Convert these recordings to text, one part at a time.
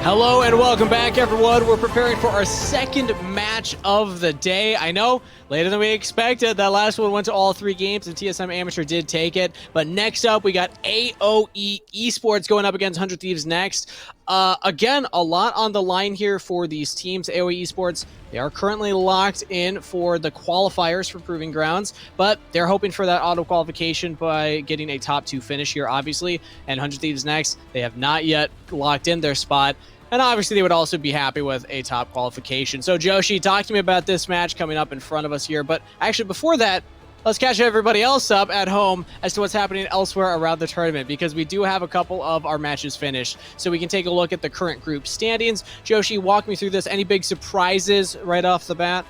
Hello and welcome back, everyone. We're preparing for our second match of the day. I know, later than we expected. That last one went to all 3 games, and TSM Amateur did take it. But next up, we got AOE Esports going up against 100 Thieves next. Again, a lot on the line here for these teams. AOE Esports, they are currently locked in for the qualifiers for Proving Grounds, but they're hoping for that auto qualification by getting a top 2 finish here, obviously. And 100 Thieves next, they have not yet locked in their spot. And obviously, they would also be happy with a top qualification. So, Joshi, talk to me about this match coming up in front of us here. But actually, before that, let's catch everybody else up at home as to what's happening elsewhere around the tournament, because we do have a couple of our matches finished. So we can take a look at the current group standings. Joshi, walk me through this. Any big surprises right off the bat?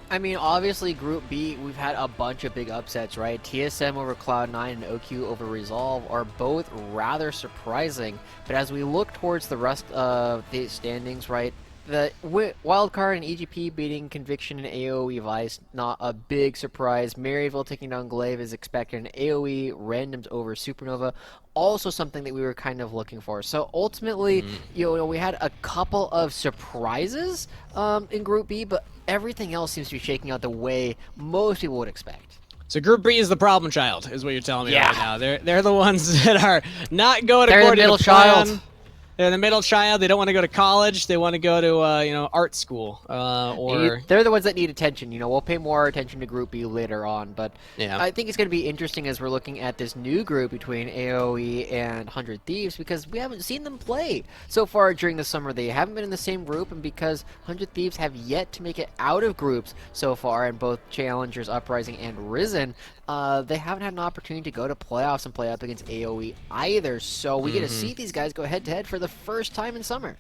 I mean, obviously, Group B, we've had a bunch of big upsets, right? TSM over Cloud9 and OQ over Resolve are both rather surprising. But as we look towards the rest of the standings, right, the Wildcard and EGP beating Conviction and AOE Vice, not a big surprise. Maryville taking down Glaive is expected, and AOE Randoms over Supernova, also something that we were kind of looking for. So ultimately, you know, we had a couple of surprises in Group B, but everything else seems to be shaking out the way most people would expect. So Group B is the problem child, is what you're telling me right now. They're the ones that are not going according to plan. They're the middle child. They don't want to go to college. They want to go to, you know, art school. They're the ones that need attention. You know, we'll pay more attention to Group B later on. But yeah. I think it's going to be interesting as we're looking at this new group between AOE and 100 Thieves, because we haven't seen them play so far during the summer. They haven't been in the same group, and because 100 Thieves have yet to make it out of groups so far in both Challengers, Uprising, and Risen, they haven't had an opportunity to go to playoffs and play up against AOE either. So we get to see these guys go head-to-head for the first time in summer.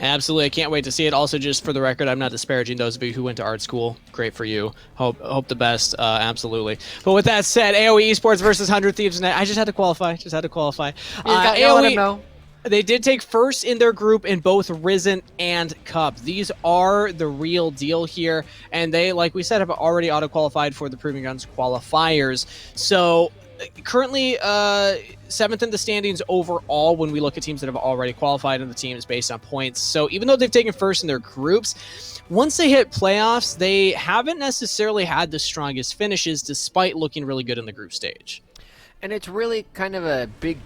Absolutely, I can't wait to see it. Also, just for the record, I'm not disparaging those of you who went to art school. Great for you. Hope the best. Absolutely. But with that said, AOE Esports versus 100 Thieves. I just had to qualify. AOE. They did take first in their group in both Risen and Cup. These are the real deal here, and they, like we said, have already auto-qualified for the Proving Grounds qualifiers. So currently 7th in the standings overall when we look at teams that have already qualified, and the team is based on points. So even though they've taken first in their groups, once they hit playoffs, they haven't necessarily had the strongest finishes despite looking really good in the group stage. And it's really kind of a big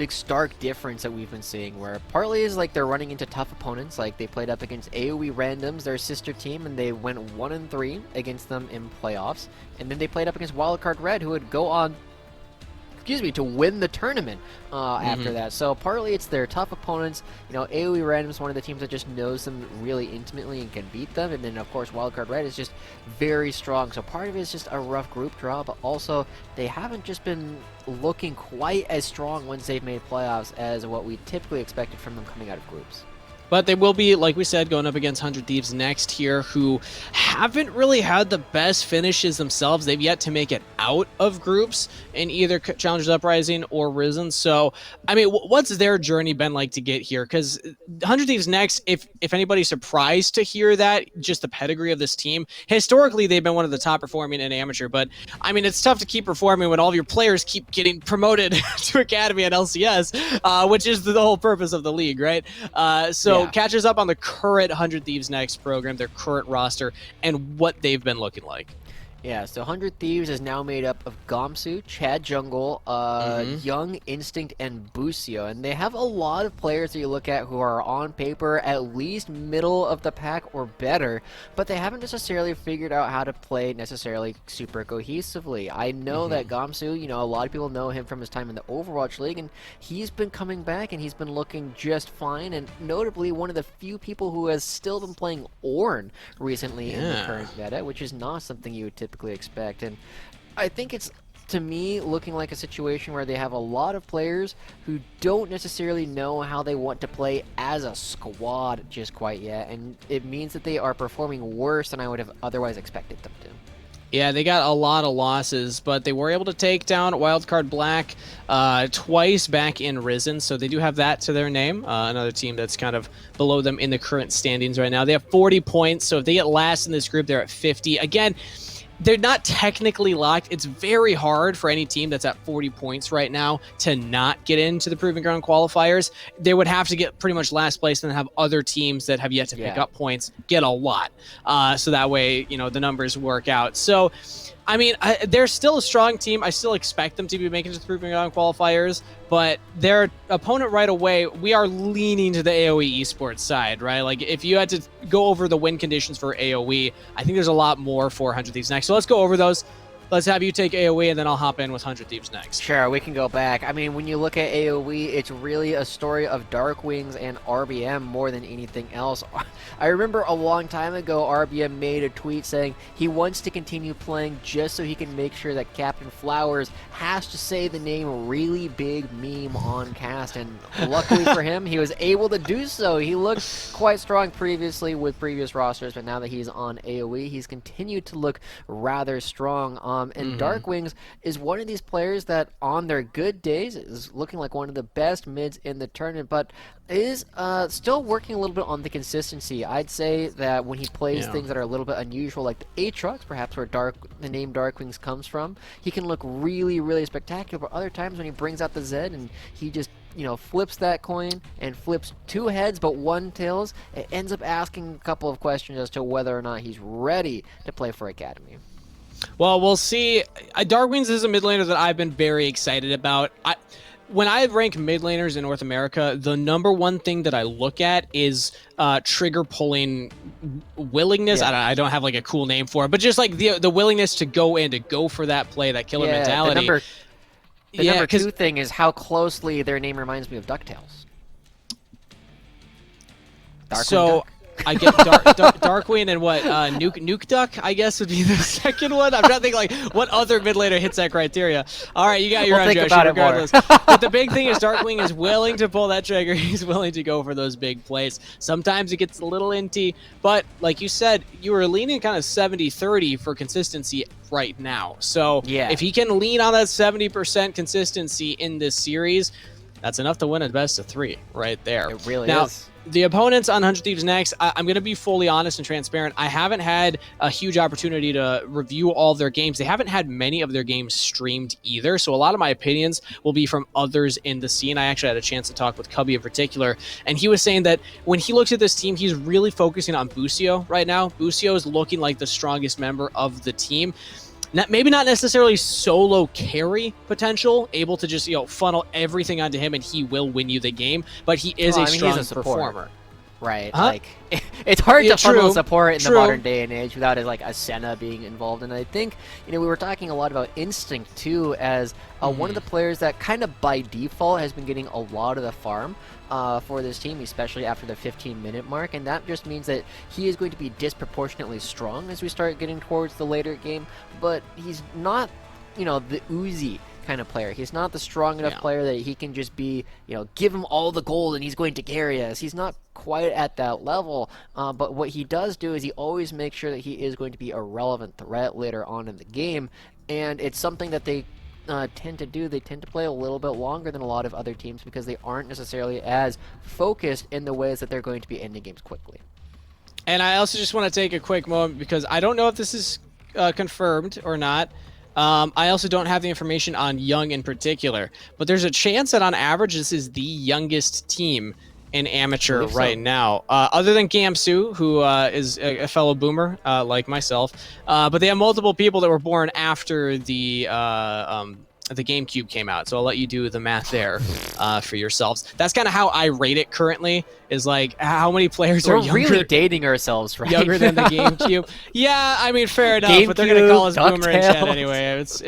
stark difference that we've been seeing, where partly is like they're running into tough opponents, like they played up against AOE Randoms, their sister team, and they went 1-3 against them in playoffs. And then they played up against Wildcard Red, who would go on, to win the tournament after that. So partly it's their tough opponents. You know, AOE Random is one of the teams that just knows them really intimately and can beat them. And then, of course, Wildcard Red is just very strong. So part of it is just a rough group draw, but also they haven't just been looking quite as strong once they've made playoffs as what we typically expected from them coming out of groups. But they will be, like we said, going up against 100 Thieves next here, who haven't really had the best finishes themselves. They've yet to make it out of groups in either Challengers Uprising or Risen. So, I mean, what's their journey been like to get here? Because 100 Thieves next, if anybody's surprised to hear that, just the pedigree of this team, historically they've been one of the top performing in Amateur. But, I mean, it's tough to keep performing when all of your players keep getting promoted to Academy and LCS, which is the whole purpose of the league, right? So catch us up on the current 100 Thieves Next program, their current roster, and what they've been looking like. Yeah, so 100 Thieves is now made up of Gamsu, Chad Jungle, Young, Instinct, and Busio. And they have a lot of players that you look at who are on paper at least middle of the pack or better, but they haven't necessarily figured out how to play necessarily super cohesively. I know that Gamsu, you know, a lot of people know him from his time in the Overwatch League, and he's been coming back and he's been looking just fine, and notably one of the few people who has still been playing Ornn recently in the current meta, which is not something you would typically expect. And I think it's, to me, looking like a situation where they have a lot of players who don't necessarily know how they want to play as a squad just quite yet, and it means that they are performing worse than I would have otherwise expected them to. Yeah, they got a lot of losses, but they were able to take down Wildcard Black twice back in Risen, so they do have that to their name. Another team that's kind of below them in the current standings right now. They have 40 points, so if they get last in this group, they're at 50. Again, they're not technically locked. It's very hard for any team that's at 40 points right now to not get into the Proving Ground qualifiers. They would have to get pretty much last place and then have other teams that have yet to pick up points get a lot. So that way, you know, the numbers work out. So, I mean, they're still a strong team. I still expect them to be making it to the Proving Ground qualifiers, but their opponent right away, we are leaning to the AOE Esports side, right? Like, if you had to go over the win conditions for AOE, I think there's a lot more for 100 Thieves next. So let's go over those. Let's have you take AOE, and then I'll hop in with 100 Thieves next. Sure, we can go back. I mean, when you look at AOE, it's really a story of Dark Wings and RBM more than anything else. I remember a long time ago, RBM made a tweet saying he wants to continue playing just so he can make sure that Captain Flowers has to say the name really big meme on cast, and luckily for him, he was able to do so. He looked quite strong previously with previous rosters, but now that he's on AOE, he's continued to look rather strong. And Dark Wings is one of these players that on their good days is looking like one of the best mids in the tournament, but is still working a little bit on the consistency. I'd say that when he plays things that are a little bit unusual, like the Aatrox, perhaps where the name Dark Wings comes from, he can look really, really spectacular, but other times when he brings out the Zed and he just, you know, flips that coin and flips 2 heads but 1 tails, it ends up asking a couple of questions as to whether or not he's ready to play for Academy. Well, we'll see. Dark Wings is a mid laner that I've been very excited about. When I rank mid laners in North America, the #1 thing that I look at is trigger pulling willingness. I don't have like a cool name for it, but just like the willingness to go in, to go for that play, that killer mentality. The number 2 thing is how closely their name reminds me of DuckTales. Duck. I get Darkwing and what Nuke Duck, I guess, would be the second one. I'm trying to think like what other mid laner hits that criteria. All right, you got your own, Josh, regardless. But the big thing is Darkwing is willing to pull that trigger. He's willing to go for those big plays. Sometimes it gets a little inty, but like you said, you were leaning kind of 70-30 for consistency right now. So if he can lean on that 70% consistency in this series, that's enough to win a best of 3 right there. It really is. The opponents on 100 Thieves next, I'm going to be fully honest and transparent. I haven't had a huge opportunity to review all their games. They haven't had many of their games streamed either, so a lot of my opinions will be from others in the scene. I actually had a chance to talk with Cubby in particular, and he was saying that when he looks at this team, he's really focusing on Busio right now. Busio is looking like the strongest member of the team. Maybe not necessarily solo carry potential, able to just, you know, funnel everything onto him and he will win you the game, but he is a strong performer. Right, like, it's hard to funnel support in the modern day and age without, like, a Senna being involved. And I think, you know, we were talking a lot about Instinct, too, as one of the players that kind of by default has been getting a lot of the farm for this team, especially after the 15-minute mark. And that just means that he is going to be disproportionately strong as we start getting towards the later game. But he's not, you know, the Uzi kind of player. He's not the strong enough player that he can just be, you know, give him all the gold and he's going to carry us. He's not quite at that level, but what he does do is he always makes sure that he is going to be a relevant threat later on in the game, and it's something that they tend to do. They tend to play a little bit longer than a lot of other teams because they aren't necessarily as focused in the ways that they're going to be ending games quickly. And I also just want to take a quick moment because I don't know if this is confirmed or not. I also don't have the information on Young in particular, but there's a chance that on average this is the youngest team in amateur right now, other than Gamsu, who is a fellow boomer like myself. But they have multiple people that were born after the GameCube came out, so I'll let you do the math there for yourselves. That's kind of how I rate it currently, is like how many players are younger. We're really dating ourselves, right? Younger than the GameCube. Yeah, I mean, fair enough, but they're going to call us boomer in chat anyway. It's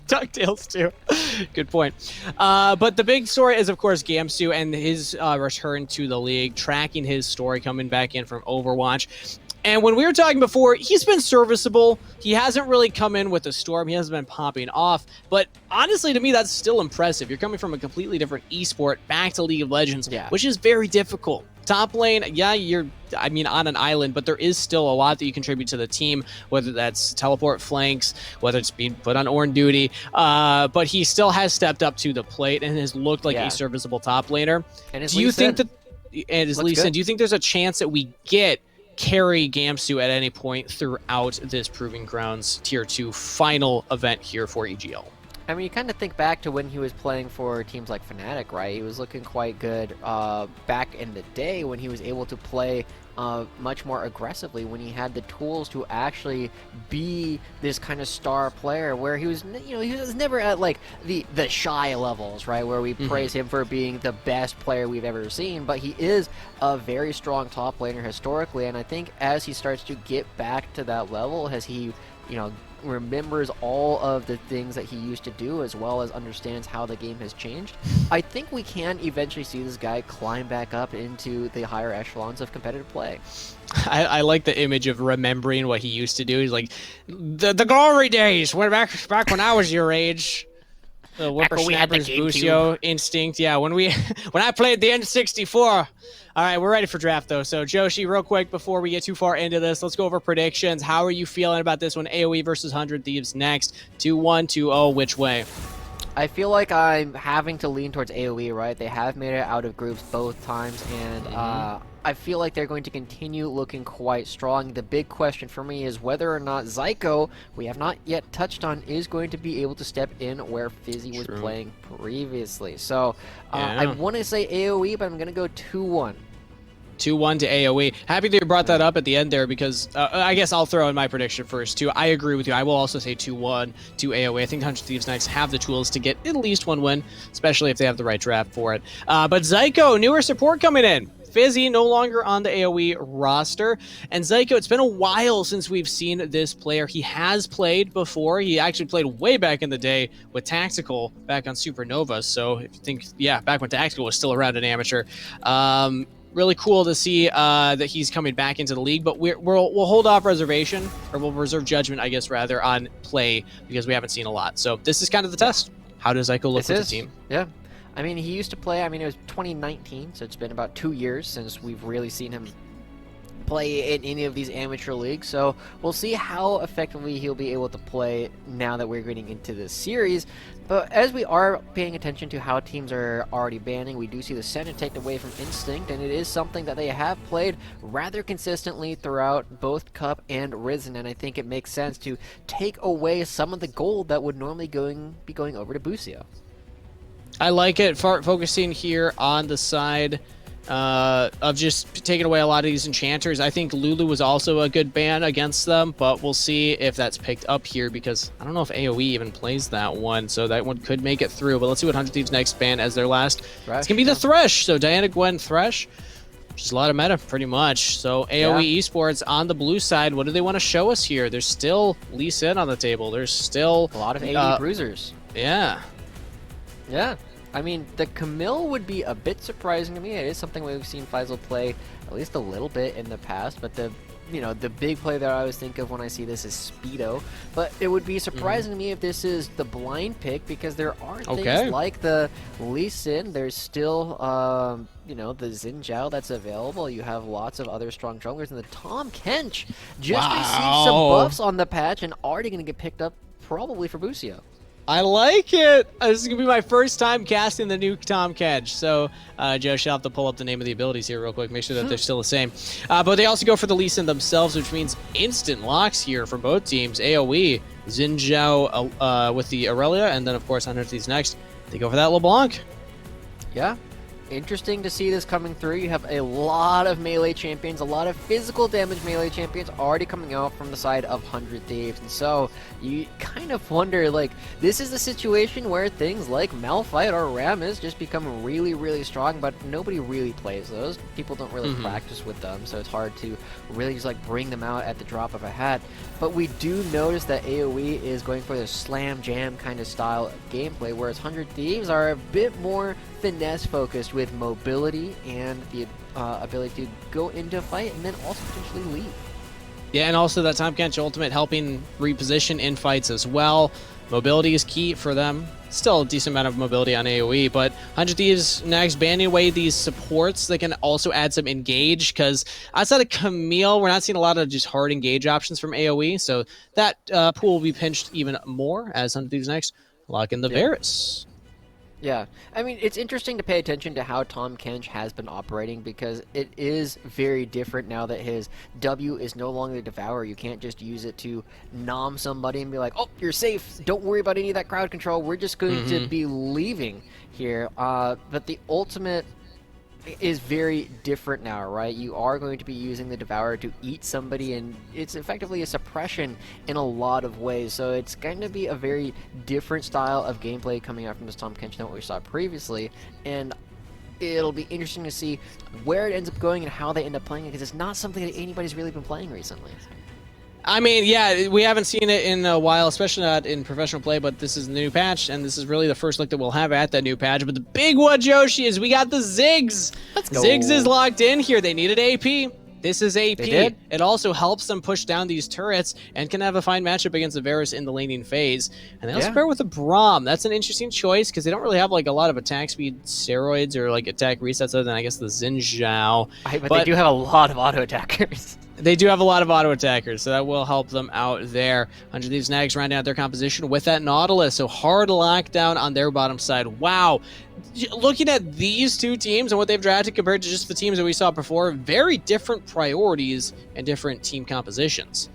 DuckTales too. Good point. But the big story is, of course, Gamsu and his return to the league, tracking his story coming back in from Overwatch. And when we were talking before, he's been serviceable. He hasn't really come in with a storm. He hasn't been popping off. But honestly, to me, that's still impressive. You're coming from a completely different esport back to League of Legends, which is very difficult. Top lane, yeah, you're, I mean, on an island, but there is still a lot that you contribute to the team, whether that's teleport flanks, whether it's being put on Ornn duty. But he still has stepped up to the plate and has looked like a serviceable top laner. And do you think that, and as Lee said, do you think there's a chance that we get carry Gamsu at any point throughout this Proving Grounds Tier 2 final event here for EGL. I mean, you kind of think back to when he was playing for teams like Fnatic, right? He was looking quite good back in the day when he was able to play much more aggressively, when he had the tools to actually be this kind of star player, where he was, he was never at like the shy levels, right? Where we praise him for being the best player we've ever seen, but he is a very strong top laner historically, and I think as he starts to get back to that level, as he, remembers all of the things that he used to do, as well as understands how the game has changed, I think we can eventually see this guy climb back up into the higher echelons of competitive play. I like the image of remembering what he used to do. He's like, the glory days, when back when I was your age. The Whippersnappers, Busio, Instinct. Yeah, when I played the N64. All right, we're ready for draft, though. So, Joshi, real quick, before we get too far into this, let's go over predictions. How are you feeling about this one? AOE versus 100 Thieves next. 2-1, 2-0, which way? I feel like I'm having to lean towards AOE, right? They have made it out of groups both times, and I feel like they're going to continue looking quite strong. The big question for me is whether or not Zyko, we have not yet touched on, is going to be able to step in where Fizzy was playing previously. So I want to say AOE, but I'm going to go 2-1. 2-1 to AOE. Happy that you brought that up at the end there, because I guess I'll throw in my prediction first, too. I agree with you. I will also say 2-1 to AOE. I think 100 Thieves Knights have the tools to get at least one win, especially if they have the right draft for it. But Zyko, newer support coming in. Fizzy no longer on the AOE roster. And Zyko, it's been a while since we've seen this player. He has played before. He actually played way back in the day with Tactical back on Supernova. So if you think, back when Tactical was still around an amateur. Really cool to see that he's coming back into the league, but we'll hold off reservation, or we'll reserve judgment, I guess, rather, on play, because we haven't seen a lot. So this is kind of the test. How does Zyko look with the team? Yeah. I mean, he used to play, it was 2019, so it's been about 2 years since we've really seen him play in any of these amateur leagues, so we'll see how effectively he'll be able to play now that we're getting into this series. But as we are paying attention to how teams are already banning, we do see the Senate taken away from Instinct, and it is something that they have played rather consistently throughout both Cup and Risen, and I think it makes sense to take away some of the gold that would normally be going over to Busio. I like it, focusing here on the side of just taking away a lot of these enchanters. I think Lulu was also a good ban against them, but we'll see if that's picked up here, because I don't know if AOE even plays that one, so that one could make it through. But let's see what 100 Thieves next ban as their last. Thresh, it's gonna be the Thresh. So Diana, Gwen, Thresh, which is a lot of meta, pretty much. So AOE Esports on the blue side, what do they want to show us here? There's still Lee Sin on the table. There's still a lot of AOE bruisers. Yeah. Yeah. I mean, the Camille would be a bit surprising to me. It is something we've seen Faisal play at least a little bit in the past, but the big play that I always think of when I see this is Speedo. But it would be surprising to me if this is the blind pick, because there are things like the Lee Sin. There's still, the Xin Zhao that's available. You have lots of other strong junglers, and the Tom Kench just received some buffs on the patch and already going to get picked up probably for Busio. I like it. This is going to be my first time casting the new Tom Kench. So, Josh, I'll have to pull up the name of the abilities here real quick, make sure that they're still the same. But they also go for the Lee Sin themselves, which means instant locks here for both teams. AOE, Xin Zhao with the Aurelia, and then, of course, 100 Thieves next. They go for that LeBlanc. Yeah. Interesting to see this coming through. You have a lot of melee champions, a lot of physical damage melee champions already coming out from the side of 100 Thieves. And so you kind of wonder, like, this is a situation where things like Malphite or Rammus just become really, really strong, but nobody really plays those. People don't really practice with them, so it's hard to really just, like, bring them out at the drop of a hat. But we do notice that AoE is going for the slam jam kind of style of gameplay, whereas 100 Thieves are a bit more finesse focused with mobility and the ability to go into a fight and then also potentially leave. Yeah, and also that Tom Kench ultimate helping reposition in fights as well. Mobility is key for them. Still a decent amount of mobility on AoE, but 100 Thieves next banning away these supports. They can also add some engage, because outside of Camille, we're not seeing a lot of just hard engage options from AoE, so that pool will be pinched even more as 100 Thieves next lock in the Varus. Yeah, I mean, it's interesting to pay attention to how Tom Kench has been operating because it is very different now that his W is no longer the Devourer. You can't just use it to nom somebody and be like, oh, you're safe. Don't worry about any of that crowd control. We're just going to be leaving here. But the ultimate is very different now, right? You are going to be using the Devourer to eat somebody, and it's effectively a suppression in a lot of ways. So it's going to be a very different style of gameplay coming out from this Tom Kench than what we saw previously, and it'll be interesting to see where it ends up going and how they end up playing it, because it's not something that anybody's really been playing recently. I mean, yeah, we haven't seen it in a while, especially not in professional play, but this is the new patch, and this is really the first look that we'll have at that new patch. But the big one, Joshi, is we got the Ziggs. Let's go. Ziggs is locked in here. They needed AP. This is AP. They did. It also helps them push down these turrets and can have a fine matchup against the Varus in the laning phase. And they also pair with a Braum. That's an interesting choice because they don't really have like a lot of attack speed steroids or like attack resets other than I guess the Xin Zhao. But they do have a lot of auto attackers. They do have a lot of auto attackers, so that will help them out there. 100 Thieves Nags rounding out their composition with that Nautilus, so hard lockdown on their bottom side. Wow. Looking at these two teams and what they've drafted compared to just the teams that we saw before, very different priorities and different team compositions.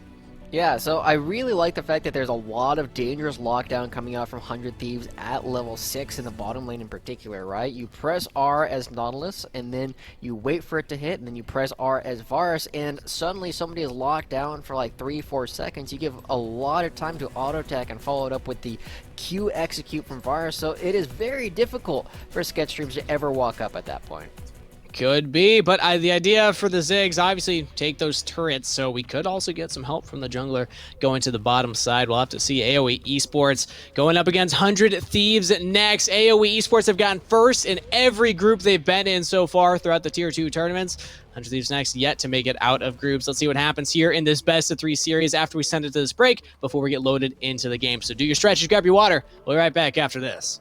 Yeah, so I really like the fact that there's a lot of dangerous lockdown coming out from 100 Thieves at level 6 in the bottom lane in particular, right? You press R as Nautilus, and then you wait for it to hit, and then you press R as Varus, and suddenly somebody is locked down for like 3-4 seconds. You give a lot of time to auto attack and follow it up with the Q execute from Varus, so it is very difficult for sketch streams to ever walk up at that point. Could be, but the idea for the Ziggs, obviously, take those turrets, so we could also get some help from the jungler going to the bottom side. We'll have to see. AOE Esports going up against 100 Thieves next. AOE Esports have gotten first in every group they've been in so far throughout the Tier 2 tournaments. 100 Thieves next, yet to make it out of groups. Let's see what happens here in this best-of-3 series after we send it to this break before we get loaded into the game. So do your stretches, grab your water. We'll be right back after this.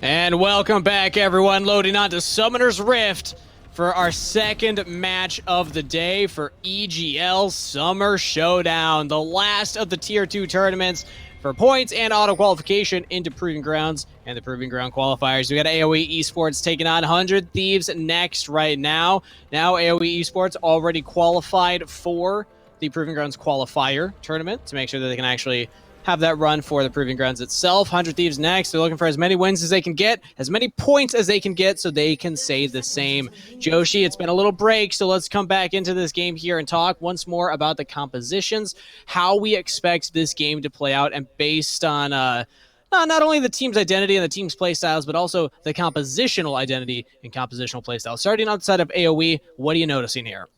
And welcome back, everyone. Loading on to Summoner's Rift for our second match of the day for EGL Summer Showdown, the last of the Tier 2 tournaments for points and auto qualification into Proving Grounds and the Proving Ground qualifiers. We got AOE Esports taking on 100 Thieves next right now. Now AOE Esports already qualified for the Proving Grounds qualifier tournament to make sure that they can actually have that run for the Proving Grounds itself. 100 Thieves next. They're looking for as many wins as they can get, as many points as they can get, so they can say the same. Joshi, it's been a little break, so let's come back into this game here and talk once more about the compositions, how we expect this game to play out, and based on not only the team's identity and the team's playstyles, but also the compositional identity and compositional playstyle. Starting outside of AoE, what are you noticing here?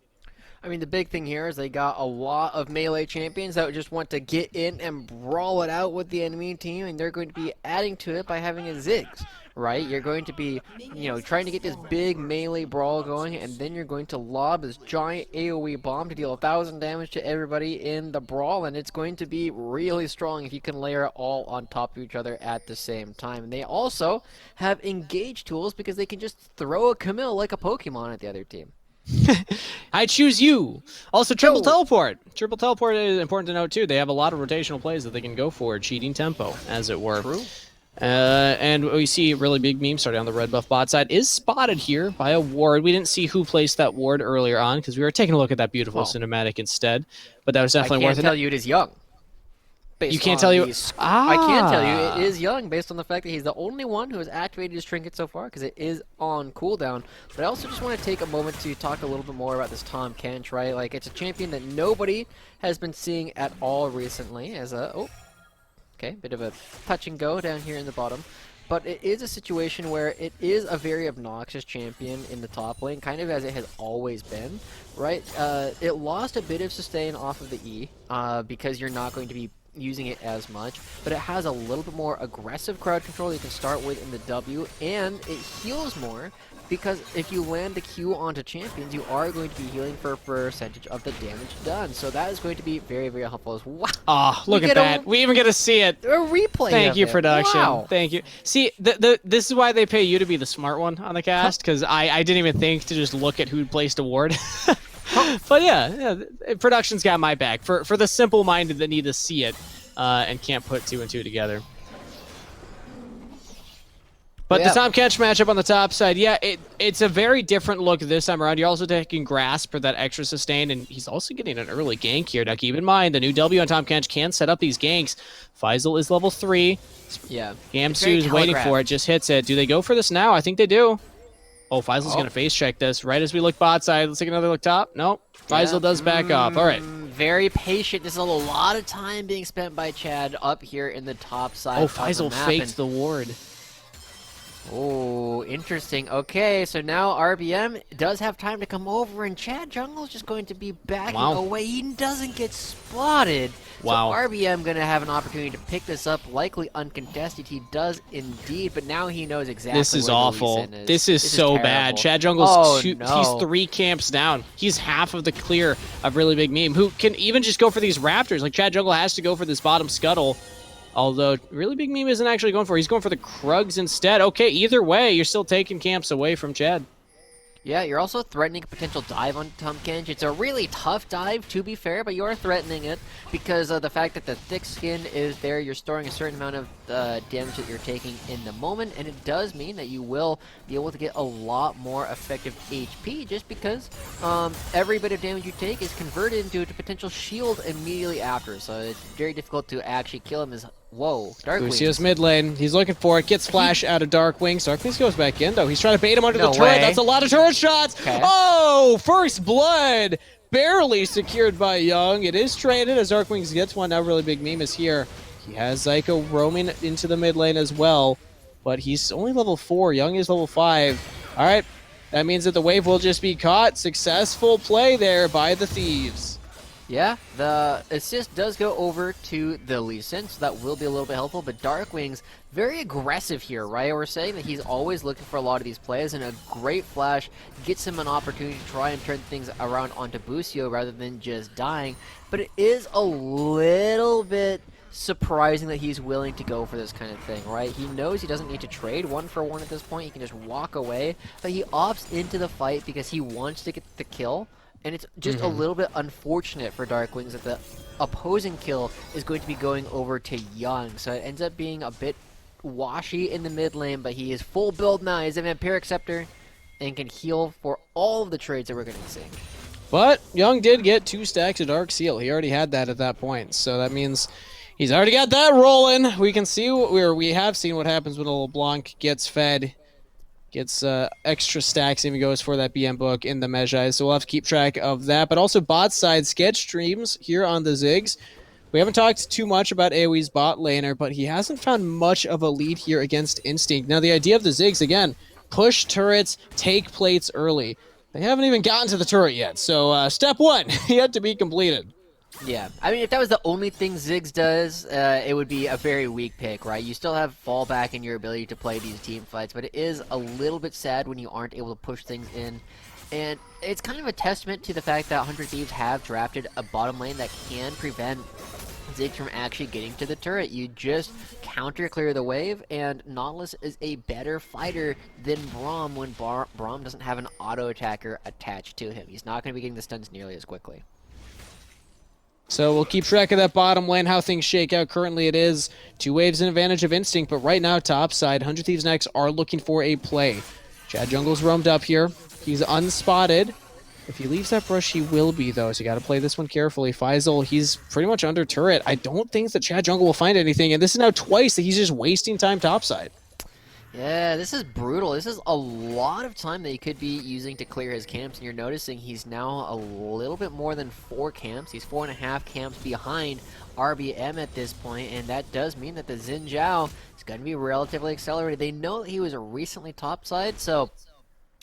I mean, the big thing here is they got a lot of melee champions that just want to get in and brawl it out with the enemy team, and they're going to be adding to it by having a Ziggs, right? You're going to be, trying to get this big melee brawl going, and then you're going to lob this giant AoE bomb to deal 1,000 damage to everybody in the brawl, and it's going to be really strong if you can layer it all on top of each other at the same time. And they also have engage tools because they can just throw a Camille like a Pokemon at the other team. I choose you. Also, triple teleport. Triple teleport is important to note, too. They have a lot of rotational plays that they can go for, cheating tempo, as it were. True. And we see really big meme starting on the red buff bot side is spotted here by a ward. We didn't see who placed that ward earlier on because we were taking a look at that beautiful cinematic instead. But that was definitely worth it. I can't tell you it is young. You can't tell you. I can tell you it is young based on the fact that he's the only one who has activated his trinket so far because it is on cooldown. But I also just want to take a moment to talk a little bit more about this Tahm Kench, right? Like, it's a champion that nobody has been seeing at all recently as a... bit of a touch and go down here in the bottom. But it is a situation where it is a very obnoxious champion in the top lane, kind of as it has always been, right? It lost a bit of sustain off of the E because you're not going to be using it as much, but it has a little bit more aggressive crowd control you can start with in the W, and it heals more because if you land the Q onto champions, you are going to be healing for a percentage of the damage done. So that is going to be very, very helpful as well. Oh, look at that. We even get to see it. A replay. Thank you, it. production. Wow. Thank you. See, this is why they pay you to be the smart one on the cast, because I didn't even think to just look at who placed a ward. But yeah, production's got my back. For the simple-minded that need to see it and can't put two and two together. But the Tahm Kench matchup on the top side, yeah, it's a very different look this time around. You're also taking Grasp for that extra sustain, and he's also getting an early gank here. Now, keep in mind, the new W on Tahm Kench can set up these ganks. Faisal is level 3. Yeah. Gamsu's waiting for it, just hits it. Do they go for this now? I think they do. Oh, Faisal's going to face check this right as we look bot side. Let's take another look top. Nope. Faisal does back off. All right. Very patient. This is a lot of time being spent by Chad up here in the top side. Oh, Faisal faked the ward. Oh, interesting. Okay, so now RBM does have time to come over, and Chad Jungle's just going to be backing away. He doesn't get spotted. Wow. So RBM going to have an opportunity to pick this up, likely uncontested. He does indeed, but now he knows exactly This is where awful. the Lee Sin is. This is so bad. Chad Jungle's he's 3 camps down. He's half of the clear of Really Big Meme, who can even just go for these Raptors. Like, Chad Jungle has to go for this bottom scuttle. Although, Really Big Meme isn't actually going for it. He's going for the Krugs instead. Okay, either way, you're still taking camps away from Chad. Yeah, you're also threatening a potential dive on Tahm Kench. It's a really tough dive, to be fair, but you are threatening it because of the fact that the thick skin is there. You're storing a certain amount of damage that you're taking in the moment, and it does mean that you will be able to get a lot more effective HP just because every bit of damage you take is converted into a potential shield immediately after. So it's very difficult to actually kill him as... Whoa, Darkwings. Lucio's mid lane. He's looking for it. Gets flash out of Darkwings. Darkwings goes back in, though. He's trying to bait him under the turret. That's a lot of turret shots. Okay. Oh, first blood. Barely secured by Young. It is traded as Darkwings gets one. Now Really Big Meme is here. He has Zyko roaming into the mid lane as well. But he's only level 4. Young is level 5. All right. That means that the wave will just be caught. Successful play there by the Thieves. Yeah, the assist does go over to the Lee Sin, so that will be a little bit helpful, but Darkwings, very aggressive here, right? We're saying that he's always looking for a lot of these plays, and a great flash gets him an opportunity to try and turn things around onto Busio rather than just dying, but it is a little bit surprising that he's willing to go for this kind of thing, right? He knows he doesn't need to trade 1-for-1 at this point. He can just walk away, but he opts into the fight because he wants to get the kill. And it's just a little bit unfortunate for Dark Wings that the opposing kill is going to be going over to Young. So it ends up being a bit washy in the mid lane, but he is full build now. He's a Vampiric Scepter and can heal for all of the trades that we're going to be seeing. But Young did get 2 stacks of Dark Seal. He already had that at that point. So that means he's already got that rolling. We can see, we have seen what happens when a LeBlanc gets fed. Gets extra stacks, even goes for that BM book in the Mejai. So we'll have to keep track of that. But also bot side sketch streams here on the Ziggs. We haven't talked too much about AoE's bot laner, but he hasn't found much of a lead here against Instinct. Now the idea of the Ziggs, again, push turrets, take plates early. They haven't even gotten to the turret yet. So step 1, yet to be completed. Yeah, I mean, if that was the only thing Ziggs does, it would be a very weak pick, right? You still have fallback in your ability to play these team fights, but it is a little bit sad when you aren't able to push things in. And it's kind of a testament to the fact that 100 Thieves have drafted a bottom lane that can prevent Ziggs from actually getting to the turret. You just counter clear the wave, and Nautilus is a better fighter than Braum when Braum doesn't have an auto attacker attached to him. He's not going to be getting the stuns nearly as quickly. So we'll keep track of that bottom lane, how things shake out. Currently it is 2 waves in advantage of Instinct, but right now top side, 100 Thieves next are looking for a play. Chad Jungle's roamed up here. He's unspotted. If he leaves that brush, he will be, though, so you got to play this one carefully. Faisal, he's pretty much under turret. I don't think that Chad Jungle will find anything, and this is now twice that he's just wasting time topside. Yeah, this is brutal. This is a lot of time that he could be using to clear his camps, and you're noticing he's now a little bit more than 4 camps. He's 4.5 camps behind RBM at this point, and that does mean that the Xin Zhao is going to be relatively accelerated. They know that he was recently topside, so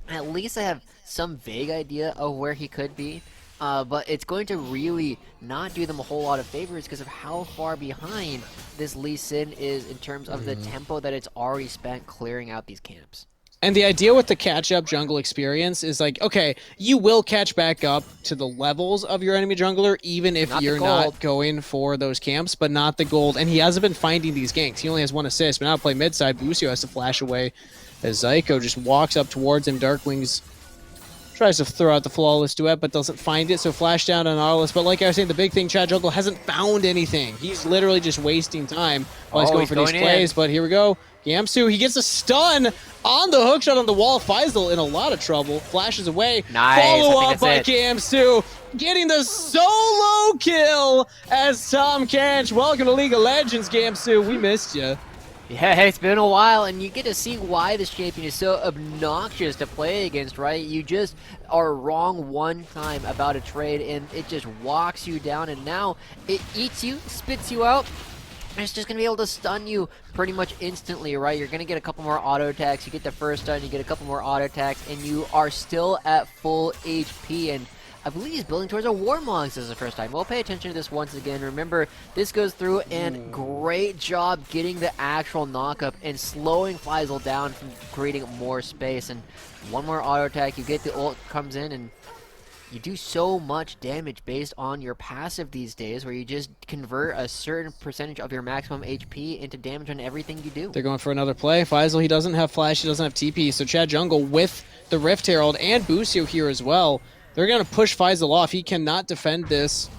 at least I have some vague idea of where he could be. But it's going to really not do them a whole lot of favors because of how far behind this Lee Sin is in terms of the tempo that it's already spent clearing out these camps. And the idea with the catch-up jungle experience is like, okay, you will catch back up to the levels of your enemy jungler even if you're not going for those camps, but not the gold. And he hasn't been finding these ganks. He only has 1 assist, but now play mid side, Lucio has to flash away as Zyko just walks up towards him. Darkwings tries to throw out the flawless duet, but doesn't find it, so flash down on Nautilus. But like I was saying, the big thing, Chad Jungle hasn't found anything. He's literally just wasting time while he's going for these plays. But here we go. Gamsu, he gets a stun on the hookshot on the wall. Faisal in a lot of trouble. Flashes away. Nice. Follow up by Gamsu, getting the solo kill as Tom Canch. Welcome to League of Legends, Gamsu. We missed you. Yeah, it's been a while, and you get to see why this champion is so obnoxious to play against, right? You just are wrong one time about a trade, and it just walks you down, and now it eats you, spits you out, and it's just going to be able to stun you pretty much instantly, right? You're going to get a couple more auto attacks, you get the first stun, you get a couple more auto attacks, and you are still at full HP, and I believe he's building towards a Warmog. This is the first time. We'll pay attention to this once again. Remember, this goes through, and great job getting the actual knock-up and slowing Faisal down from creating more space. And one more auto attack, you get the ult, comes in, and you do so much damage based on your passive these days, where you just convert a certain percentage of your maximum HP into damage on everything you do. They're going for another play. Faisal, he doesn't have flash, he doesn't have TP, so Chad Jungle with the Rift Herald and Busio here as well. They're going to push Faisal off. He cannot defend this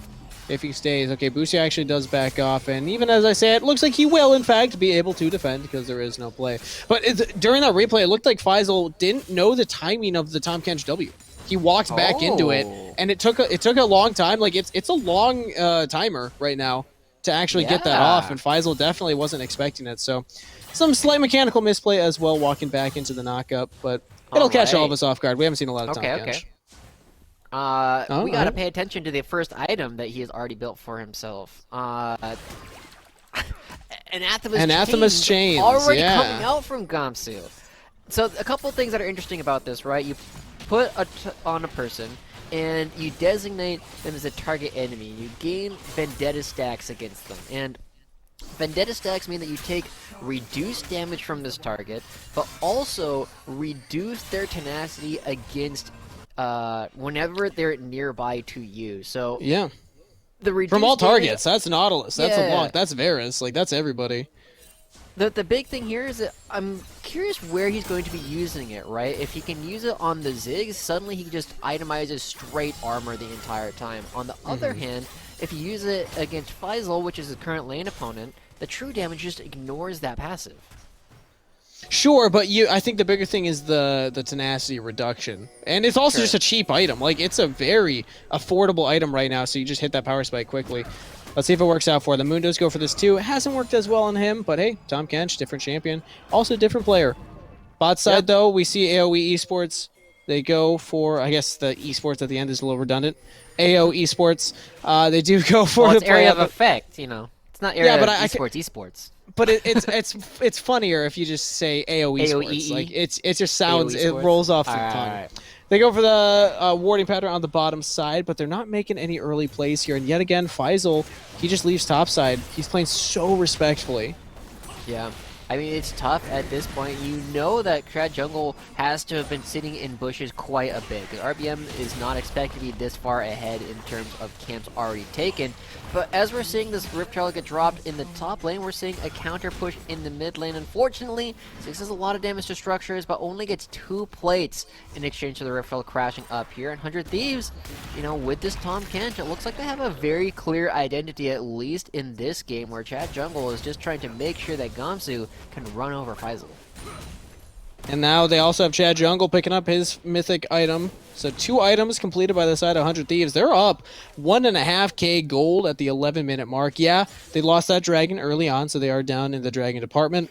if he stays. Okay, Busio actually does back off, and even as I say, it looks like he will, in fact, be able to defend because there is no play. But during that replay, it looked like Faisal didn't know the timing of the Tom Kench W. He walked back into it, and it took a long time. Like, it's a long timer right now to actually get that off, and Faisal definitely wasn't expecting it. So some slight mechanical misplay as well, walking back into the knockup, but it'll catch all of us off guard. We haven't seen a lot of Tom Kench. We gotta pay attention to the first item that he has already built for himself. Anathema's Chains already coming out from Gamsu. So a couple of things that are interesting about this, right? You put on a person, and you designate them as a target enemy. You gain Vendetta stacks against them, and Vendetta stacks mean that you take reduced damage from this target, but also reduce their tenacity against whenever they're nearby to you. So yeah, The reduced From all damage- targets. That's Nautilus. That's Yeah. LeBlanc. That's Varus. Like, that's everybody. The big thing here is that I'm curious where he's going to be using it, right? If he can use it on the Ziggs, suddenly he just itemizes straight armor the entire time. On the other hand, if you use it against Faisal, which is his current lane opponent, the true damage just ignores that passive. Sure, but I think the bigger thing is the tenacity reduction. And it's also just a cheap item. Like, it's a very affordable item right now, so you just hit that power spike quickly. Let's see if it works out for them. Moon does go for this too. It hasn't worked as well on him, but hey, Tom Kench, different champion. Also different player. Bot side, though, we see AOE Esports. They go for, I guess the esports at the end is a little redundant. AO Esports, they do go for Well, the it's area of play. effect, you know. It's not area but of I esports. But it's funnier if you just say AOE Esports. Like it just sounds, it rolls off the tongue. Right. They go for the warding pattern on the bottom side, but they're not making any early plays here. And yet again, Faisal, he just leaves top side. He's playing so respectfully. Yeah. I mean, it's tough at this point. You know that Trad Jungle has to have been sitting in bushes quite a bit, because RBM is not expected to be this far ahead in terms of camps already taken. But as we're seeing this Rift Trail get dropped in the top lane, we're seeing a counter push in the mid lane. Unfortunately, Six does a lot of damage to structures, but only gets 2 plates in exchange for the Rift Trail crashing up here. And 100 Thieves, you know, with this Tom Kench, it looks like they have a very clear identity, at least in this game, where Chad Jungle is just trying to make sure that Gamsu can run over Faisal. And now they also have Chad Jungle picking up his mythic item. So 2 items completed by the side of 100 Thieves. They're up 1.5k gold at the 11-minute mark. Yeah, they lost that dragon early on, so they are down in the dragon department.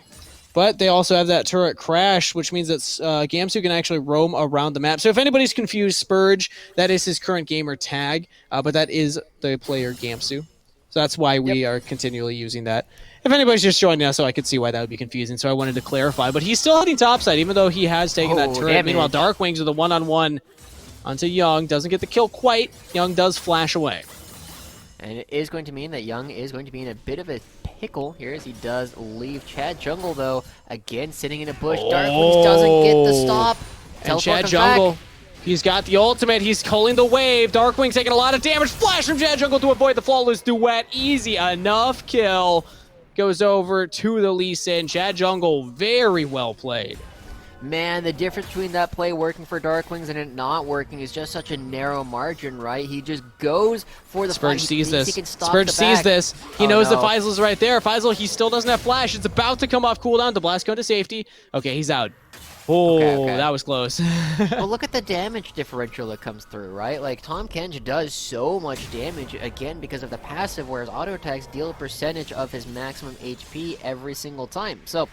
But they also have that turret crash, which means that Gamsu can actually roam around the map. So if anybody's confused, Spurge, that is his current gamer tag, but that is the player Gamsu. So that's why we are continually using that. If anybody's just joining us, so I could see why that would be confusing, so I wanted to clarify. But he's still heading topside, even though he has taken that turret. Damage. Meanwhile, Darkwings with a one-on-one onto Young. Doesn't get the kill quite. Young does flash away. And it is going to mean that Young is going to be in a bit of a pickle here, as he does leave Chad Jungle, though. Again, sitting in a bush. Darkwings doesn't get the stop. And Chad Jungle, he's got the ultimate. He's culling the wave. Darkwing taking a lot of damage. Flash from Chad Jungle to avoid the flawless duet. Easy enough kill. Goes over to the Lee Sin. Chad Jungle, very well played. Man, the difference between that play working for Darkwings and it not working is just such a narrow margin, right? He just goes for the Spurge sees this. He can stop Spurge the sees back. this. He knows no. the Faisal's right there. Faisal, he still doesn't have flash. It's about to come off cooldown. The blast going to safety. Okay, he's out. Oh, Okay. that was close. Well, look at the damage differential that comes through, right? Like, Tom Kench does so much damage, again, because of the passive, whereas auto attacks deal a percentage of his maximum HP every single time. So,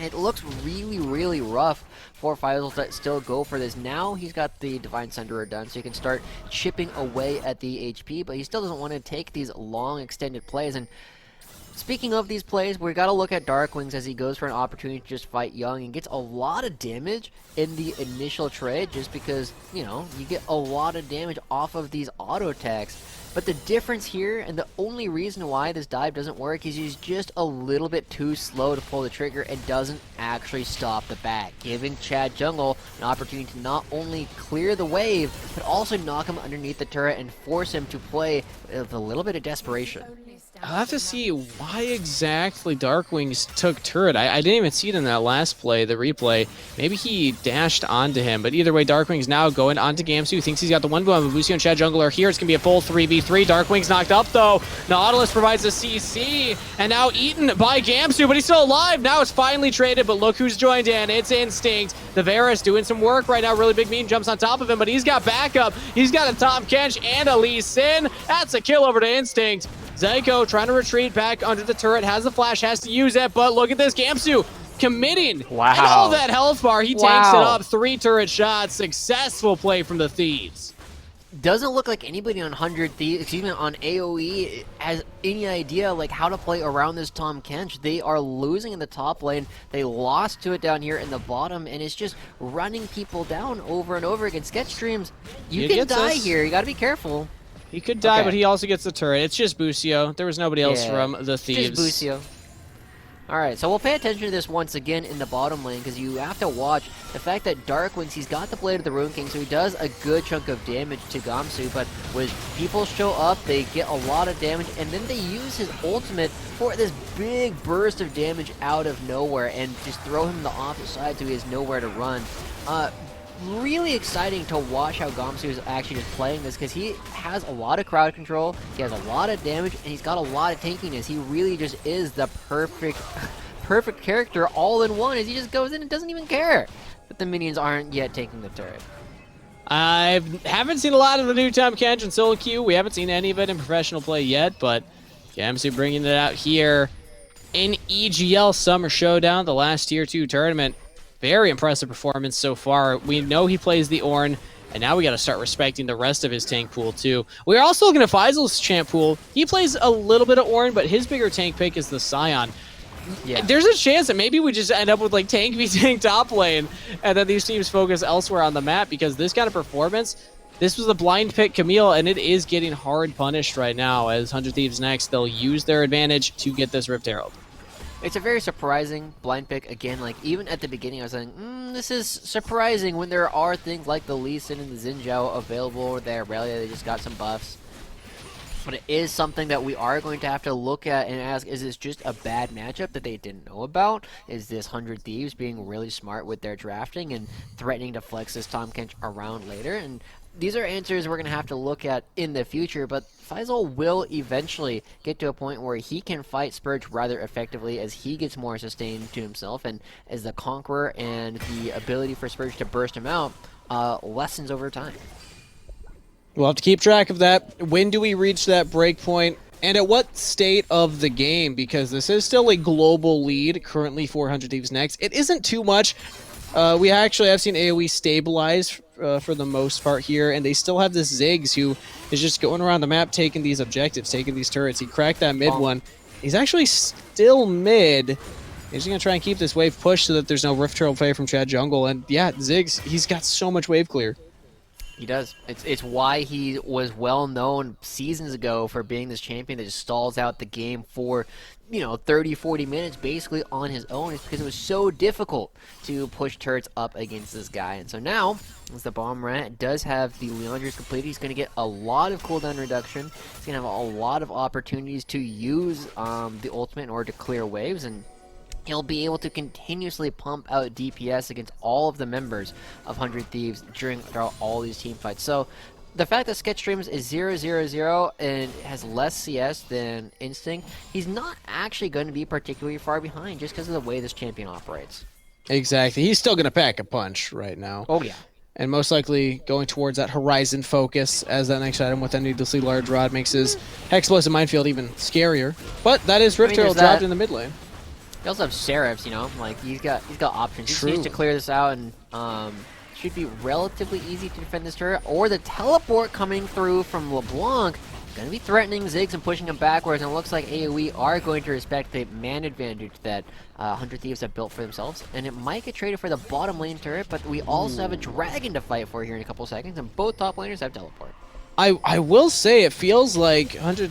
it looks really, really rough for Faisal to still go for this. Now he's got the Divine Sunderer done, so he can start chipping away at the HP, but he still doesn't want to take these long, extended plays. And speaking of these plays, we got to look at Darkwings as he goes for an opportunity to just fight Young and gets a lot of damage in the initial trade, just because, you know, you get a lot of damage off of these auto attacks. But the difference here, and the only reason why this dive doesn't work, is he's just a little bit too slow to pull the trigger and doesn't actually stop the back, giving Chad Jungle an opportunity to not only clear the wave, but also knock him underneath the turret and force him to play with a little bit of desperation. I'll have to see why exactly Darkwings took turret. I didn't even see it in that last play, the replay. Maybe he dashed onto him, but either way, Darkwings now going onto Gamsu. Thinks he's got the one bomb. Busio and Chad Jungle are here. It's going to be a full 3v3. Darkwings knocked up, though. Nautilus provides a CC, and now eaten by Gamsu, but he's still alive. Now it's finally traded, but look who's joined in. It's Instinct. The Varus doing some work right now. Really big meme jumps on top of him, but he's got backup. He's got a Tom Kench and a Lee Sin. That's a kill over to Instinct. Zyko trying to retreat back under the turret, has the flash, has to use it, but look at this, Gamsu committing. Wow. And all that health bar, he takes it up, 3 turret shots, successful play from the Thieves. Doesn't look like anybody on 100 Thieves, excuse me, on AOE has any idea like how to play around this Tom Kench. They are losing in the top lane. They lost to it down here in the bottom, and it's just running people down over and over again. Sketch streams, you can die here. You got to be careful. He could die, but he also gets the turret. It's just Busio. There was nobody else from the Thieves. Just Busio. Alright, so we'll pay attention to this once again in the bottom lane, because you have to watch the fact that Darkwings, he's got the Blade of the Rune King, so he does a good chunk of damage to Gamsu, but when people show up, they get a lot of damage, and then they use his ultimate for this big burst of damage out of nowhere, and just throw him the opposite side so he has nowhere to run. Really exciting to watch how Gamsu is actually just playing this, because he has a lot of crowd control, he has a lot of damage, and he's got a lot of tankiness. He really just is the perfect character all in one, as he just goes in and doesn't even care that the minions aren't yet taking the turret. I haven't seen a lot of the new Tahm Kench and solo queue. We haven't seen any of it in professional play yet, but Gamsu bringing it out here in EGL Summer Showdown, the last Tier 2 tournament. Very impressive performance so far. We know he plays the Ornn, and now we got to start respecting the rest of his tank pool too. We're also looking at Faisal's champ pool. He plays a little bit of Ornn, but his bigger tank pick is the Scion. Yeah. There's a chance that maybe we just end up with like tank v tank top lane, and then these teams focus elsewhere on the map, because this kind of performance, this was a blind pick Camille, and it is getting hard punished right now. As 100 Thieves next, they'll use their advantage to get this Rift Herald. It's a very surprising blind pick. Again, like, even at the beginning, I was saying, this is surprising when there are things like the Lee Sin and the Xin Zhao available there. Aurelia, they just got some buffs. But it is something that we are going to have to look at and ask, is this just a bad matchup that they didn't know about? Is this 100 Thieves being really smart with their drafting and threatening to flex this Tahm Kench around later? And these are answers we're going to have to look at in the future, but Faisal will eventually get to a point where he can fight Spurge rather effectively as he gets more sustained to himself, and as the Conqueror and the ability for Spurge to burst him out lessens over time. We'll have to keep track of that. When do we reach that break point? And at what state of the game? Because this is still a global lead currently for 100 Thieves next. It isn't too much. We actually have seen AoE stabilize for the most part here, and they still have this Ziggs who is just going around the map taking these objectives, taking these turrets. He cracked that mid one. He's actually still mid. He's going to try and keep this wave pushed so that there's no Rift Herald play from Chad Jungle. And yeah, Ziggs, he's got so much wave clear. He does. It's why he was well known seasons ago for being this champion that just stalls out the game for, 30, 40 minutes basically on his own. It's because it was so difficult to push turrets up against this guy. And so now, as the Bomb Rat does have the Leandri's completed, he's going to get a lot of cooldown reduction. He's going to have a lot of opportunities to use the ultimate in order to clear waves, and he'll be able to continuously pump out DPS against all of the members of 100 Thieves throughout all these team fights. So the fact that Sketch Streams is 0-0-0 and has less CS than Instinct, he's not actually going to be particularly far behind just because of the way this champion operates. Exactly. He's still going to pack a punch right now. Oh, yeah. And most likely going towards that Horizon focus as that next item with that needlessly large rod makes his Explosive Minefield even scarier. But that is Rift Herald dropped in the mid lane. He also have Seraphs, like he's got options. He just needs to clear this out, and should be relatively easy to defend this turret. Or the teleport coming through from LeBlanc, going to be threatening Ziggs and pushing him backwards. And it looks like AoE are going to respect the man advantage that 100 Thieves have built for themselves. And it might get traded for the bottom lane turret, but we also have a dragon to fight for here in a couple seconds, and both top laners have teleport. I will say it feels like 100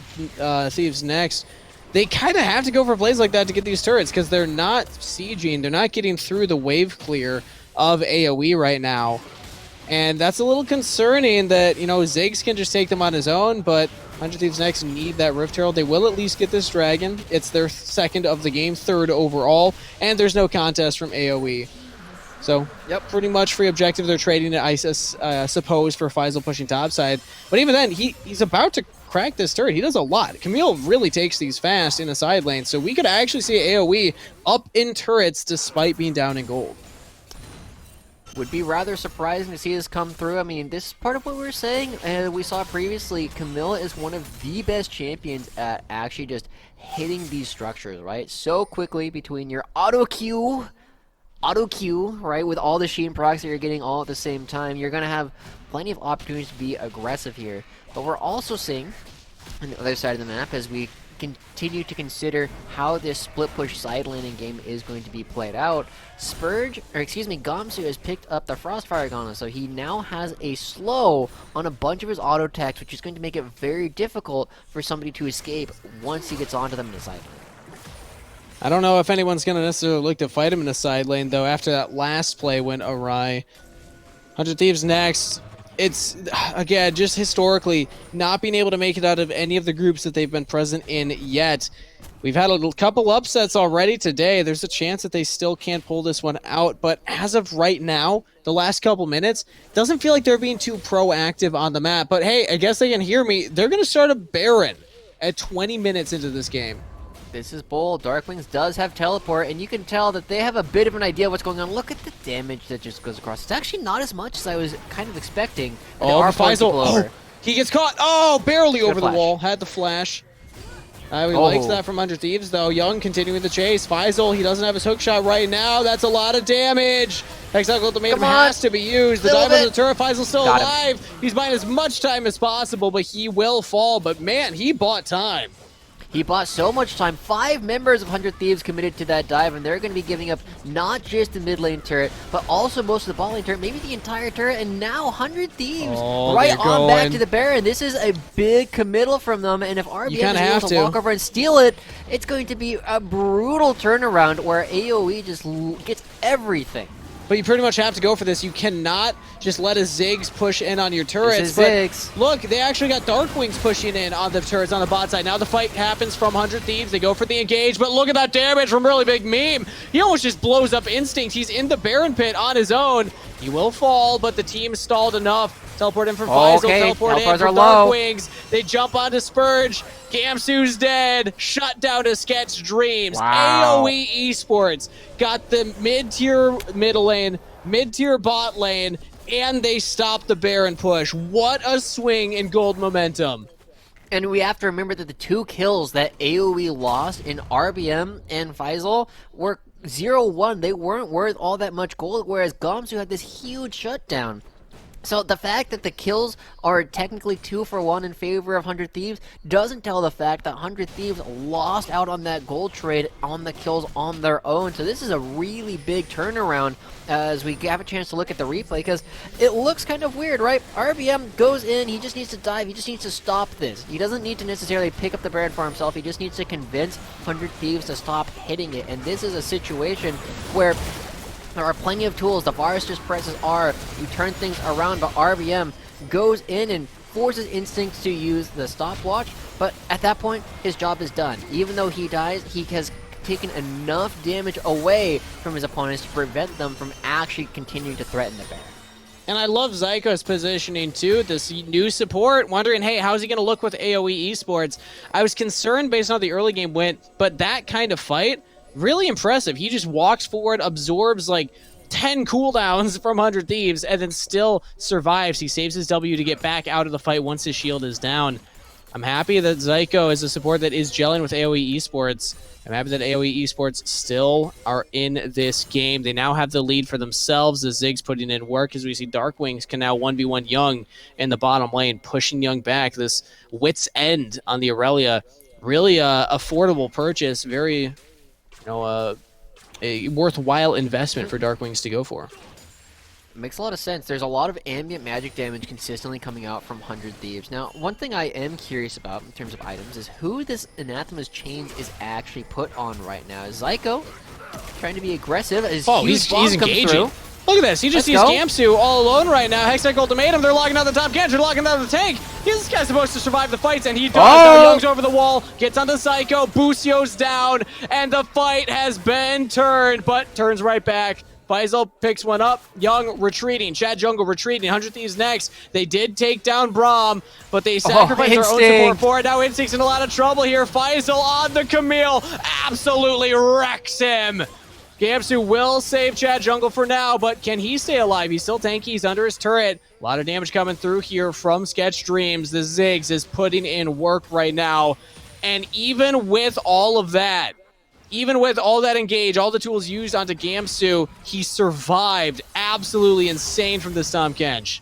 Thieves next, they kind of have to go for plays like that to get these turrets, because they're not sieging, they're not getting through the wave clear of AoE right now. And that's a little concerning that, Ziggs can just take them on his own, but 100 Thieves next need that Rift Herald. They will at least get this dragon. It's their second of the game, third overall, and there's no contest from AoE. So, pretty much free objective. They're trading it, I suppose, for Faisal pushing topside. But even then, he's about to crack this turret. He does a lot. Camille really takes these fast in the side lane, so we could actually see AoE up in turrets despite being down in gold. Would be rather surprising to see this come through. I mean, this is part of what we were saying, and we saw previously, Camille is one of the best champions at actually just hitting these structures, right? So quickly between your auto Q, right, with all the Sheen procs that you're getting all at the same time, you're going to have plenty of opportunities to be aggressive here. But we're also seeing, on the other side of the map, as we continue to consider how this split push side laning game is going to be played out, Gamsu has picked up the Frostfire Gauntlet, so he now has a slow on a bunch of his auto attacks, which is going to make it very difficult for somebody to escape once he gets onto them in the side lane. I don't know if anyone's going to necessarily look to fight him in the side lane, though, after that last play went awry. 100 Thieves next. It's, again, just historically, not being able to make it out of any of the groups that they've been present in yet. We've had a couple upsets already today. There's a chance that they still can't pull this one out, but as of right now, the last couple minutes, doesn't feel like they're being too proactive on the map. But hey, I guess they can hear me. They're going to start a Baron at 20 minutes into this game. This is bold. Darkwings does have teleport, and you can tell that they have a bit of an idea what's going on. Look at the damage that just goes across. It's actually not as much as I was kind of expecting. Oh, Faisal. Oh, he gets caught. Oh, barely over the wall. Had the flash. We liked that from 100 Thieves, though. Young continuing the chase. Faisal, he doesn't have his hook shot right now. That's a lot of damage. Hexagonal Ultimatum has to be used. The dive on the turret. Faisal's still alive. He's buying as much time as possible, but he will fall. But man, he bought time. He bought so much time. 5 members of 100 Thieves committed to that dive, and they're going to be giving up not just the mid lane turret, but also most of the bot lane turret, maybe the entire turret, and now 100 Thieves right on back to the Baron. This is a big committal from them, and if RBM is able to walk over and steal it, it's going to be a brutal turnaround where AOE just gets everything. But you pretty much have to go for this. You cannot just let a Ziggs push in on your turrets. This is Ziggs. Look, they actually got Darkwings pushing in on the turrets on the bot side. Now the fight happens from 100 Thieves. They go for the engage, but look at that damage from Really Big Meme. He almost just blows up Instinct. He's in the Baron pit on his own. He will fall, but the team stalled enough. Teleport in from Faisal, teleport in from Darkwings. They jump onto Spurge. Gamsu's dead. Shut down to Sketch Dreams. Wow. AOE Esports got the mid-tier middle lane, mid-tier bot lane, and they stopped the Baron push. What a swing in gold momentum. And we have to remember that the 2 kills that AOE lost in RBM and Faisal were 0-1. They weren't worth all that much gold, whereas Gamsu had this huge shutdown. So the fact that the kills are technically 2 for 1 in favor of 100 Thieves doesn't tell the fact that 100 Thieves lost out on that gold trade on the kills on their own. So this is a really big turnaround as we have a chance to look at the replay, because it looks kind of weird, right? RBM goes in, he just needs to dive, he just needs to stop this. He doesn't need to necessarily pick up the Baron for himself, he just needs to convince 100 Thieves to stop hitting it. And this is a situation where there are plenty of tools. The virus just presses R. You turn things around, but RBM goes in and forces Instinct to use the stopwatch. But at that point, his job is done. Even though he dies, he has taken enough damage away from his opponents to prevent them from actually continuing to threaten the Baron. And I love Zyko's positioning too, this new support, wondering, hey, how's he going to look with AOE Esports? I was concerned based on how the early game went, but that kind of fight, really impressive. He just walks forward, absorbs like 10 cooldowns from 100 Thieves, and then still survives. He saves his W to get back out of the fight once his shield is down. I'm happy that Zyko is a support that is gelling with AOE Esports. I'm happy that AOE Esports still are in this game. They now have the lead for themselves as Ziggs putting in work, as we see Darkwings can now 1v1 Young in the bottom lane, pushing Young back. This Wit's End on the Aurelia, really affordable purchase, very a worthwhile investment for Darkwings to go for. It makes a lot of sense. There's a lot of ambient magic damage consistently coming out from 100 Thieves. Now, one thing I am curious about in terms of items is who this Anathema's Chains is actually put on right now. Is Zyko trying to be aggressive? He's engaging. Through. Look at this. He just sees Gamsu all alone right now. Hextech Ultimatum. They're locking down the top catch. They're locking down the tank. This guy's supposed to survive the fights, and he does. Now Young's over the wall. Gets onto Zyko. Busio's down, and the fight has been turned, but turns right back. Faisal picks one up. Young retreating. Chad Jungle retreating. 100 Thieves next. They did take down Braum, but they sacrificed their own support for it. Now Instinct's in a lot of trouble here. Faisal on the Camille. Absolutely wrecks him. Gamsu will save Chad Jungle for now, but can he stay alive? He's still tanky. He's under his turret. A lot of damage coming through here from Sketch Dreams. The Ziggs is putting in work right now. And even with all of that, even with all that engage, all the tools used onto Gamsu, he survived. Absolutely insane from the Stomp Kench.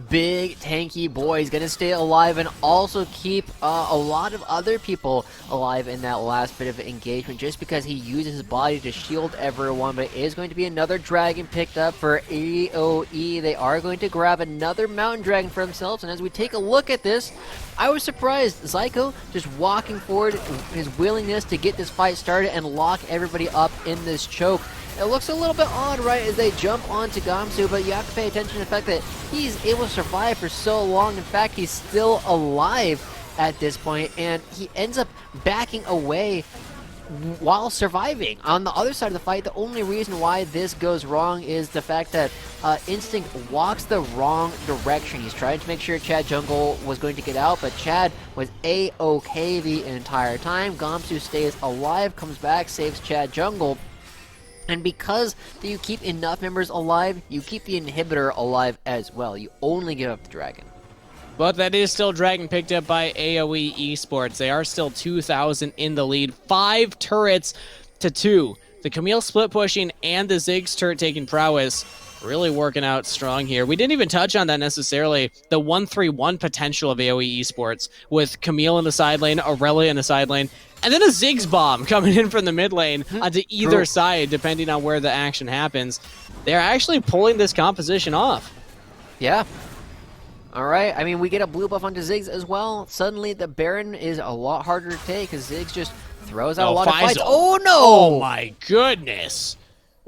big tanky boy. He's gonna stay alive and also keep a lot of other people alive in that last bit of engagement, just because he uses his body to shield everyone. But it is going to be another dragon picked up for AOE. They are going to grab another mountain dragon for themselves, and as we take a look at this, I was surprised. Zyko just walking forward, his willingness to get this fight started and lock everybody up in this choke. It looks a little bit odd, right, as they jump onto Gamsu, but you have to pay attention to the fact that he's able to survive for so long. In fact, he's still alive at this point, and he ends up backing away while surviving. On the other side of the fight, the only reason why this goes wrong is the fact that Instinct walks the wrong direction. He's trying to make sure Chad Jungle was going to get out, but Chad was A-OK the entire time. Gamsu stays alive, comes back, saves Chad Jungle. And because you keep enough members alive, you keep the inhibitor alive as well. You only give up the dragon. But that is still dragon picked up by AOE Esports. They are still 2,000 in the lead. 5 turrets to 2. The Camille split pushing and the Ziggs turret taking prowess really working out strong here. We didn't even touch on that necessarily. The 1-3-1 potential of AOE Esports with Camille in the side lane, Aurelia in the side lane, and then a Ziggs bomb coming in from the mid lane onto either side, depending on where the action happens. They're actually pulling this composition off. Yeah. All right. I mean, we get a blue buff onto Ziggs as well. Suddenly, the Baron is a lot harder to take because Ziggs just throws out a lot of fights. Oh, no! Oh, my goodness.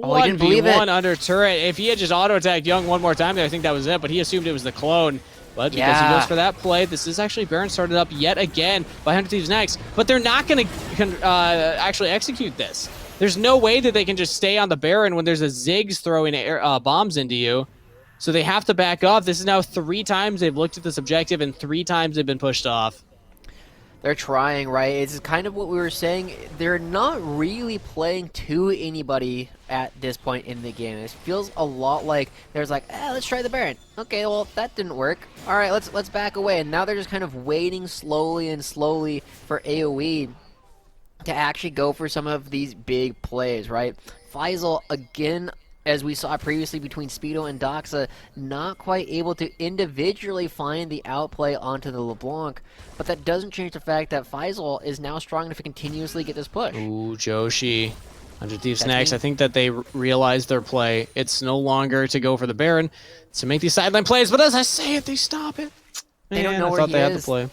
Oh, I didn't believe it. 1v1 under turret. If he had just auto-attacked Young one more time there, I think that was it, but he assumed it was the clone. But because he goes for that play, this is actually Baron started up yet again by 100 Thieves next. But they're not going to actually execute this. There's no way that they can just stay on the Baron when there's a Ziggs throwing bombs into you. So they have to back off. This is now 3 times they've looked at this objective, and 3 times they've been pushed off. They're trying, right? It's kind of what we were saying. They're not really playing to anybody at this point in the game. It feels a lot like there's like, let's try the Baron. Okay, well, that didn't work. All right, let's back away. And now they're just kind of waiting slowly for AoE to actually go for some of these big plays, right? Faisal, again, as we saw previously between Speedo and Doxa, not quite able to individually find the outplay onto the LeBlanc, but that doesn't change the fact that Faisal is now strong enough to continuously get this push. Ooh, Joshi. 100 Thieves next. I think that they realized their play. It's no longer to go for the Baron, it's to make these sideline plays, but as I say it, they stop it. They don't know where he is. Had the play.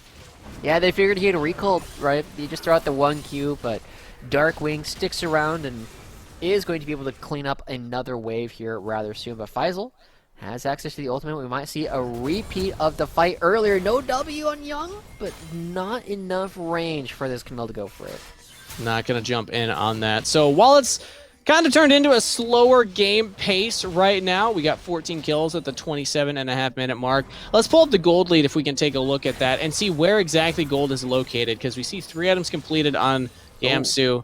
Yeah, they figured he had a recall, right? You just throw out the 1Q, but Darkwing sticks around and is going to be able to clean up another wave here rather soon. But Faisal has access to the ultimate. We might see a repeat of the fight earlier. No W on Young, but not enough range for this Camille to go for it. Not going to jump in on that. So while it's kind of turned into a slower game pace right now, we got 14 kills at the 27.5-minute mark. Let's pull up the gold lead if we can take a look at that and see where exactly gold is located, because we see 3 items completed on Gamsu.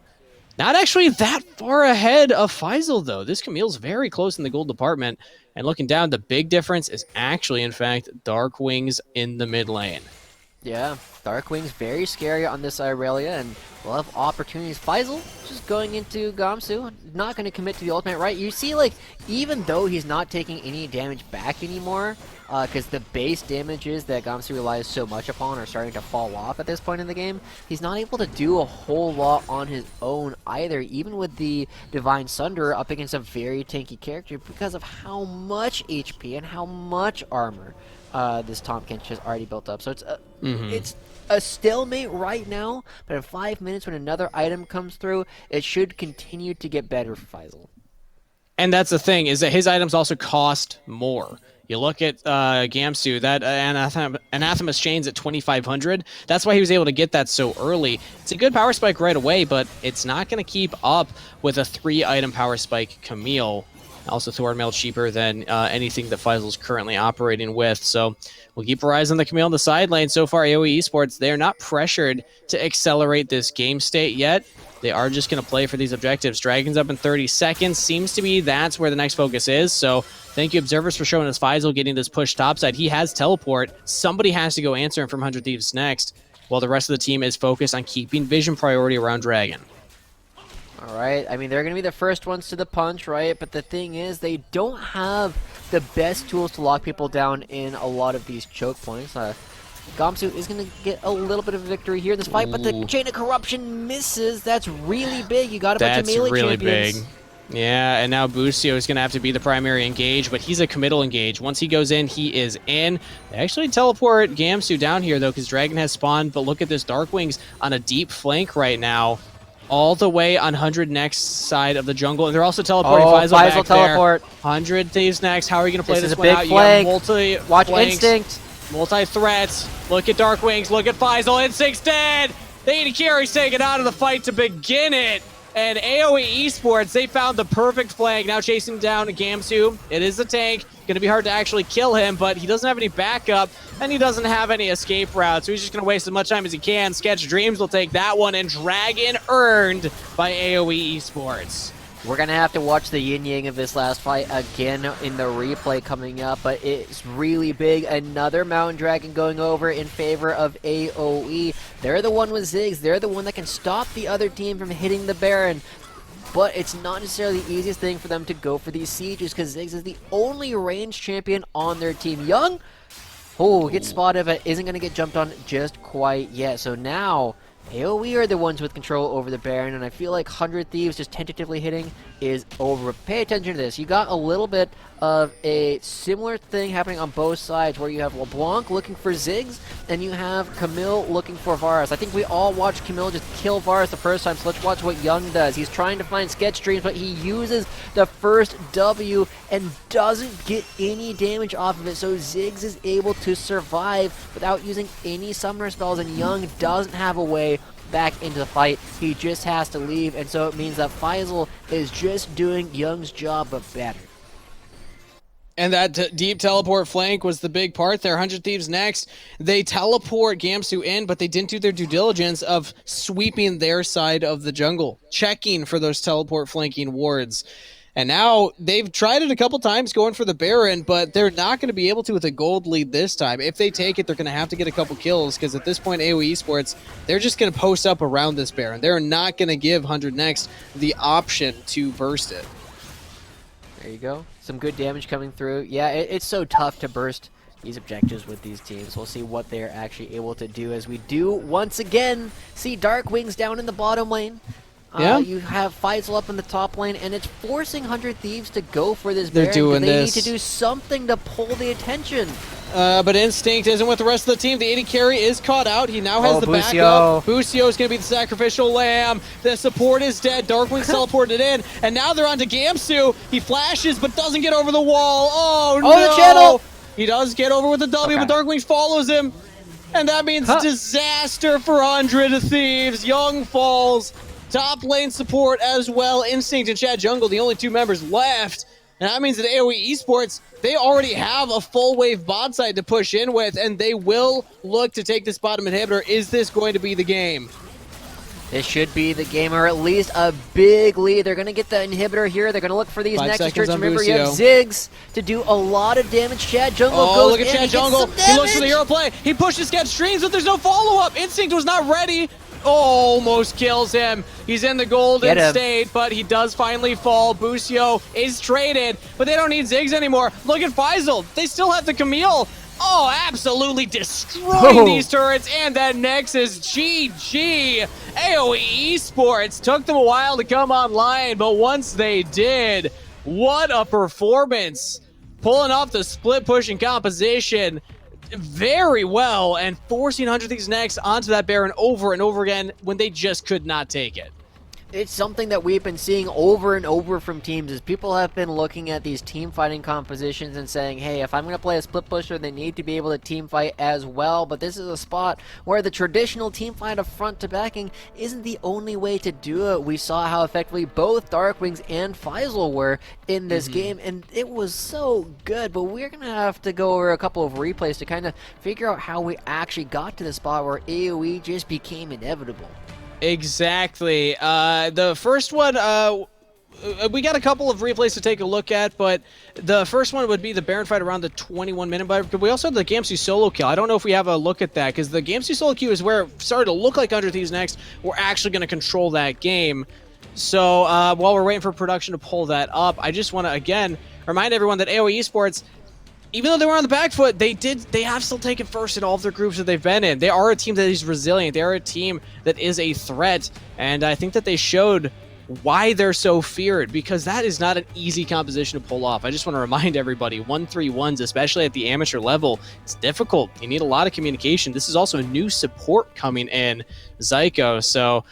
Not actually that far ahead of Faisal, though. This Camille's very close in the gold department. And looking down, the big difference is actually, in fact, Darkwing's in the mid lane. Yeah, Darkwing's very scary on this Aurelia, and we'll have opportunities. Faisal just going into Gamsu, not going to commit to the ultimate, right? You see, like, even though he's not taking any damage back anymore, because the base damages that Gamsu relies so much upon are starting to fall off at this point in the game, he's not able to do a whole lot on his own either, even with the Divine Sunder up against a very tanky character, because of how much HP and how much armor this Tahm Kench has already built up. So it's a stalemate right now, but in 5 minutes when another item comes through, it should continue to get better for Faisal. And that's the thing, is that his items also cost more. You look at Gamsu, that Anathema's Chain's at 2,500. That's why he was able to get that so early. It's a good power spike right away, but it's not going to keep up with a 3-item power spike Camille. Also, Thornmail cheaper than anything that Faisal's currently operating with. So we'll keep our eyes on the Camille in the side lane. So far, AOE Esports, they're not pressured to accelerate this game state yet. They are just going to play for these objectives. Dragon's up in 30 seconds. Seems to be that's where the next focus is. So thank you, Observers, for showing us Faisal getting this push topside. He has teleport. Somebody has to go answer him from 100 Thieves next, while the rest of the team is focused on keeping vision priority around Dragon. All right, I mean, they're going to be the first ones to the punch, right? But the thing is, they don't have the best tools to lock people down in a lot of these choke points. Gamsu is going to get a little bit of a victory here in this fight, but the Chain of Corruption misses. That's really big. You got a bunch of melee really champions. Big. Yeah, and now Busio is going to have to be the primary engage, but he's a committal engage. Once he goes in, he is in. They actually teleport Gamsu down here, though, because Dragon has spawned, but look at this. Darkwing's on a deep flank right now, all the way on 100 next side of the jungle, and they're also teleporting Faisal back teleport. there. 100 Thieves next. How are you going to play this one big out? Flank. You got multi Watch flanks, Instinct. multi-threats. Look at Darkwings. Look at Faisal. Instinct's dead. The AD carry's taken out of the fight to begin it. And AOE Esports, they found the perfect flank. Now chasing down Gamsu. It is a tank. Going to be hard to actually kill him, but he doesn't have any backup, and he doesn't have any escape route, so he's just going to waste as much time as he can. Sketch Dreams will take that one, and Dragon earned by AOE Esports. We're going to have to watch the yin-yang of this last fight again in the replay coming up, but it's really big. Another Mountain Dragon going over in favor of AOE. They're the one with Ziggs. They're the one that can stop the other team from hitting the Baron. But it's not necessarily the easiest thing for them to go for these sieges, because Ziggs is the only ranged champion on their team. Young, gets spotted, but isn't going to get jumped on just quite yet. So now AOE are the ones with control over the Baron, and I feel like 100 Thieves just tentatively hitting is over. Pay attention to this. You got a little bit of a similar thing happening on both sides, where you have LeBlanc looking for Ziggs, and you have Camille looking for Varus. I think we all watched Camille just kill Varus the first time, so let's watch what Young does. He's trying to find sketch streams, but he uses the first W and doesn't get any damage off of it, so Ziggs is able to survive without using any summoner spells, and Young doesn't have a way back into the fight. He just has to leave, and so it means that Faisal is just doing Young's job, but better. And that deep teleport flank was the big part there. 100 Thieves next. They teleport Gamsu in, but they didn't do their due diligence of sweeping their side of the jungle, checking for those teleport flanking wards. And now they've tried it a couple times going for the Baron, but they're not going to be able to with a gold lead this time. If they take it, they're going to have to get a couple kills, because at this point, AOE Esports, they're just going to post up around this Baron. They're not going to give 100 next the option to burst it. There you go. Some good damage coming through. Yeah, it's so tough to burst these objectives with these teams. We'll see what they're actually able to do, as we do once again see Darkwings down in the bottom lane. Yeah. You have Faisal up in the top lane, and it's forcing 100 Thieves to go for this They're Baron. doing They this. need to do something to pull the attention. But Instinct isn't with the rest of the team. The AD carry is caught out. He now has the Busio. backup. Busio is going to be the sacrificial lamb. The support is dead. Darkwing teleported in, and now they're on to Gamsu. He flashes, but doesn't get over the wall. Oh, no! The channel! He does get over with the W, Okay. but Darkwing follows him. And that means disaster for 100 Thieves. Young falls. Top lane support as well. Instinct and Chad Jungle, the only two members left. And that means that AOE Esports, they already have a full wave bot side to push in with, and they will look to take this bottom inhibitor. Is this going to be the game? This should be the game, or at least a big lead. They're going to get the inhibitor here. They're going to look for these 5 Nexus seconds turrets. on Remember, you have Busio. Ziggs to do a lot of damage. Chad Jungle Oh, goes look at in. Chad He gets Jungle. some He looks for the damage. hero play. He pushes Sketch Streams, but there's no follow-up. Instinct was not ready. Almost kills him. He's in the golden state, but he does finally fall. Busio is traded, but they don't need Ziggs anymore. Look at Faisal. They still have the Camille. Oh, absolutely destroying these turrets, and that Nexus, GG. AOE Esports took them a while to come online, but once they did, what a performance. Pulling off the split pushing composition very well, and forcing 100 Thieves next onto that Baron over and over again when they just could not take it. It's something that we've been seeing over and over from teams, is people have been looking at these team fighting compositions and saying, hey, if I'm going to play a split pusher, they need to be able to team fight as well. But this is a spot where the traditional team fight of front to backing isn't the only way to do it. We saw how effectively both Darkwings and Faisal were in this game, and it was so good. But we're going to have to go over a couple of replays to kind of figure out how we actually got to the spot where AoE just became inevitable. Exactly. The first one, we got a couple of replays to take a look at, but the first one would be the Baron fight around the 21-minute mark. But we also had the Gamsu solo kill. I don't know if we have a look at that, because the Gamsu solo kill is where it started to look like 100 Thieves next. We're actually going to control that game. So while we're waiting for production to pull that up, I just want to, again, remind everyone that AOE Esports, even though they were on the back foot, they have still taken first in all of their groups that they've been in. They are a team that is resilient. They are a team that is a threat, and I think that they showed why they're so feared, because that is not an easy composition to pull off. I just want to remind everybody, 1-3-1s, especially at the amateur level, it's difficult. You need a lot of communication. This is also a new support coming in, Zyko, so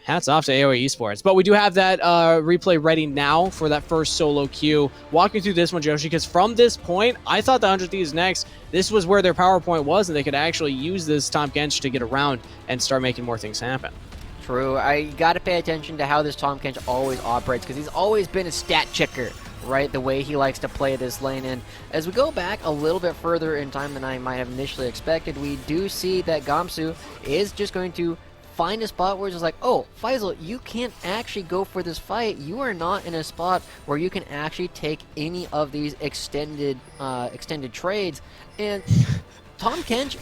hats off to AOE Esports. But we do have that replay ready now for that first solo queue. Walk me through this one, Joshi, because from this point, I thought the 100 Thieves next, this was where their PowerPoint was, and they could actually use this Tahm Kench to get around and start making more things happen. True. I got to pay attention to how this Tahm Kench always operates, because he's always been a stat checker, right? The way he likes to play this lane. And as we go back a little bit further in time than I might have initially expected, we do see that Gamsu is just going to find a spot where it's just like, oh, Faisal, you can't actually go for this fight. You are not in a spot where you can actually take any of these extended trades. And Tahm Kench,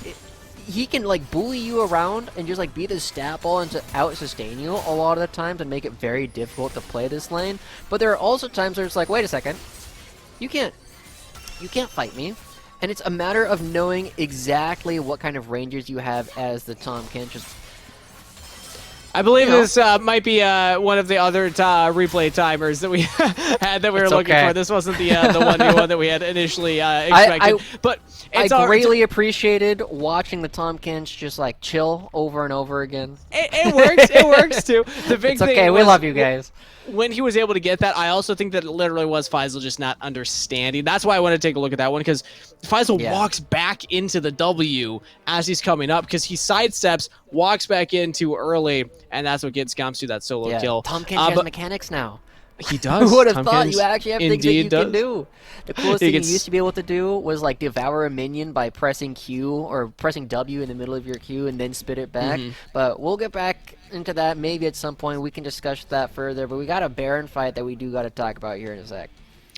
he can like bully you around and just like be the stat ball and to out sustain you a lot of the times and make it very difficult to play this lane. But there are also times where it's like, wait a second, you can't fight me. And it's a matter of knowing exactly what kind of ranges you have as the Tahm Kench. I believe this might be one of the other replay timers that we had that we were looking for. This wasn't the one that we had initially expected. But I greatly appreciated watching the Tahm Kench just like chill over and over again. It works. It works too. The big thing okay. We love you guys. When he was able to get that, I also think that it literally was Faisal just not understanding. That's why I want to take a look at that one, because Faisal walks back into the W as he's coming up, because he sidesteps, walks back in too early, and that's what gets Gamsu that solo kill. Tahm Kench has mechanics now. He does. Who would have thought? You actually have things that you can do. The coolest thing you gets... used to be able to do was like devour a minion by pressing Q or pressing W in the middle of your Q and then spit it back. But we'll get back into that maybe at some point. We can discuss that further. But we got a Baron fight that we do got to talk about here in a sec.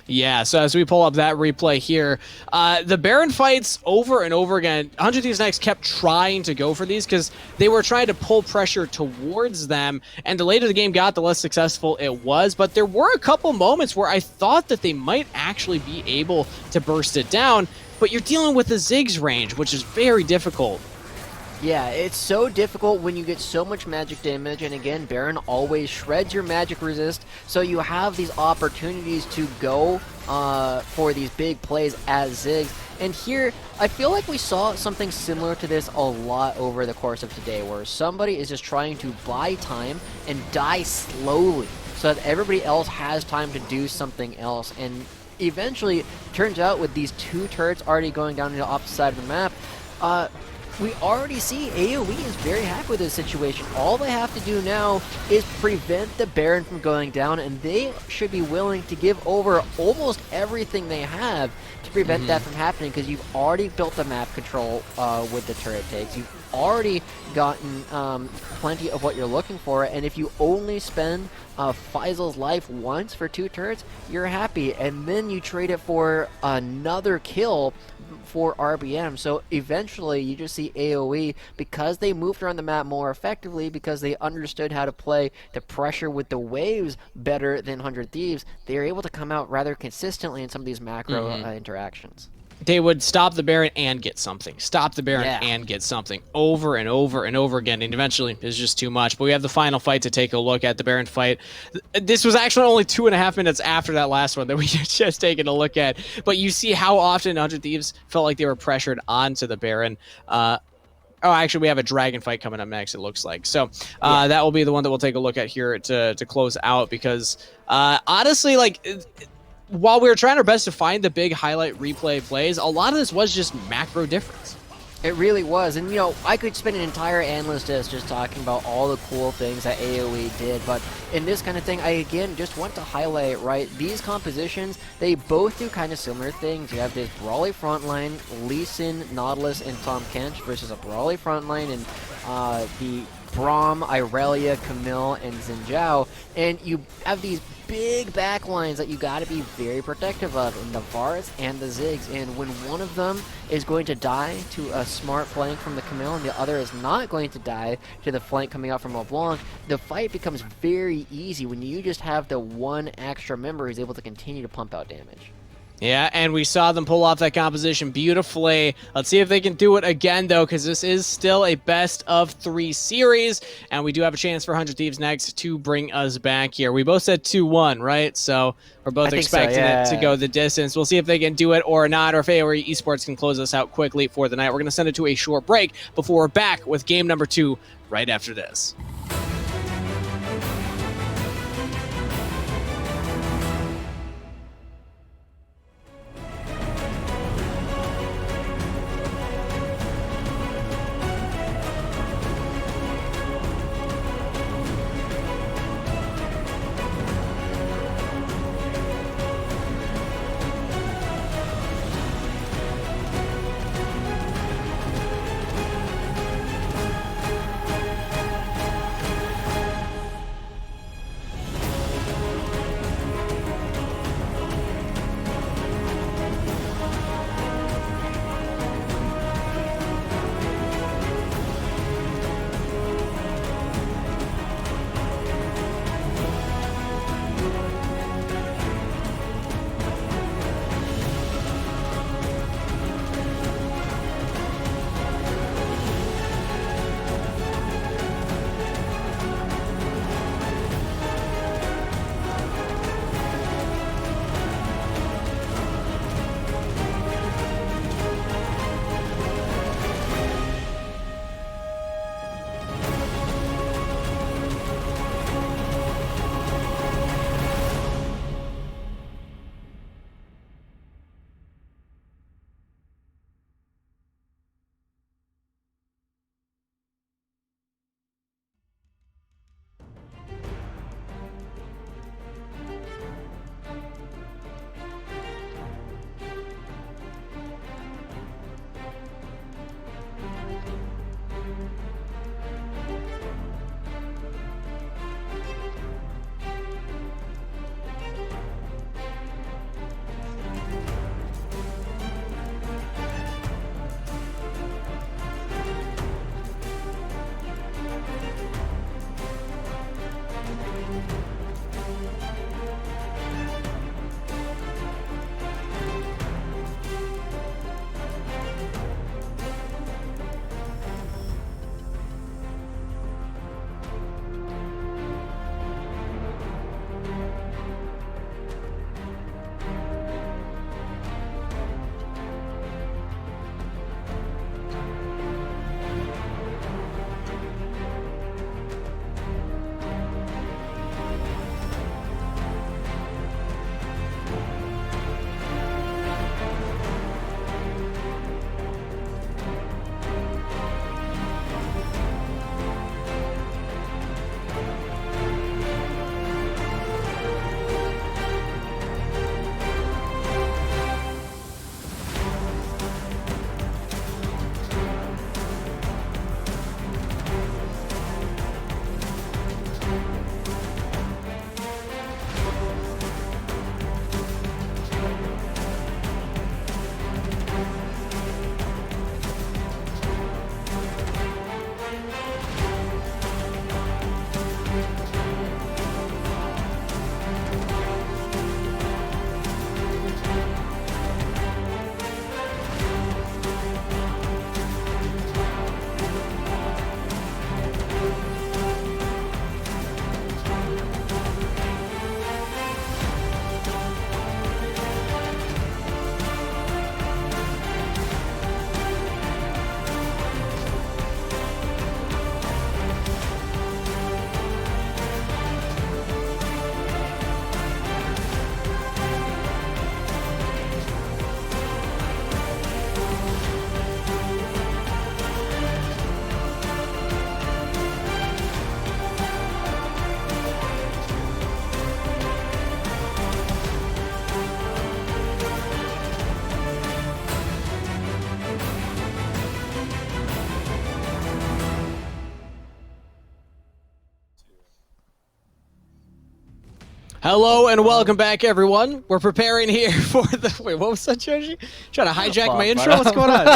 Yeah, so as we pull up that replay here, the Baron fights over and over again. 100 Thieves Next kept trying to go for these because they were trying to pull pressure towards them, and the later the game got, the less successful it was. But there were a couple moments where I thought that they might actually be able to burst it down, but you're dealing with the Ziggs range, which is very difficult. Yeah, it's so difficult when you get so much magic damage, and again, Baron always shreds your magic resist, so you have these opportunities to go for these big plays as Ziggs. And here, I feel like we saw something similar to this a lot over the course of today, where somebody is just trying to buy time and die slowly, so that everybody else has time to do something else. And eventually, turns out with these two turrets already going down to the opposite side of the map, we already see AOE is very happy with this situation. All they have to do now is prevent the Baron from going down, and they should be willing to give over almost everything they have to prevent that from happening, because you've already built the map control with the turret takes. You've already gotten plenty of what you're looking for, and if you only spend Faisal's life once for two turrets, you're happy, and then you trade it for another kill for RBM. So eventually you just see AOE, because they moved around the map more effectively, because they understood how to play the pressure with the waves better than 100 Thieves, they are able to come out rather consistently in some of these macro interactions. They would stop the Baron and get something. Stop the Baron and get something over and over and over again. And eventually, it's just too much. But we have the final fight to take a look at, the Baron fight. This was actually only 2.5 minutes after that last one that we just taken a look at. But you see how often 100 Thieves felt like they were pressured onto the Baron. Oh, actually, we have a dragon fight coming up next, it looks like. So that will be the one that we'll take a look at here to close out. Because honestly, like... while we were trying our best to find the big highlight replay plays, a lot of this was just macro difference. It really was. And, you know, I could spend an entire analyst list just talking about all the cool things that AOE did. But in this kind of thing, I, again, just want to highlight, right, these compositions, they both do kind of similar things. You have this brawly frontline, Lee Sin, Nautilus, and Tahm Kench versus a brawly frontline and the Braum, Irelia, Camille, and Xin Zhao. And you have these big backlines that you got to be very protective of in the Varus and the Ziggs, and when one of them is going to die to a smart flank from the Camille and the other is not going to die to the flank coming out from LeBlanc, the fight becomes very easy when you just have the one extra member who's able to continue to pump out damage. Yeah, and we saw them pull off that composition beautifully. Let's see if they can do it again, though, because this is still a best-of-3 series, and we do have a chance for 100 Thieves next to bring us back here. We both said 2-1, right? So we're both expecting it to go the distance. We'll see if they can do it or not, or if AOE Esports can close us out quickly for the night. We're going to send it to a short break before we're back with game number 2 right after this. Hello and welcome back, everyone. We're preparing here for the... Wait, what was that, Joshi? Trying to hijack my intro? What's going on?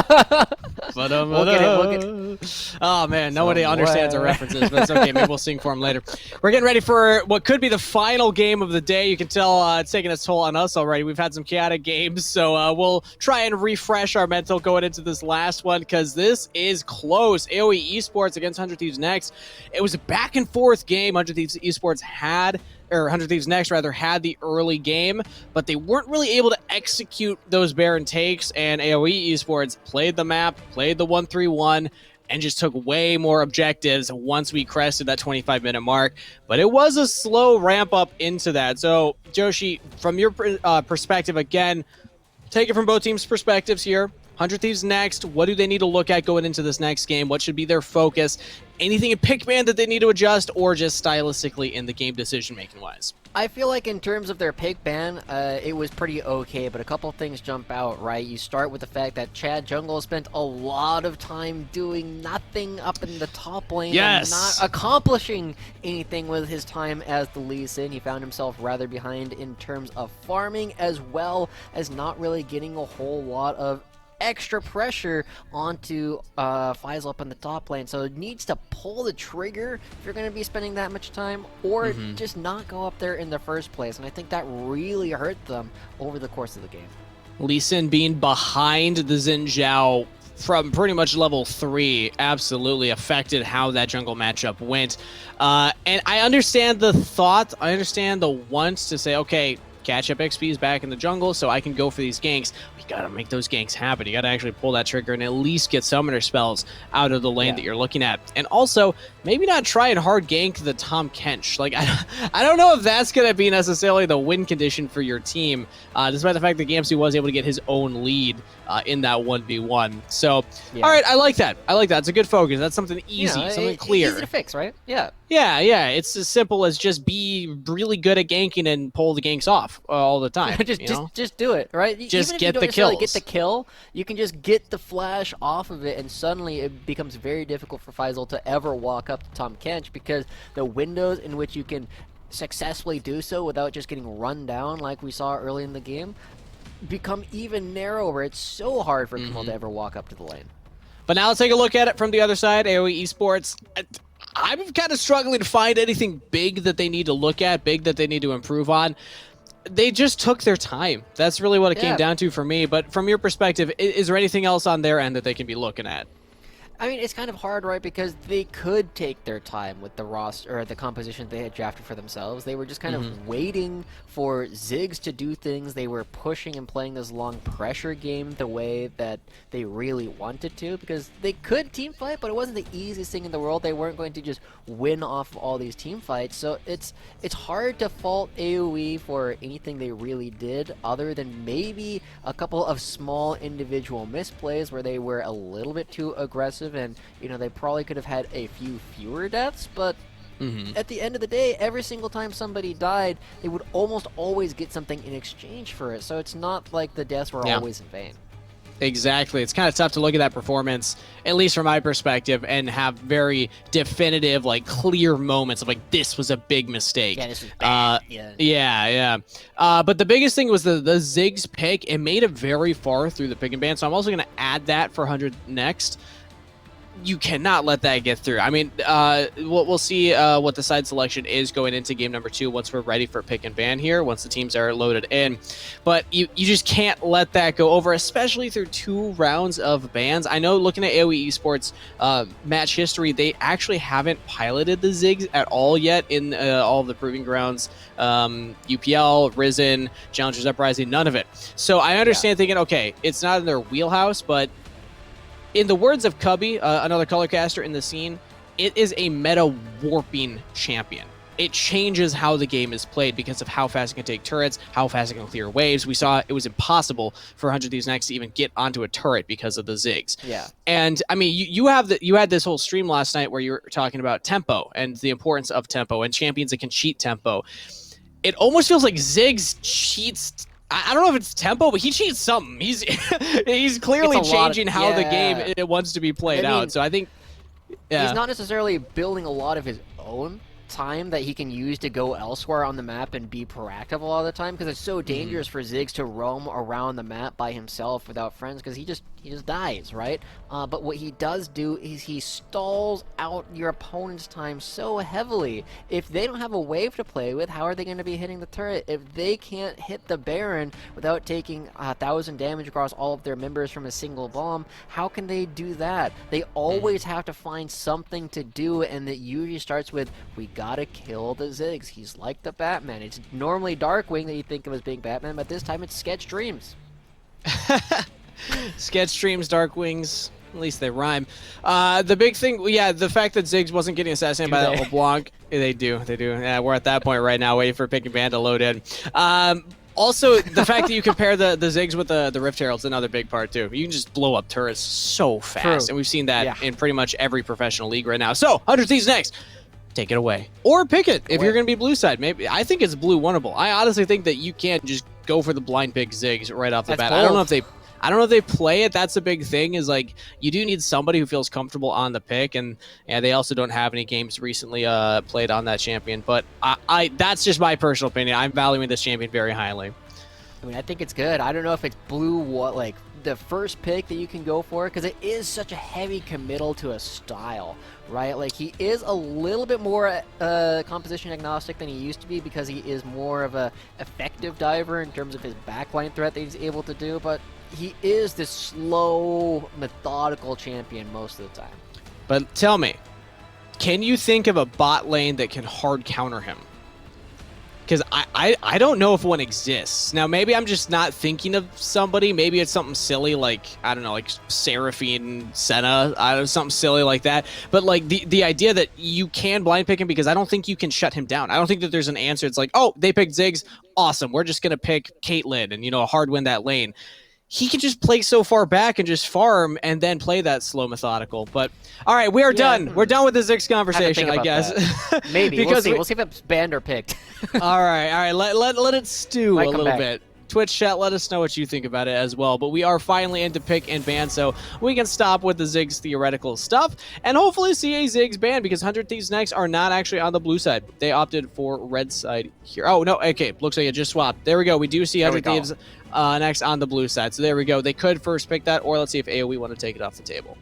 We'll get it. Oh, man, nobody understands our references, but it's okay. Maybe we'll sing for them later. We're getting ready for what could be the final game of the day. You can tell it's taking its toll on us already. We've had some chaotic games, so we'll try and refresh our mental going into this last one, because this is close. AOE Esports against 100 Thieves Next. It was a back-and-forth game. 100 Thieves Esports had... or 100 Thieves Next, rather, had the early game, but they weren't really able to execute those Baron takes, and AOE Esports played the map, played the 1-3-1, and just took way more objectives once we crested that 25-minute mark. But it was a slow ramp up into that. So, Joshi, from your perspective, again, take it from both teams' perspectives here. 100 Thieves Next, what do they need to look at going into this next game? What should be their focus? Anything in pick ban that they need to adjust, or just stylistically in the game decision-making wise? I feel like in terms of their pick ban, it was pretty okay, but a couple things jump out, right? You start with the fact that Chad Jungle spent a lot of time doing nothing up in the top lane and not accomplishing anything with his time as the Lee Sin. He found himself rather behind in terms of farming, as well as not really getting a whole lot of extra pressure onto Faisal up in the top lane. So it needs to pull the trigger if you're going to be spending that much time, or just not go up there in the first place. And I think that really hurt them over the course of the game. Lee Sin being behind the Xin Zhao from pretty much level 3 absolutely affected how that jungle matchup went. And I understand the thought, I understand the want to say, okay, catch-up XP is back in the jungle, so I can go for these ganks. You gotta make those ganks happen. You gotta actually pull that trigger and at least get summoner spells out of the lane that you're looking at. And also, maybe not try and hard gank the Tahm Kench. Like, I don't know if that's gonna be necessarily the win condition for your team, despite the fact that Gamsu was able to get his own lead in that 1v1. So, all right, I like that. I like that. It's a good focus. That's something easy, something clear. Easy to fix, right? Yeah. Yeah. It's as simple as just be really good at ganking and pull the ganks off all the time. just do it, right? Just Even get if you the don't kills. Get the kill, you can just get the flash off of it, and suddenly it becomes very difficult for Faisal to ever walk up to Tahm Kench, because the windows in which you can successfully do so without just getting run down like we saw early in the game become even narrower. It's so hard for people to ever walk up to the lane. But now let's take a look at it from the other side, AOE Esports. I'm kind of struggling to find anything big that they need to look at, big that they need to improve on. They just took their time. That's really what it came down to for me. But from your perspective, is there anything else on their end that they can be looking at? I mean, it's kind of hard, right? Because they could take their time with the roster, or the composition they had drafted for themselves. They were just kind of waiting for Ziggs to do things. They were pushing and playing this long pressure game the way that they really wanted to, because they could team fight, but it wasn't the easiest thing in the world. They weren't going to just win off of all these team fights. So it's hard to fault AOE for anything they really did, other than maybe a couple of small individual misplays where they were a little bit too aggressive. And, you know, they probably could have had a few fewer deaths, but at the end of the day, every single time somebody died, they would almost always get something in exchange for it. So it's not like the deaths were always in vain. Exactly. It's kind of tough to look at that performance, at least from my perspective, and have very definitive, like, clear moments of, like, this was a big mistake. Yeah, this was bad. Yeah. But the biggest thing was the Ziggs pick. It made it very far through the pick and ban, so I'm also going to add that for 100 Next. You cannot let that get through. I mean, we'll see what the side selection is going into game number 2 once we're ready for pick and ban here, once the teams are loaded in. But you just can't let that go over, especially through 2 rounds of bans. I know, looking at AOE Esports match history, they actually haven't piloted the Ziggs at all yet in all of the Proving Grounds, UPL, Risen, Challengers Uprising, none of it. So I understand thinking, okay, it's not in their wheelhouse, but in the words of Cubby, another color caster in the scene, it is a meta warping champion. It changes how the game is played because of how fast it can take turrets, how fast it can clear waves. We saw it was impossible for 100 Thieves Next to even get onto a turret because of the Ziggs. Yeah. And I mean, you had this whole stream last night where you were talking about tempo and the importance of tempo and champions that can cheat tempo. It almost feels like Ziggs cheats. I don't know if it's tempo, but he cheats something. He's clearly changing how the game it wants to be played out. So I think he's not necessarily building a lot of his own time that he can use to go elsewhere on the map and be proactive a lot of the time, because it's so dangerous for Ziggs to roam around the map by himself without friends, because he just dies, right? But what he does do is he stalls out your opponent's time so heavily. If they don't have a wave to play with, how are they going to be hitting the turret? If they can't hit the Baron without taking 1,000 damage across all of their members from a single bomb, how can they do that? They always have to find something to do, and it usually starts with, we gotta kill the Ziggs. He's like the Batman. It's normally Darkwing that you think of as being Batman, but this time it's Sketch Dreams. Sketch Dreams, Darkwings. At least they rhyme. The big thing, yeah, the fact that Ziggs wasn't getting assassinated by that LeBlanc. They do. Yeah, we're at that point right now, waiting for Pick and Ban to load in. Also, the fact that you compare the Ziggs with the Rift Herald's another big part, too. You can just blow up turrets so fast, and we've seen that in pretty much every professional league right now. So, 100 Thieves next. Take it away. Or pick it if you're going to be blue side. Maybe I think it's blue winnable. I honestly think that you can't just go for the blind pick Ziggs right off the bat. I don't know if they play it. That's a big thing, is like you do need somebody who feels comfortable on the pick, and they also don't have any games recently played on that champion. But I that's just my personal opinion. I'm valuing this champion very highly. I mean, I think it's good. I don't know if it's blue, like the first pick that you can go for, because it is such a heavy committal to a style, right? Like, he is a little bit more composition agnostic than he used to be, because he is more of a effective diver in terms of his backline threat that he's able to do, but he is this slow, methodical champion most of the time. But tell me, can you think of a bot lane that can hard counter him? Because I don't know if one exists. Now, maybe I'm just not thinking of somebody. Maybe it's something silly like, I don't know, like Seraphine, Senna, something silly like that. But like the idea that you can blind pick him, because I don't think you can shut him down. I don't think that there's an answer. It's like, oh, they picked Ziggs. Awesome. We're just going to pick Caitlyn and, hard win that lane. He can just play so far back and just farm and then play that slow methodical. But all right, we are done. We're done with the Ziggs conversation, I guess. Maybe because we'll see if it's banned or picked. all right. Let it stew a little bit. Twitch chat, let us know what you think about it as well. But we are finally into pick and ban, so we can stop with the Ziggs theoretical stuff and hopefully see a Ziggs ban, because 100 Thieves next are not actually on the blue side. They opted for red side here. Oh, no, okay, looks like it just swapped. There we go. We do see 100 Thieves next on the blue side. So there we go. They could first pick that, or let's see if AOE want to take it off the table.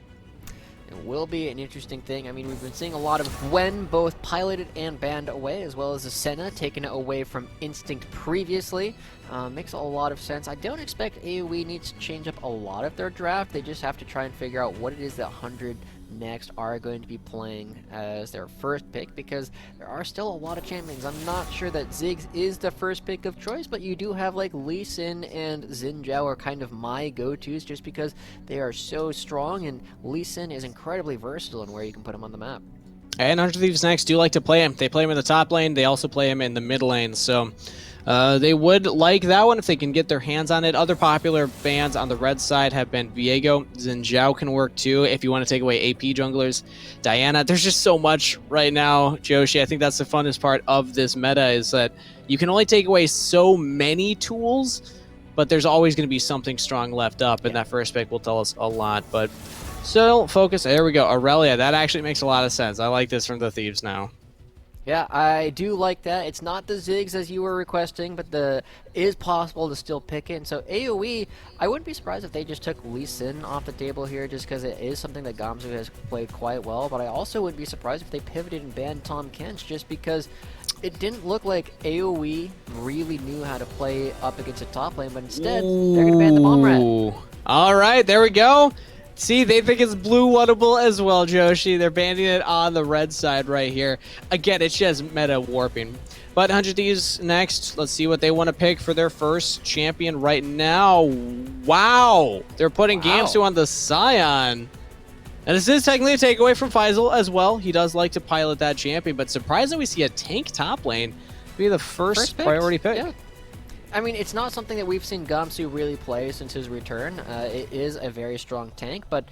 It will be an interesting thing. I mean, we've been seeing a lot of Gwen both piloted and banned away, as well as a Senna taken away from Instinct previously. Makes a lot of sense. I don't expect AOE needs to change up a lot of their draft. They just have to try and figure out what it is that 100 next are going to be playing as their first pick, because there are still a lot of champions. I'm not sure that Ziggs is the first pick of choice, but you do have like Lee Sin and Xin Zhao are kind of my go-tos, just because they are so strong, and Lee Sin is incredibly versatile in where you can put him on the map. And 100 Thieves next do like to play him. They play him in the top lane. They also play him in the mid lane. So they would like that one if they can get their hands on it. Other popular bans on the red side have been Viego. Xin Zhao can work too if you want to take away AP junglers. Diana, there's just so much right now, Joshi. I think that's the funnest part of this meta, is that you can only take away so many tools, but there's always going to be something strong left up, and that first pick will tell us a lot. But still, focus. There we go. Aurelia, that actually makes a lot of sense. I like this from the Thieves now. Yeah, I do like that. It's not the Ziggs as you were requesting, but it is possible to still pick it. And so AOE, I wouldn't be surprised if they just took Lee Sin off the table here, just because it is something that Gamzu has played quite well. But I also wouldn't be surprised if they pivoted and banned Tahm Kench, just because it didn't look like AOE really knew how to play up against a top lane, but instead, they're going to ban the Bomb Rat. All right, there we go. See, they think it's blue winnable as well, Joshi. They're banning it on the red side right here. Again, it's just meta warping. But 100 Thieves next. Let's see what they want to pick for their first champion right now. Wow. They're putting Gamsu on the Scion. And this is technically a takeaway from Faisal as well. He does like to pilot that champion, but surprisingly we see a tank top lane be the first priority pick. Yeah. I mean, it's not something that we've seen Gamsu really play since his return. It is a very strong tank, but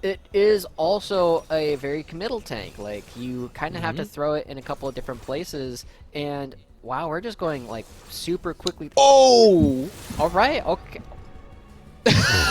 it is also a very committal tank. Like, you kind of have to throw it in a couple of different places, and wow, we're just going like super quickly. Oh! All right, okay.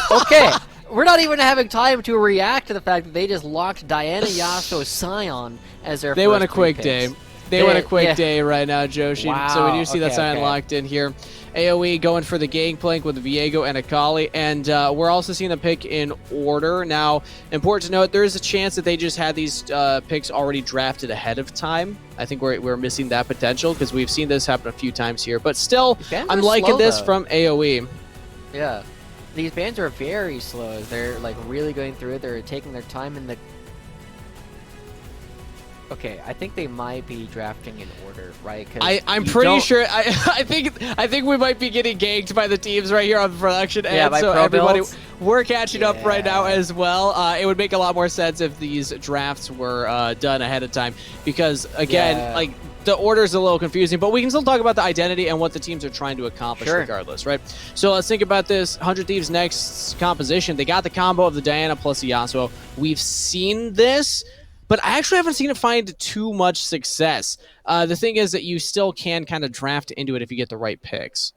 Okay, we're not even having time to react to the fact that they just locked Diana, Yasuo, Scion as their They first want a quick picks. day. They want a quick day right now, Joshi. Wow. So we do see that sign okay. locked in here. AOE going for the Gangplank with Viego and Akali, and we're also seeing the pick in order. Now, important to note, there is a chance that they just had these picks already drafted ahead of time. I think we're missing that potential because we've seen this happen a few times here. But still, I'm liking this from AOE. Yeah. These bans are very slow. They're like really going through it. They're taking their time in the... Okay, I think they might be drafting in order, right? I'm pretty sure. I think we might be getting ganked by the teams right here on the production end. So everybody, we're catching up right now as well. It would make a lot more sense if these drafts were done ahead of time, because again, like the order is a little confusing, but we can still talk about the identity and what the teams are trying to accomplish regardless, right? So let's think about this 100 Thieves next composition. They got the combo of the Diana plus the Yasuo. We've seen this, but I actually haven't seen it find too much success. The thing is that you still can kind of draft into it if you get the right picks.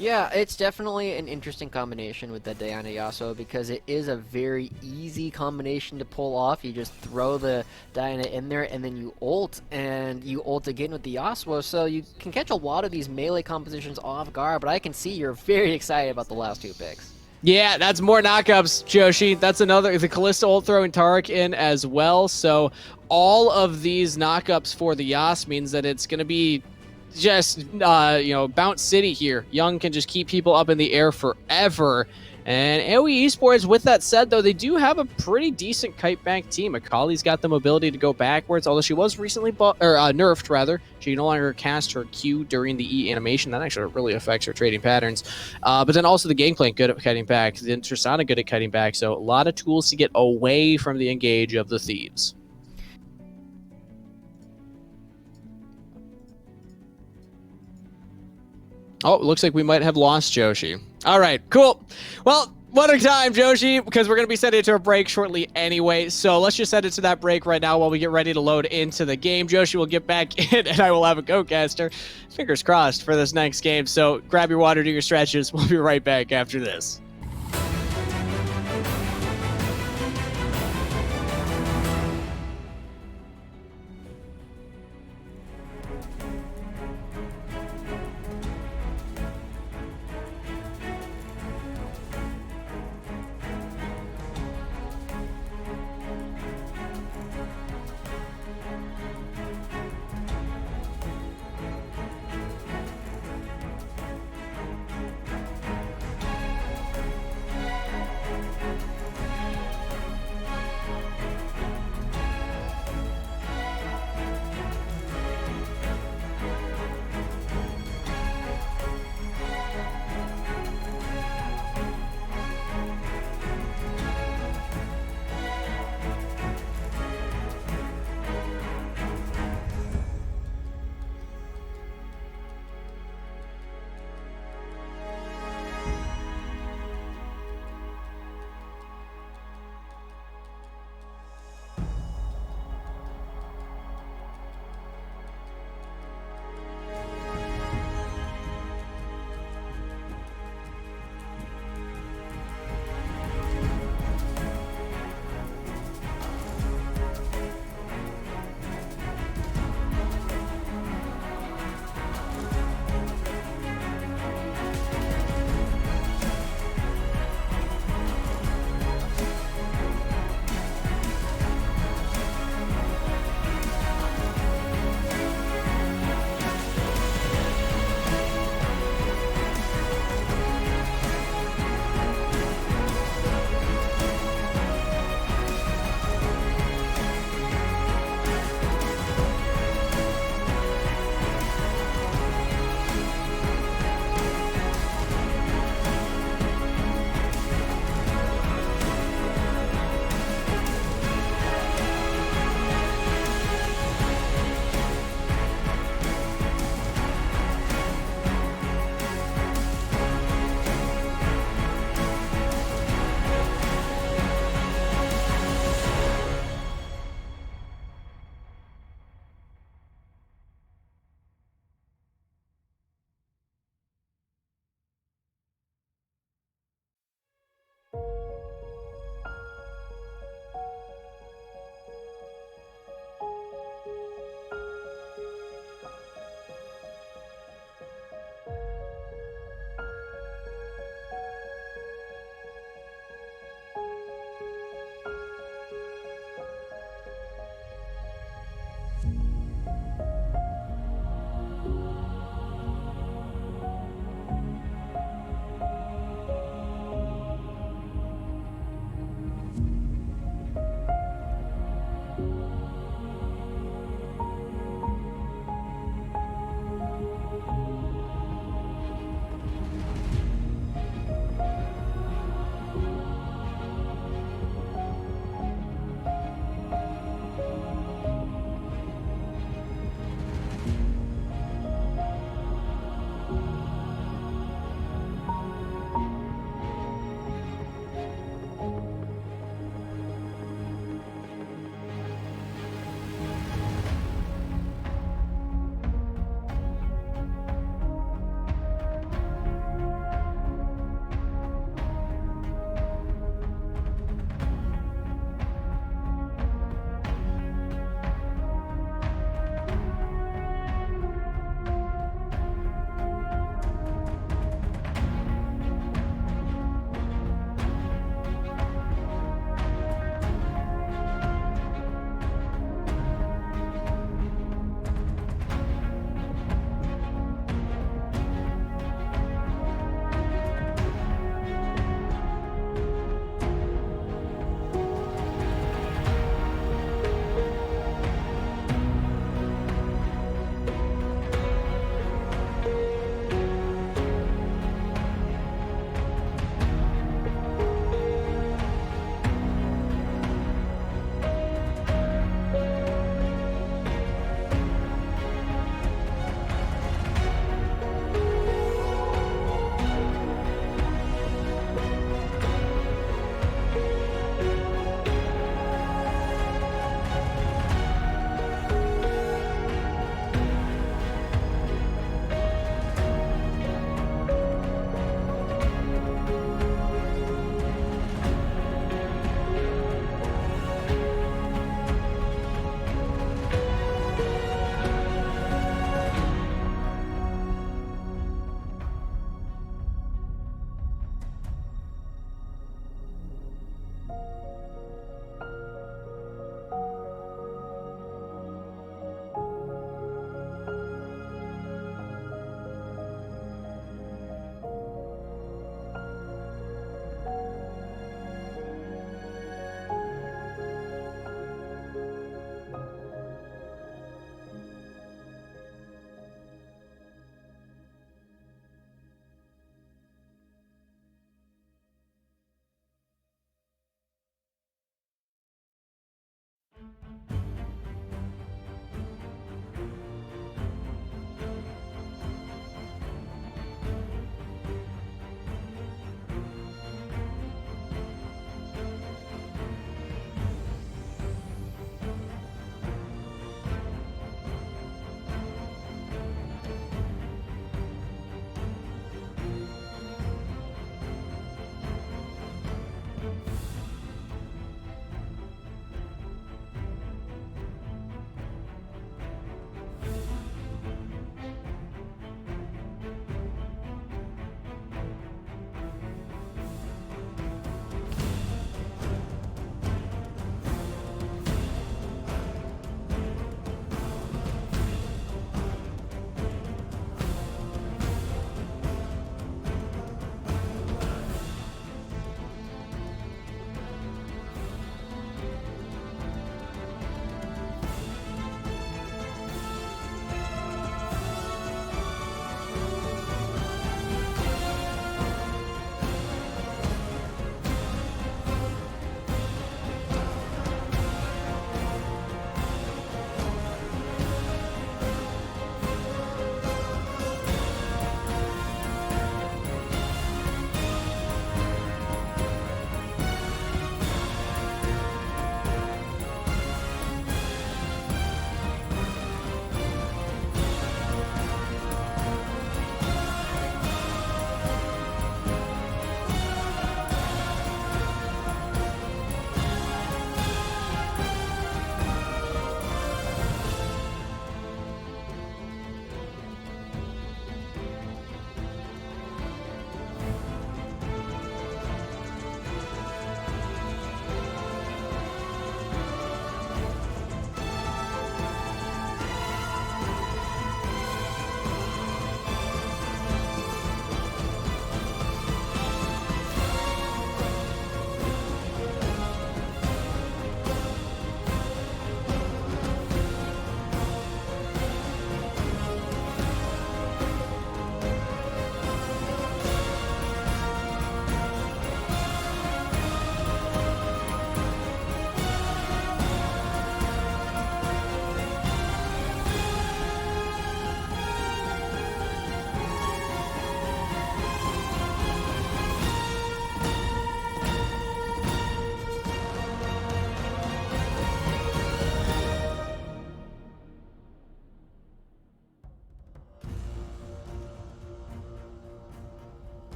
Yeah, it's definitely an interesting combination with the Diana Yasuo, because it is a very easy combination to pull off. You just throw the Diana in there and then you ult, and you ult again with the Yasuo, so you can catch a lot of these melee compositions off guard, but I can see you're very excited about the last two picks. Yeah, that's more knockups, Joshi. That's another, the Kalista ult throwing Taric in as well, so all of these knockups for the Yas means that it's going to be just, you know, Bounce City here. Young can just keep people up in the air forever. And AOE Esports, with that said, though, they do have a pretty decent kite bank team. Akali's got the mobility to go backwards, although she was recently nerfed, rather. She can no longer cast her Q during the E animation. That actually really affects her trading patterns. But then also the Gangplank good at kiting back. The Tristana good at kiting back. So a lot of tools to get away from the engage of the Thieves. Oh, it looks like we might have lost Joshi. All right, cool. Well, what a time, Joshi, because we're going to be sending it to a break shortly anyway. So let's just send it to that break right now while we get ready to load into the game. Joshi will get back in, and I will have a go-caster. Fingers crossed for this next game. So grab your water, do your stretches. We'll be right back after this.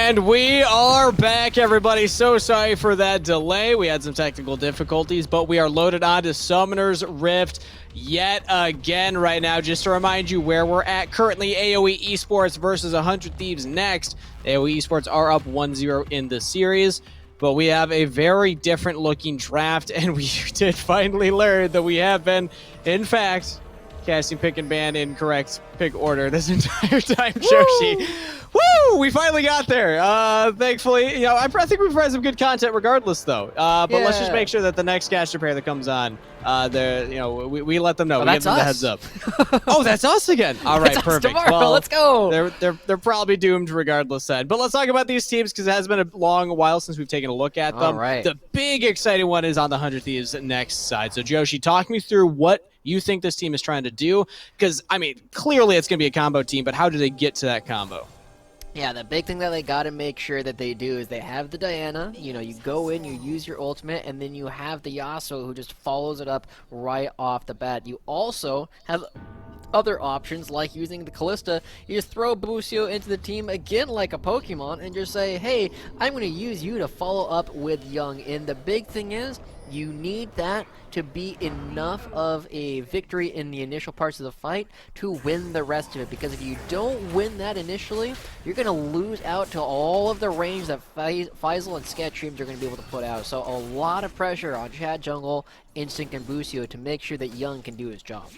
And we are back, everybody. So sorry for that delay. We had some technical difficulties, but we are loaded onto Summoner's Rift yet again right now. Just to remind you where we're at currently, AOE Esports versus 100 Thieves next. AOE Esports are up 1-0 in the series, but we have a very different looking draft, and we did finally learn that we have been, in fact, casting pick and ban in correct pick order this entire time, Joshi. Woo! We finally got there. Thankfully, you know, I think we provide some good content regardless, though. But let's just make sure that the next caster pair that comes on, we let them know. We give them the heads up. Oh, that's us again. All right, perfect. Well, let's go. They're probably doomed regardless then. But let's talk about these teams because it has been a long while since we've taken a look at them. All right. The big exciting one is on the 100 Thieves next side. So, Joshi, talk me through what you think this team is trying to do, because, I mean, clearly it's going to be a combo team, but how do they get to that combo? Yeah, the big thing that they got to make sure that they do is they have the Diana. You know, you go in, you use your ultimate, and then you have the Yasuo who just follows it up right off the bat. You also have other options like using the Callista. You just throw Busio into the team again like a Pokemon and just say, hey, I'm going to use you to follow up with Young. And the big thing is, you need that to be enough of a victory in the initial parts of the fight to win the rest of it. Because if you don't win that initially, you're going to lose out to all of the range that Faisal and Sketch Streams are going to be able to put out. So a lot of pressure on Chad Jungle, Instinct, and Busio to make sure that Young can do his job.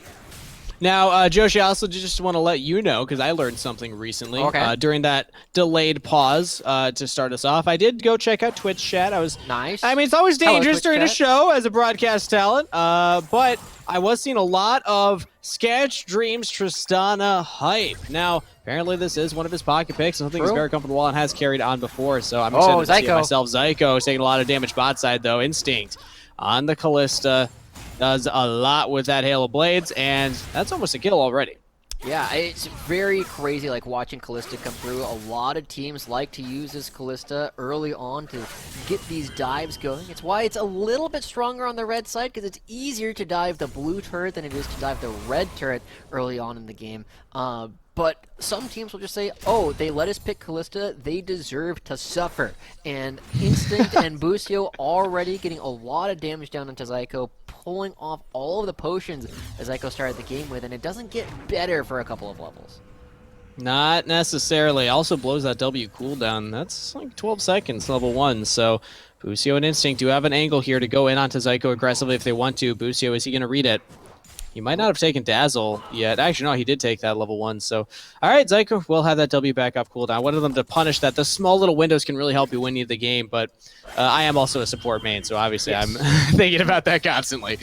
Now, Joshi, I also just want to let you know, because I learned something recently during that delayed pause to start us off. I did go check out Twitch chat. I was nice. I mean, it's always dangerous during a show as a broadcast talent, but I was seeing a lot of Sketch Dreams Tristana hype. Now, apparently this is one of his pocket picks. Something he's very comfortable and has carried on before, so I'm excited to see it myself. Zyko is taking a lot of damage bot side, though. Instinct on the Callista. Does a lot with that Hail of Blades, and that's almost a kill already. Yeah, it's very crazy, like, watching Callista come through. A lot of teams like to use this Callista early on to get these dives going. It's why it's a little bit stronger on the red side, because it's easier to dive the blue turret than it is to dive the red turret early on in the game. But some teams will just say, oh, they let us pick Callista, they deserve to suffer. And Instinct and Busio already getting a lot of damage down into Zyko, pulling off all of the potions that Zyko started the game with, and it doesn't get better for a couple of levels. Not necessarily. Also blows that W cooldown. That's like 12 seconds, level 1. So Busio and Instinct do have an angle here to go in onto Zyko aggressively if they want to. Busio, is he going to read it? He might not have taken Dazzle yet. Actually, no, he did take that level 1. So, all right, Zyko will have that W back off cooldown. I wanted them to punish that. The small little windows can really help you win the game, but I am also a support main, so obviously I'm thinking about that constantly.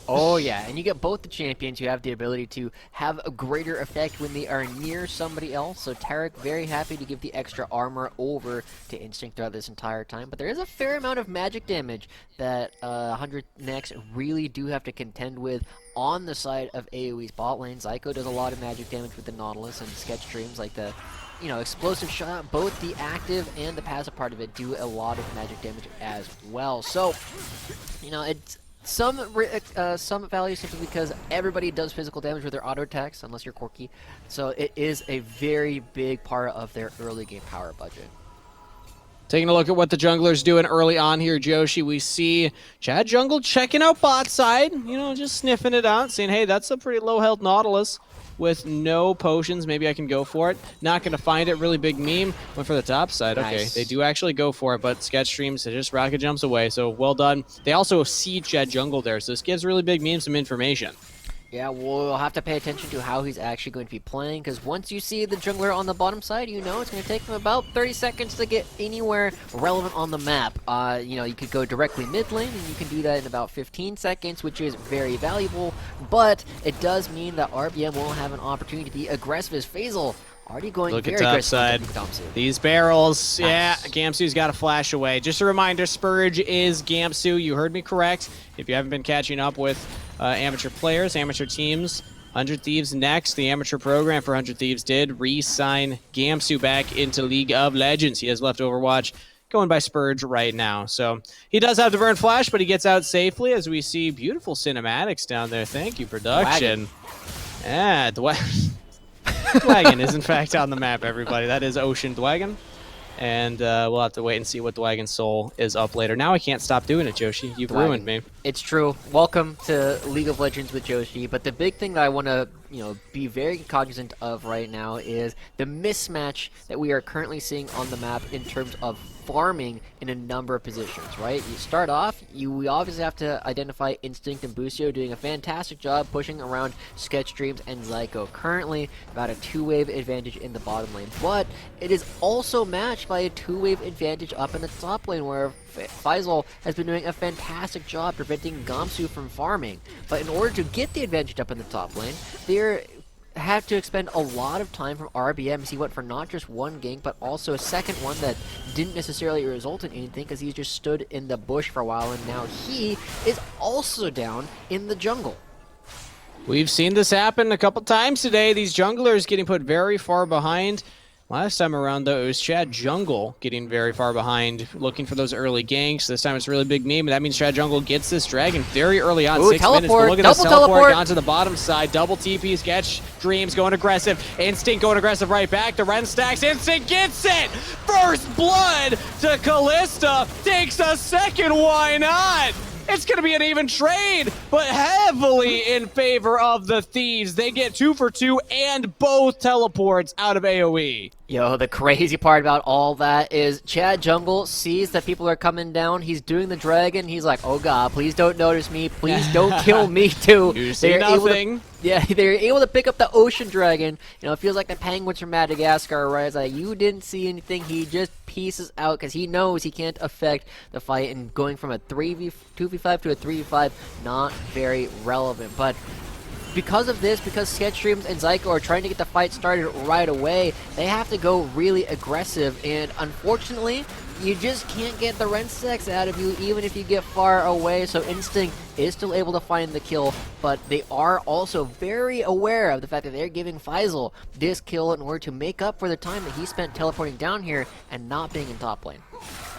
Oh yeah, and you get both the champions who have the ability to have a greater effect when they are near somebody else. So Tarek very happy to give the extra armor over to Instinct throughout this entire time. But there is a fair amount of magic damage that 100 Next really do have to contend with on the side of AoE's bot lane. Zyko does a lot of magic damage with the Nautilus, and Sketch Streams like the explosive shot. Both the active and the passive part of it do a lot of magic damage as well. So, it's some value simply because everybody does physical damage with their auto attacks, unless you're Corki. So it is a very big part of their early game power budget. Taking a look at what the junglers doing early on here, Joshi, we see Chad Jungle checking out bot side, just sniffing it out, saying, hey, that's a pretty low health Nautilus with no potions. Maybe I can go for it. Not going to find it. Really big meme. Went for the top side. Okay, nice. They do actually go for it, but Sketch Streams just rocket jumps away, so well done. They also see Chad Jungle there, so this gives really big meme some information. Yeah, we'll have to pay attention to how he's actually going to be playing, because once you see the jungler on the bottom side, it's going to take him about 30 seconds to get anywhere relevant on the map. You could go directly mid lane, and you can do that in about 15 seconds, which is very valuable, but it does mean that RBM won't have an opportunity to be aggressive as Faisal. Already going Look very at top aggressive. side. These barrels, nice. Yeah, Gamsu's got to flash away. Just a reminder, Spurge is Gamsu. You heard me correct. If you haven't been catching up with amateur players, amateur teams, 100 Thieves next. The amateur program for 100 Thieves did re-sign Gamsu back into League of Legends. He has left Overwatch, going by Spurge right now. So he does have to burn flash, but he gets out safely as we see beautiful cinematics down there. Thank you, production. Yeah, Dwagon is in fact on the map, everybody. That is Ocean Dwagon. And we'll have to wait and see what Dwagon Soul is up later. Now I can't stop doing it, Joshi. You've ruined me. It's true. Welcome to League of Legends with Joshi. But the big thing that I want to, be very cognizant of right now is the mismatch that we are currently seeing on the map in terms of farming in a number of positions, right? You start off, we obviously have to identify Instinct and Busio doing a fantastic job pushing around Sketch Dreams and Zyko. Currently, about a 2-wave advantage in the bottom lane, but it is also matched by a 2-wave advantage up in the top lane where Faisal has been doing a fantastic job preventing Gamsu from farming. But in order to get the advantage up in the top lane, they have to expend a lot of time from RBM as he went for not just one gank, but also a second one that didn't necessarily result in anything because he just stood in the bush for a while, and now he is also down in the jungle. We've seen this happen a couple times today. These junglers getting put very far behind. Last time around, though, it was Chad Jungle getting very far behind, looking for those early ganks. This time it's a really big meme, and that means Chad Jungle gets this dragon very early on. Ooh, 6 minutes. But look at this teleport onto the bottom side. Double TP, Sketch Dreams going aggressive. Instinct going aggressive right back. The Ren stacks. Instinct gets it! First blood to Callista. Takes a second, why not? It's going to be an even trade, but heavily in favor of the Thieves. They get 2 for 2 and both teleports out of AOE. Yo, the crazy part about all that is Chad Jungle sees that people are coming down. He's doing the dragon. He's like, oh god, please don't notice me. Please don't kill me too. You see nothing. They're able to pick up the ocean dragon. it feels like the penguins from Madagascar, right? It's like, you didn't see anything. He just pieces out because he knows he can't affect the fight, and going from a 2v5 to a 3v5, not very relevant. But because of this, because Sketch Dreams and Zyko are trying to get the fight started right away, they have to go really aggressive, and unfortunately, you just can't get the Ren stacks out of you even if you get far away. So Instinct is still able to find the kill, but they are also very aware of the fact that they're giving Faisal this kill in order to make up for the time that he spent teleporting down here and not being in top lane.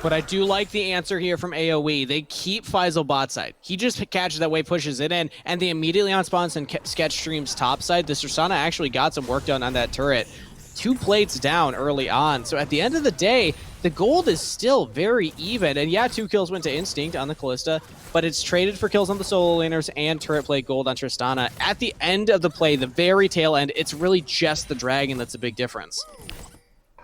But I do like the answer here from AOE. They keep Faisal bot side. He just catches that wave, pushes it in, and they immediately on spawns and Sketch Stream's top side. The Sursana actually got some work done on that turret. 2 plates down early on. So at the end of the day, the gold is still very even. And yeah, 2 kills went to Instinct on the Callista, but it's traded for kills on the solo laners and turret plate gold on Tristana. At the end of the play, the very tail end, it's really just the dragon that's a big difference.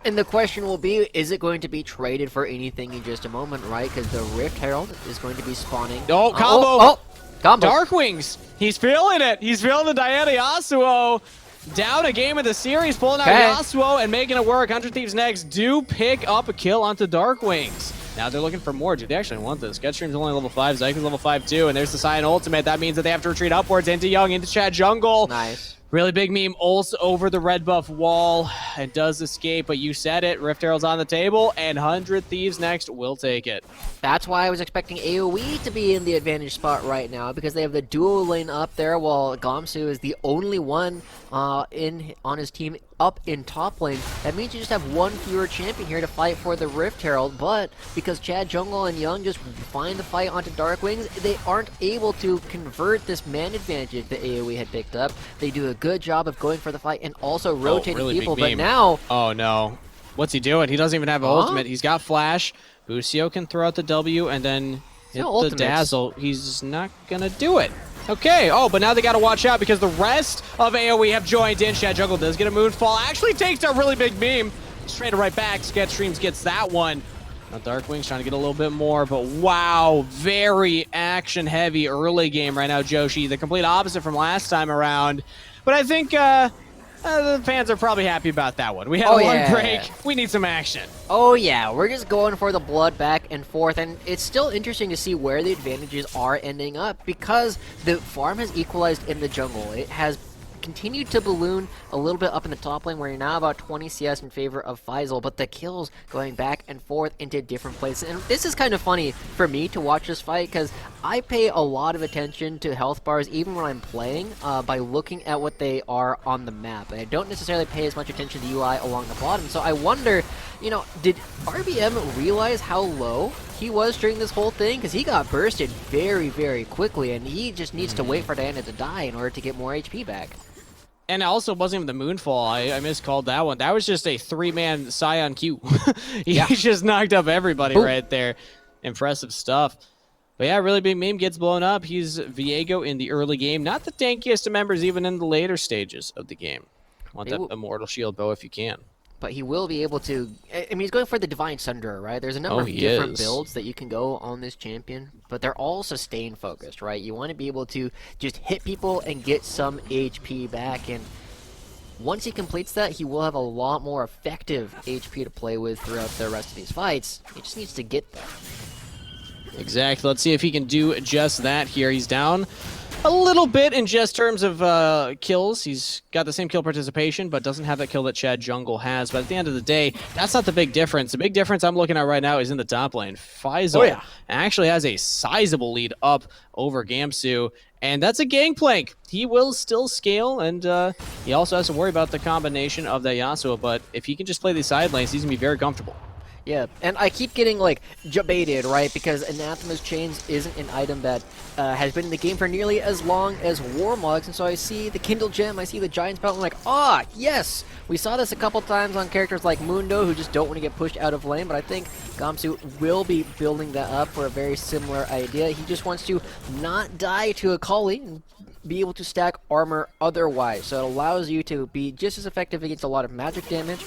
And the question will be, is it going to be traded for anything in just a moment, right? Because the Rift Herald is going to be spawning. Oh, combo! Combo! Darkwings! He's feeling it! He's feeling the Diana Yasuo! Down a game of the series, pulling out Yasuo and making it work. 100 Thieves next do pick up a kill onto Darkwings. Now they're looking for more. Do they actually want this? Sketchstream's only level 5, Zyko's level 5 too, and there's the Cyan ultimate. That means that they have to retreat upwards into Young, into Chad Jungle. Nice. Really big meme, ults over the red buff wall and does escape, but you said it, Rift Herald's on the table, and 100 Thieves next will take it. That's why I was expecting AOE to be in the advantage spot right now, because they have the duo lane up there, while Gamsu is the only one on his team up in top lane. That means you just have one fewer champion here to fight for the Rift Herald, but because Chad Jungle and Young just find the fight onto Darkwings, they aren't able to convert this man advantage that AOE had picked up. They do a good job of going for the fight and also rotating really people, big but meme. now... Oh no. What's he doing? He doesn't even have an ultimate. He's got Flash. Busio can throw out the W and then hit the Dazzle. He's not gonna do it. Okay, but now they gotta watch out because the rest of AOE have joined in. Chad Jungle does get a Moonfall. Actually takes a really big beam. Straight right back. Sketch Streams gets that one. Now Darkwing's trying to get a little bit more, but wow, very action-heavy early game right now, Joshi. The complete opposite from last time around. But I think the fans are probably happy about that one. We had a long break. We need some action. Oh yeah, we're just going for the blood back and forth, and it's still interesting to see where the advantages are ending up because the farm has equalized in the jungle. It has continued to balloon a little bit up in the top lane where you're now about 20 CS in favor of Faisal, but the kills going back and forth into different places. And this is kind of funny for me to watch this fight because I pay a lot of attention to health bars even when I'm playing by looking at what they are on the map. And I don't necessarily pay as much attention to the UI along the bottom. So I wonder, did RBM realize how low he was during this whole thing? Because he got bursted very, very quickly, and he just needs to wait for Diana to die in order to get more HP back. And it also wasn't even the Moonfall. I miscalled that one. That was just a 3-man Scion Q. He just knocked up everybody right there. Impressive stuff. But yeah, really big meme gets blown up. He's Viego in the early game. Not the tankiest of members even in the later stages of the game. Want that Immortal Shield bow if you can. But he will be able to... I mean, he's going for the Divine Sunderer, right? There's a number of different builds that you can go on this champion, but they're all sustain focused, right? You want to be able to just hit people and get some HP back, and once he completes that, he will have a lot more effective HP to play with throughout the rest of these fights. He just needs to get there. Exactly. Let's see if he can do just that here. He's down a little bit in just terms of kills. He's got the same kill participation, but doesn't have that kill that Chad Jungle has. But at the end of the day, that's not the big difference. The big difference I'm looking at right now is in the top lane. Faisal actually has a sizable lead up over Gamsu, and that's a gangplank. He will still scale, and he also has to worry about the combination of that Yasuo, but if he can just play these side lanes, he's going to be very comfortable. Yeah, and I keep getting, like, jebaited, right? Because Anathema's Chains isn't an item that has been in the game for nearly as long as Warmugs, and so I see the Kindle Gem, I see the Giant's Belt, and I'm like, yes! We saw this a couple times on characters like Mundo, who just don't want to get pushed out of lane, but I think Gamsu will be building that up for a very similar idea. He just wants to not die to Akali and be able to stack armor otherwise, so it allows you to be just as effective against a lot of magic damage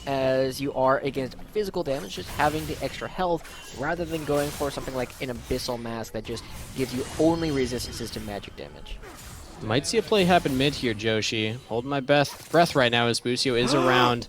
as you are against physical damage, just having the extra health rather than going for something like an Abyssal Mask that just gives you only resistances to magic damage. Might see a play happen mid here, Joshi. Holding my breath right now as Busio is around.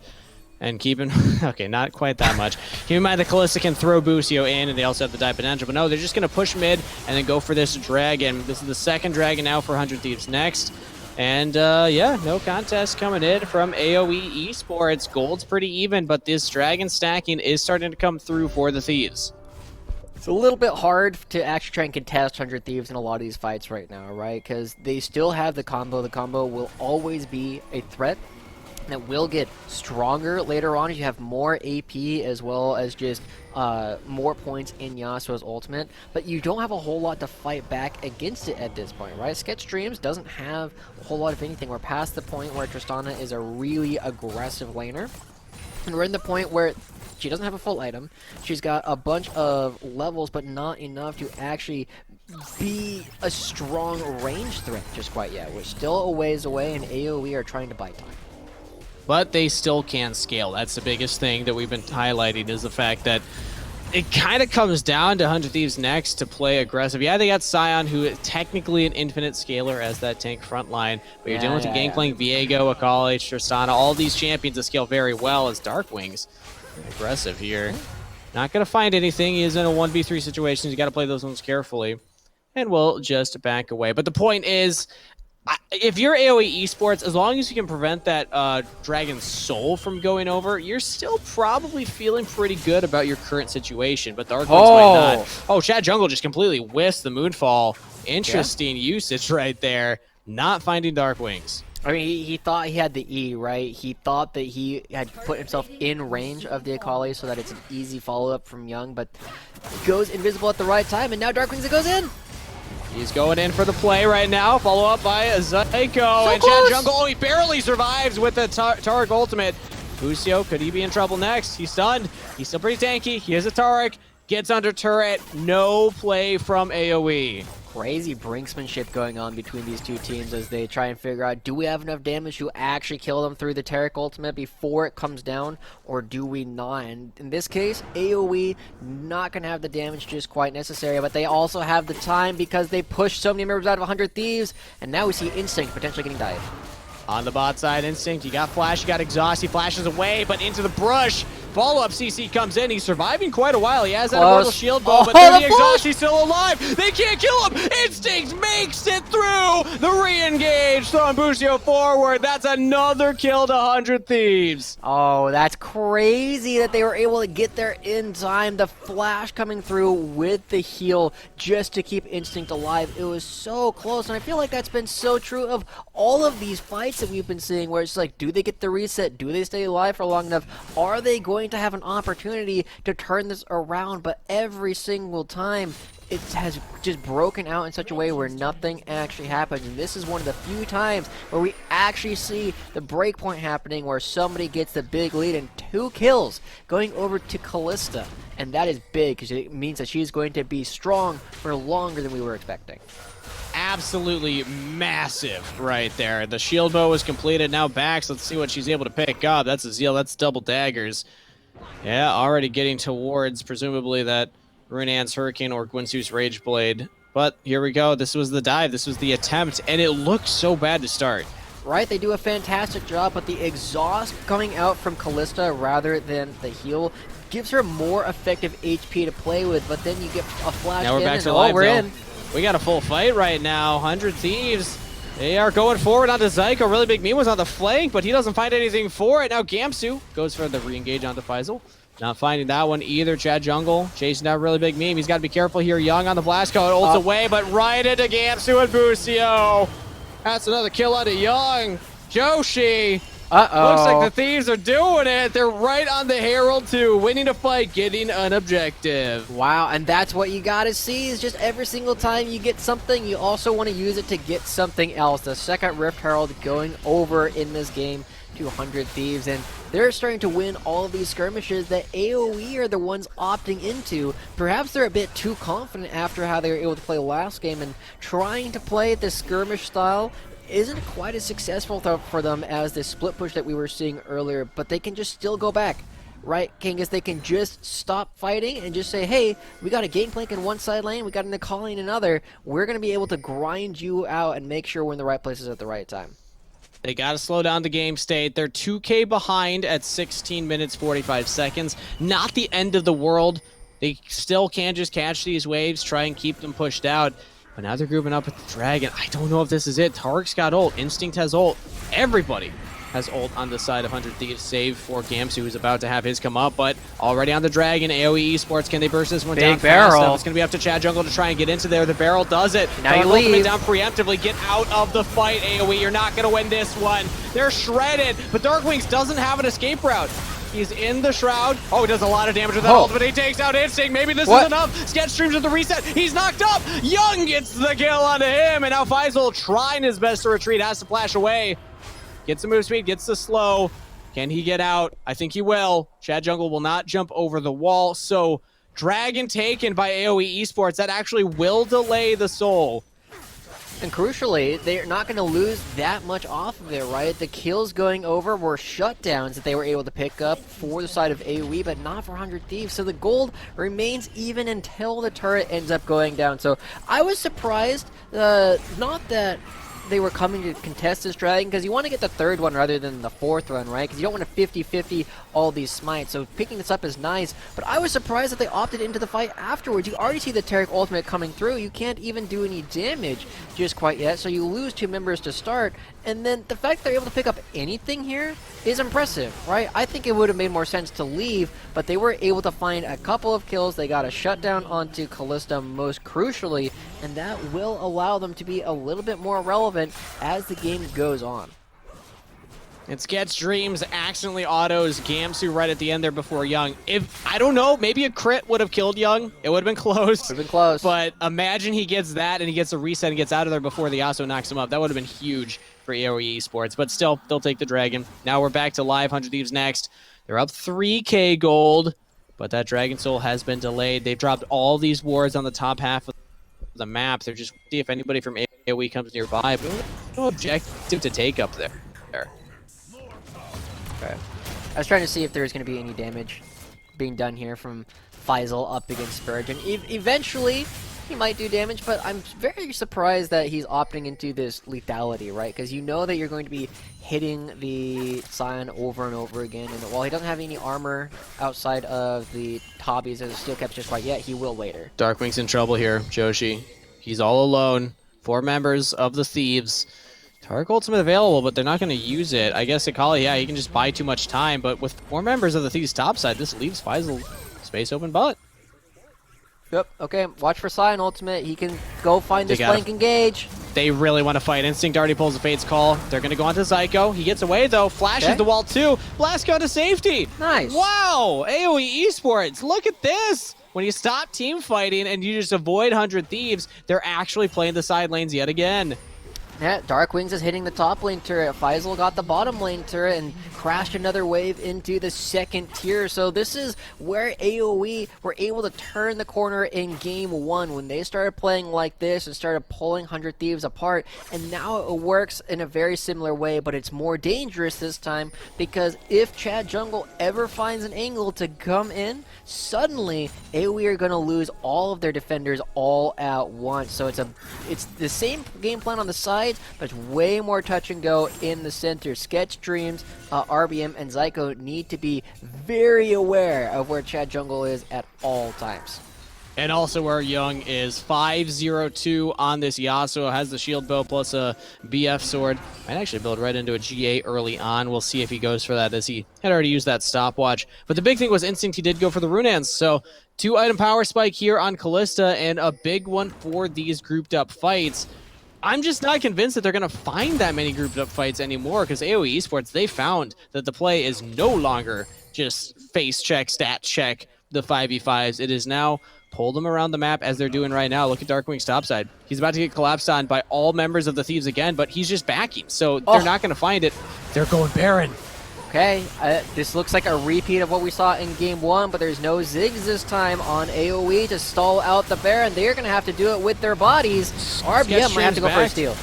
And keeping... okay, not quite that much. Keep in mind the Kalista can throw Busio in, and they also have the die potential. But no, they're just going to push mid and then go for this dragon. This is the second dragon now for 100 Thieves next. And, yeah, no contest coming in from AOE Esports. Gold's pretty even, but this dragon stacking is starting to come through for the Thieves. It's a little bit hard to actually try and contest 100 Thieves in a lot of these fights right now, right? Because they still have the combo. The combo will always be a threat that will get stronger later on as you have more AP as well as just more points in Yasuo's ultimate, but you don't have a whole lot to fight back against it at this point, right? Sketch Dreams doesn't have a whole lot of anything. We're past the point where Tristana is a really aggressive laner, and we're in the point where she doesn't have a full item. She's got a bunch of levels, but not enough to actually be a strong range threat just quite yet. We're still a ways away, and AOE are trying to buy time. But they still can scale. That's the biggest thing that we've been highlighting, is the fact that it kind of comes down to 100 Thieves next to play aggressive. Yeah, they got Scion, who is technically an infinite scaler as that tank front line, but you're dealing with the Gangplank, Viego, Akali, Tristana, all these champions that scale very well as Darkwings. Aggressive here. Not going to find anything. He is in a 1v3 situation. You got to play those ones carefully. And we'll just back away. But the point is, if you're AOE Esports, as long as you can prevent that Dragon's Soul from going over, you're still probably feeling pretty good about your current situation, but Darkwings might not. Oh, Chad Jungle just completely whiffed the Moonfall. Interesting usage right there. Not finding Darkwings. I mean, he thought he had the E, right? He thought that he had put himself in range of the Akali so that it's an easy follow-up from Young, but goes invisible at the right time, and now Darkwings it goes in! He's going in for the play right now. Follow up by Zyko. And Chad Jungle, he barely survives with the Taric ultimate. Busio, could he be in trouble next? He's stunned. He's still pretty tanky. He has a Taric. Gets under turret. No play from AoE. Crazy brinksmanship going on between these two teams as they try and figure out, do we have enough damage to actually kill them through the Taric ultimate before it comes down, or do we not? And in this case, AoE not going to have the damage just quite necessary, but they also have the time because they pushed so many members out of 100 Thieves, and now we see Instinct potentially getting dived. On the bot side, Instinct, you got Flash, you got Exhaust, he flashes away, but into the brush. Follow-up CC comes in, he's surviving quite a while. He has that Immortal Shield bow, but through the Exhaust, he's still alive. They can't kill him. Instinct makes it through. The re-engage, throwing Busio forward. That's another kill to 100 Thieves. Oh, that's crazy that they were able to get there in time. The Flash coming through with the heal just to keep Instinct alive. It was so close, and I feel like that's been so true of all of these fights that we've been seeing, where it's like, do they get the reset? Do they stay alive for long enough? Are they going going to have an opportunity to turn this around, but every single time it has just broken out in such a way where nothing actually happens. And this is one of the few times where we actually see the breakpoint happening where somebody gets the big lead and 2 kills going over to Callista. And that is big because it means that she's going to be strong for longer than we were expecting. Absolutely massive right there. The shield bow was completed. Now Bax, let's see what she's able to pick up. That's a Zeal, that's double daggers. Yeah, already getting towards presumably that Runan's Hurricane or Gwynsu's Rage Blade. But here we go. This was the dive. This was the attempt, and it looked so bad to start. Right, they do a fantastic job, but the exhaust coming out from Callista rather than the heal gives her more effective HP to play with, but then you get a flash now we're in back and to live, we're though. in. We got a full fight right now. 100 Thieves. They are going forward onto Zyko. Really Big Meme was on the flank, but he doesn't find anything for it. Now Gamsu goes for the re-engage onto Faisal. Not finding that one either. Chad Jungle chasing that Really Big Meme. He's got to be careful here. Young on the blast code. Ults away, but right into Gamsu and Busio. That's another kill onto Young. Joshi. Looks like the Thieves are doing it. They're right on the Herald too. Winning a fight, getting an objective. Wow, and that's what you gotta see is just every single time you get something, you also want to use it to get something else. The second Rift Herald going over in this game to 100 Thieves, and they're starting to win all of these skirmishes that AOE are the ones opting into. Perhaps they're a bit too confident after how they were able to play last game, and trying to play the skirmish style isn't quite as successful for them as the split push that we were seeing earlier, but they can just still go back. Right, Kangas, they can just stop fighting and just say, hey, we got a Gangplank in one side lane, we got an Akali in another. We're going to be able to grind you out and make sure we're in the right places at the right time. They got to slow down the game state. They're 2K behind at 16 minutes, 45 seconds. Not the end of the world. They still can just catch these waves, try and keep them pushed out. But now they're grouping up with the Dragon. I don't know if this is it. Tark's got ult. Instinct has ult. Everybody has ult on the side of 100 Thieves, save for Gamsu, who's about to have his come up. But already on the Dragon, AOE Esports, can they burst this one down Big barrel. fast enough? It's going to be up to Chad Jungle to try and get into there. The barrel does it. Now you ultimate leave. down preemptively. Get out of the fight, AOE. You're not going to win this one. They're shredded, but Darkwings doesn't have an escape route. He's in the Shroud. Oh, he does a lot of damage with that ultimate. He takes out Instinct. Maybe this is enough. Sketch streams with the reset. He's knocked up. Young gets the kill onto him. And now Faisal trying his best to retreat. Has to flash away. Gets the move speed. Gets the slow. Can he get out? I think he will. Chad Jungle will not jump over the wall. So Dragon taken by AOE Esports. That actually will delay the soul. And crucially, they're not going to lose that much off of it, right? The kills going over were shutdowns that they were able to pick up for the side of AoE, but not for 100 Thieves. So the gold remains even until the turret ends up going down. So I was surprised, not that they were coming to contest this dragon, because you want to get the third one rather than the fourth one, right? Because you don't want to 50-50 all these smites. So picking this up is nice, but I was surprised that they opted into the fight afterwards. You already see the Taric ultimate coming through. You can't even do any damage just quite yet, so you lose 2 members to start. And then the fact they're able to pick up anything here is impressive, right? I think it would have made more sense to leave, but they were able to find a couple of kills. They got a shutdown onto Callista most crucially, and that will allow them to be a little bit more relevant as the game goes on. It's Sketch Dreams accidentally autos Gamsu right at the end there before Young. If, I don't know, maybe a crit would have killed Young. It would have been close. Would have been close. But imagine he gets that and he gets a reset and gets out of there before the Yasuo knocks him up. That would have been huge for AOE Esports. But still, they'll take the Dragon. Now we're back to live. 100 Thieves next. They're up 3k gold, but that Dragon Soul has been delayed. They've dropped all these wards on the top half of the map. They're just see if anybody from AOE comes nearby. But no objective to take up there. Okay. I was trying to see if there was going to be any damage being done here from Faisal up against Spurgeon. Eventually, he might do damage, but I'm very surprised that he's opting into this lethality, right? Because you know that you're going to be hitting the Scion over and over again, and while he doesn't have any armor outside of the hobbies as a steel cap just quite yet, he will later. Darkwing's in trouble here, Joshi. He's all alone. 4 members of the Thieves. Tark ultimate available, but they're not going to use it. I guess Akali, yeah, he can just buy too much time, but with 4 members of the Thieves topside, this leaves Faisal space open butt. Yep, okay, watch for Scion ultimate. He can go find this flank engage. They really want to fight. Instinct already pulls the Fate's Call. They're going to go onto Zyko. He gets away, though. Flashes the wall, too. Blast go to safety. Nice. Wow. AOE Esports. Look at this. When you stop team fighting and you just avoid 100 Thieves, they're actually playing the side lanes yet again. Yeah, Darkwings is hitting the top lane turret. Faisal got the bottom lane turret and crashed another wave into the second tier. So this is where AOE were able to turn the corner in game 1 when they started playing like this and started pulling 100 Thieves apart. And now it works in a very similar way, but it's more dangerous this time because if Chad Jungle ever finds an angle to come in, suddenly AOE are going to lose all of their defenders all at once. So it's the same game plan on the side, but it's way more touch and go in the center. Sketch Dreams, RBM, and Zyko need to be very aware of where Chad Jungle is at all times. And also where Young is 5-0-2 on this Yasuo, has the shield build plus a BF sword. Might actually build right into a GA early on. We'll see if he goes for that as he had already used that stopwatch. But the big thing was Instinct, he did go for the Runans. So 2-item power spike here on Kalista and a big one for these grouped up fights. I'm just not convinced that they're going to find that many grouped up fights anymore because AOE Esports, they found that the play is no longer just face check, stat check the 5v5s. It is now pull them around the map as they're doing right now. Look at Darkwing's topside. He's about to get collapsed on by all members of the Thieves again, but he's just backing, so they're not going to find it. They're going Baron. Okay, this looks like a repeat of what we saw in game 1, but there's no Ziggs this time on AOE to stall out the Baron. They're going to have to do it with their bodies. RBM might have to go for a steal.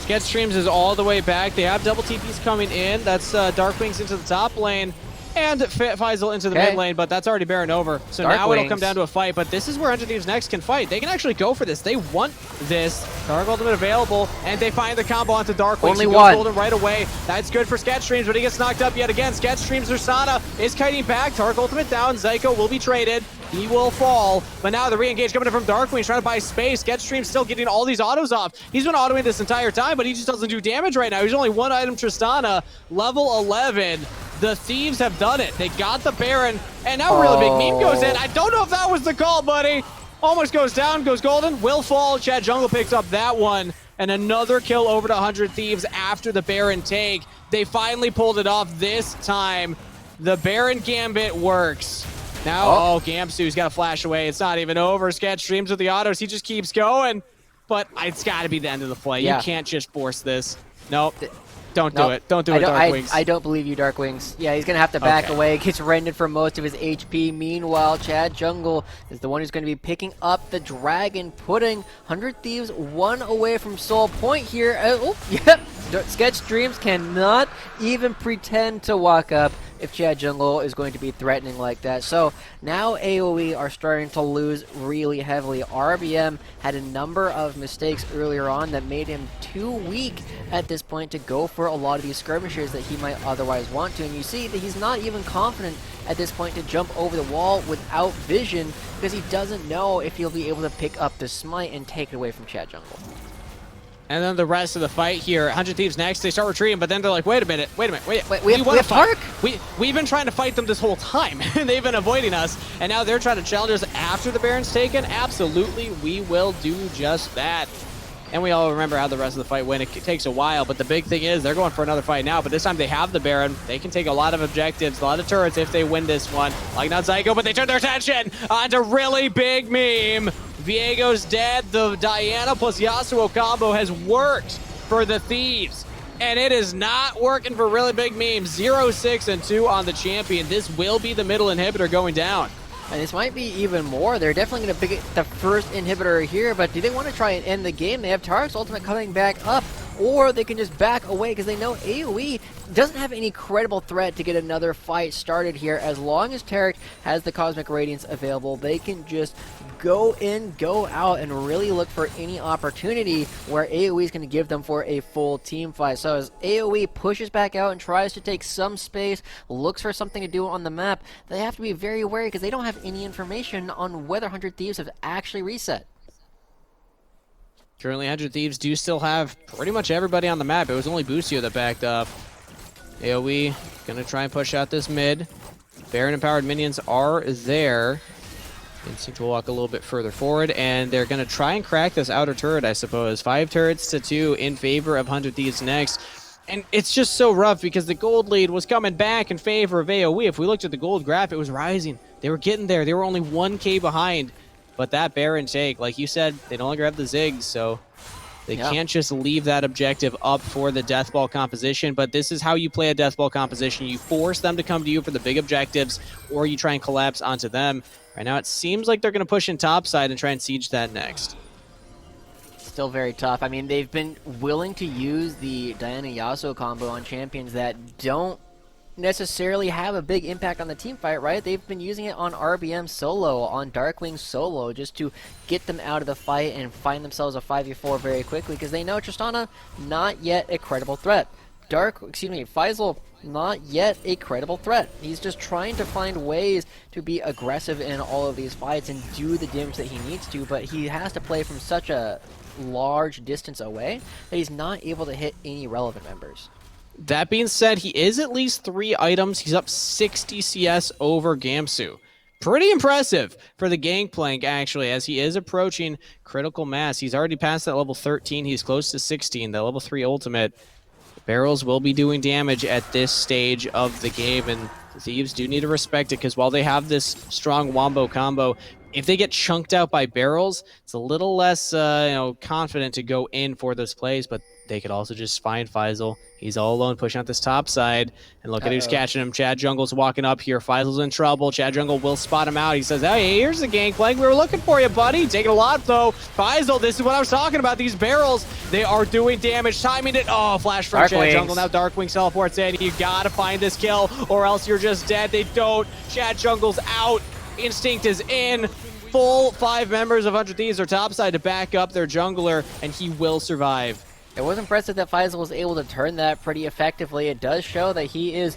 Sketch Streams is all the way back. They have double TPs coming in. That's Darkwings into the top lane. And Faisal into the mid lane, but that's already Baron over. So now it'll come down to a fight, but this is where 100 Thieves next can fight. They can actually go for this. They want this. Dark Ultimate available, and they find the combo onto Darkwings. Only one. Golden right away. That's good for Sketch Streams, but he gets knocked up yet again. Sketch Streams Ursana is kiting back. Dark Ultimate down. Zyko will be traded. He will fall, but now the re-engage coming in from Darkwing, trying to buy space. Sketch Stream still getting all these autos off. He's been autoing this entire time, but he just doesn't do damage right now. He's only one item Tristana, level 11. The Thieves have done it. They got the Baron, and now Really Big Meme goes in. I don't know if that was the call, buddy. Almost goes down, goes golden, will fall. Chad Jungle picks up that one, and another kill over to 100 Thieves after the Baron take. They finally pulled it off this time. The Baron Gambit works. Now, Gamsu's got to flash away. It's not even over. Sketch Streams with the autos. He just keeps going, but it's got to be the end of the play. You can't just force this. Nope. Don't do it. Don't do it, Darkwings. I don't believe you, Darkwings. Yeah, he's going to have to back away. Gets rendered for most of his HP. Meanwhile, Chad Jungle is the one who's going to be picking up the dragon, putting 100 Thieves one away from Soul Point here. Sketch Dreams cannot even pretend to walk up if Chad Jungle is going to be threatening like that. So now AOE are starting to lose really heavily. RBM had a number of mistakes earlier on that made him too weak at this point to go for a lot of these skirmishers that he might otherwise want to. And you see that he's not even confident at this point to jump over the wall without vision because he doesn't know if he'll be able to pick up the smite and take it away from Chad Jungle. And then the rest of the fight here, 100 Thieves next, they start retreating, but then they're like, wait a minute, we have Tark? We've been trying to fight them this whole time, and they've been avoiding us, and now they're trying to challenge us after the Baron's taken? Absolutely, we will do just that. And we all remember how the rest of the fight went. It takes a while, but the big thing is they're going for another fight now, but this time they have the Baron. They can take a lot of objectives, a lot of turrets if they win this one. Like not Zyko, but they turn their attention onto Really Big Meme. Viego's dead. The Diana plus Yasuo combo has worked for the Thieves, and it is not working for Really Big Meme. 0-6-2 on the champion. This will be the middle inhibitor going down. And this might be even more. They're definitely going to pick the first inhibitor here, but do they want to try and end the game? They have Tarek's ultimate coming back up, or they can just back away because they know AoE doesn't have any credible threat to get another fight started here. As long as Tarek has the Cosmic Radiance available, they can just go in, go out, and really look for any opportunity where AoE is going to give them for a full team fight. So as AoE pushes back out and tries to take some space, looks for something to do on the map, they have to be very wary because they don't have any information on whether 100 Thieves have actually reset. Currently, 100 Thieves do still have pretty much everybody on the map. It was only Busio that backed up. AoE gonna try and push out this mid. Baron empowered minions are there. Instinct will walk a little bit further forward, and they're going to try and crack this outer turret, I suppose. 5 turrets to 2 in favor of 100 Thieves next. And it's just so rough because the gold lead was coming back in favor of AOE. If we looked at the gold graph, it was rising. They were getting there. They were only 1k behind. But that Baron take, like you said, they no longer have the Ziggs, so they can't just leave that objective up for the death ball composition. But this is how you play a death ball composition. You force them to come to you for the big objectives, or you try and collapse onto them. Right now, it seems like they're going to push in topside and try and siege that next. Still very tough. I mean, they've been willing to use the Diana Yasuo combo on champions that don't necessarily have a big impact on the team fight, right? They've been using it on RBM solo, on Darkwing solo, just to get them out of the fight and find themselves a 5v4 very quickly, because they know Tristana, not yet a credible threat. Faisal, not yet a credible threat. He's just trying to find ways to be aggressive in all of these fights and do the damage that he needs to, but he has to play from such a large distance away that he's not able to hit any relevant members. That being said, he is at least 3 items. He's up 60 CS over Gamsu. Pretty impressive for the Gangplank, actually, as he is approaching critical mass. He's already passed that level 13. He's close to 16, the level 3 ultimate. Barrels will be doing damage at this stage of the game, and the Thieves do need to respect it, because while they have this strong wombo combo, if they get chunked out by barrels, it's a little less confident to go in for those plays, but they could also just find Faisal. He's all alone pushing out this top side, and look at who's catching him. Chad Jungle's walking up here. Faisal's in trouble. Chad Jungle will spot him out. He says, hey, here's the Gangplank. We were looking for you, buddy. Taking a lot, though. Faisal, this is what I was talking about. These barrels, they are doing damage. Timing it. Oh, flash from Chad Jungle. Now Darkwing teleports in. You got to find this kill, or else you're just dead. They don't. Chad Jungle's out. Instinct is in. Full 5 members of 100 Thieves are topside to back up their jungler, and he will survive. It was impressive that Faisal was able to turn that pretty effectively. It does show that he is,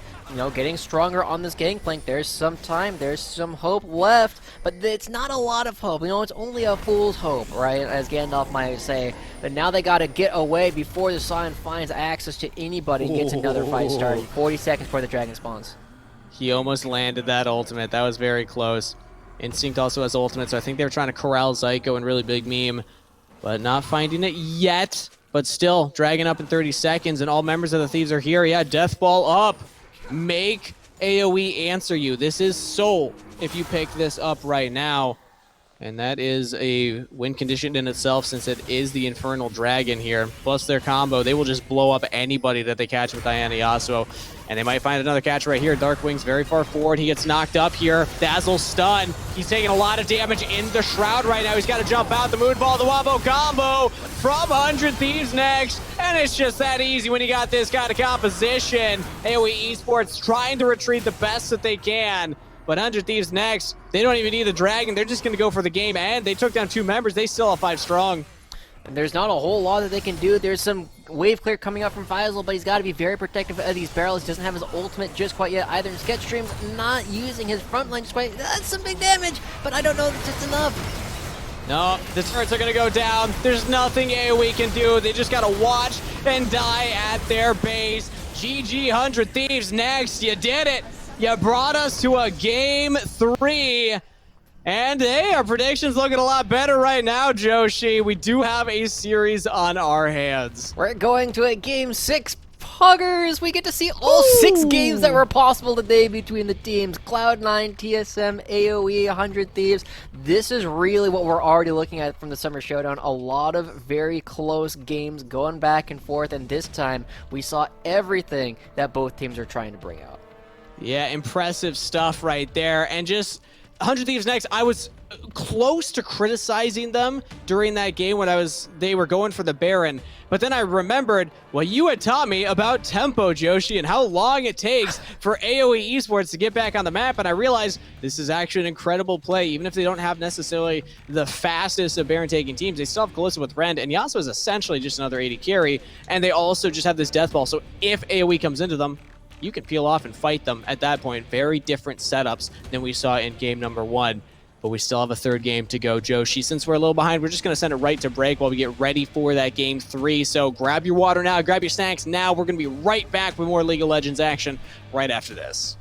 getting stronger on this Gangplank. There's some time, there's some hope left, but it's not a lot of hope. It's only a fool's hope, right? As Gandalf might say. But now they got to get away before the Sion finds access to anybody and gets another fight started. 40 seconds before the dragon spawns. He almost landed that ultimate. That was very close. Instinct also has ultimate, so I think they were trying to corral Zyko and really big meme, but not finding it yet. But still, dragging up in 30 seconds, and all members of the Thieves are here. Yeah, Death Ball up. Make AoE answer you. This is Soul if you pick this up right now. And that is a win condition in itself, since it is the Infernal Dragon here. Plus their combo, they will just blow up anybody that they catch with Diana Yasuo. And they might find another catch right here. Darkwing's very far forward. He gets knocked up here. Dazzle stun. He's taking a lot of damage in the Shroud right now. He's got to jump out. The Moonball, the Wombo combo from 100 Thieves next. And it's just that easy when you got this kind of composition. AOE Esports trying to retreat the best that they can. But 100 Thieves next. They don't even need the Dragon. They're just going to go for the game. And they took down 2 members. They still have 5 strong. And there's not a whole lot that they can do. There's some wave clear coming up from Faisal, but he's got to be very protective of these barrels. He doesn't have his ultimate just quite yet either. And Sketchstream's not using his front line just quite. That's some big damage, but I don't know if it's enough. No, the turrets are going to go down. There's nothing AoE can do. They just got to watch and die at their base. GG 100 Thieves next. You did it. You brought us to a game 3. And hey, our prediction's looking a lot better right now, Joshi. We do have a series on our hands. We're going to a game 6. Puggers! We get to see all 6 games that were possible today between the teams. Cloud9, TSM, AOE, 100 Thieves. This is really what we're already looking at from the Summer Showdown. A lot of very close games going back and forth, and this time we saw everything that both teams are trying to bring out. Yeah, impressive stuff right there. And just 100 Thieves next, I was close to criticizing them during that game when they were going for the Baron, but then I remembered what you had taught me about tempo, Joshi, and how long it takes for AOE Esports to get back on the map, and I realized this is actually an incredible play. Even if they don't have necessarily the fastest of Baron taking teams, they still have Kalista with Rend, and Yasuo is essentially just another 80 carry, and they also just have this Death Ball, so if AOE comes into them, you can peel off and fight them at that point. Very different setups than we saw in game number 1. But we still have a 3rd game to go, Joshi. Since we're a little behind, we're just going to send it right to break while we get ready for that game 3. So grab your water now, grab your snacks now. We're going to be right back with more League of Legends action right after this.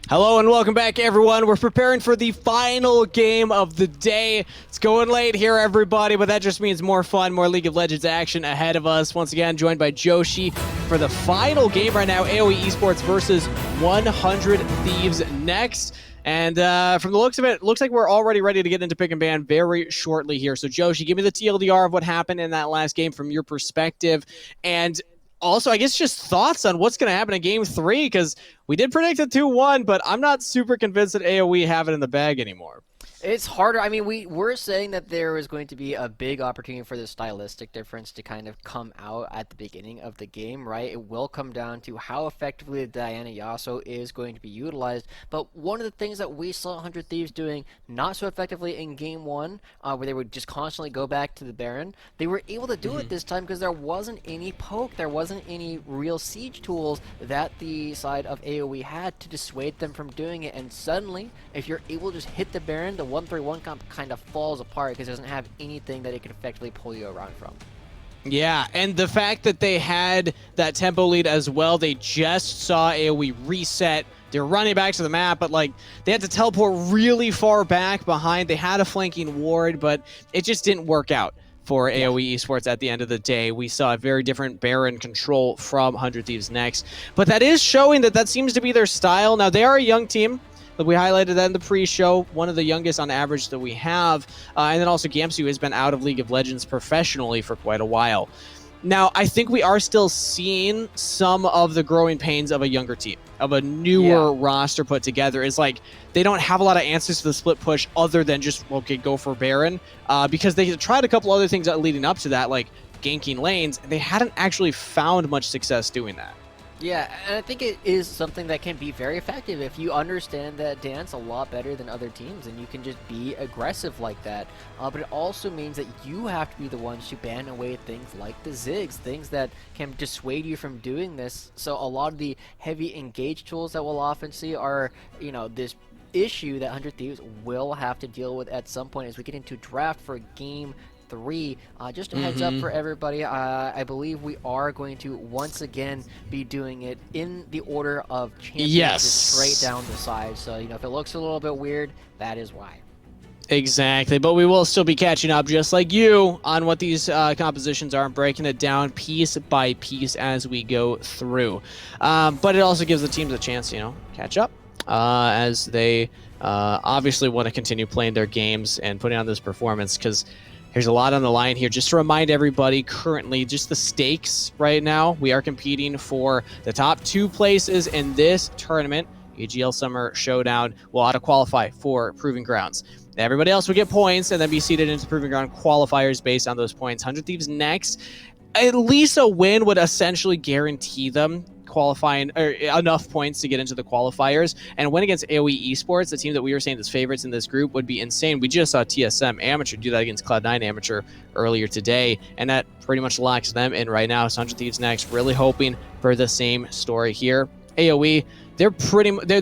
Hello and welcome back, everyone. We're preparing for the final game of the day. It's going late here, everybody, but that just means more fun, more League of Legends action ahead of us. Once again, joined by Joshi for the final game right now, AOE Esports versus 100 Thieves next. And from the looks of it, looks like we're already ready to get into pick and ban very shortly here. So, Joshi, give me the TLDR of what happened in that last game from your perspective. And also, I guess just thoughts on what's going to happen in Game 3, because we did predict a 2-1, but I'm not super convinced that AOE have it in the bag anymore. It's harder. I mean, we were saying that there was going to be a big opportunity for the stylistic difference to kind of come out at the beginning of the game, right? It will come down to how effectively the Diana Yasuo is going to be utilized. But one of the things that we saw 100 Thieves doing not so effectively in Game 1, where they would just constantly go back to the Baron, they were able to do it this time because there wasn't any poke, there wasn't any real siege tools that the side of AOE had to dissuade them from doing it. And suddenly, if you're able to just hit the Baron, the 1-3-1 comp kind of falls apart because it doesn't have anything that it can effectively pull you around from. Yeah, and the fact that they had that tempo lead as well, they just saw AOE reset. They're running back to the map, but like they had to teleport really far back behind. They had a flanking ward, but it just didn't work out for AOE Esports at the end of the day. We saw a very different Baron control from 100 Thieves next, but that is showing that that seems to be their style. Now, they are a young team. We highlighted that in the pre-show, one of the youngest on average that we have. And then also Gamsu has been out of League of Legends professionally for quite a while. Now, I think we are still seeing some of the growing pains of a younger team, of a newer roster put together. Is like they don't have a lot of answers to the split push other than just, okay, go for Baron. Because they tried a couple other things leading up to that, like ganking lanes, and they hadn't actually found much success doing that. Yeah, and I think it is something that can be very effective if you understand that dance a lot better than other teams and you can just be aggressive like that. But it also means that you have to be the ones to ban away things like the Ziggs, things that can dissuade you from doing this. So a lot of the heavy engage tools that we'll often see are, you know, this issue that 100 Thieves will have to deal with at some point as we get into draft for Game 3. Just a heads up for everybody, I believe we are going to once again be doing it in the order of champions, just straight down the side. So, you know, if it looks a little bit weird, that is why. Exactly, but we will still be catching up just like you on what these compositions are and breaking it down piece by piece as we go through. But it also gives the teams a chance, you know, catch up as they obviously want to continue playing their games and putting on this performance, because there's a lot on the line here. Just to remind everybody, currently, just the stakes right now, we are competing for the top 2 places in this tournament. AGL Summer Showdown will auto-qualify for Proving Grounds. Everybody else will get points and then be seeded into Proving Ground qualifiers based on those points. 100 Thieves next. At least a win would essentially guarantee them qualifying or enough points to get into the qualifiers, and a win against AOE Esports, the team that we were saying as favorites in this group, would be insane. We just saw TSM Amateur do that against Cloud9 Amateur earlier today, and that pretty much locks them in right now. So 100 Thieves next, really hoping for the same story here. AOE, they're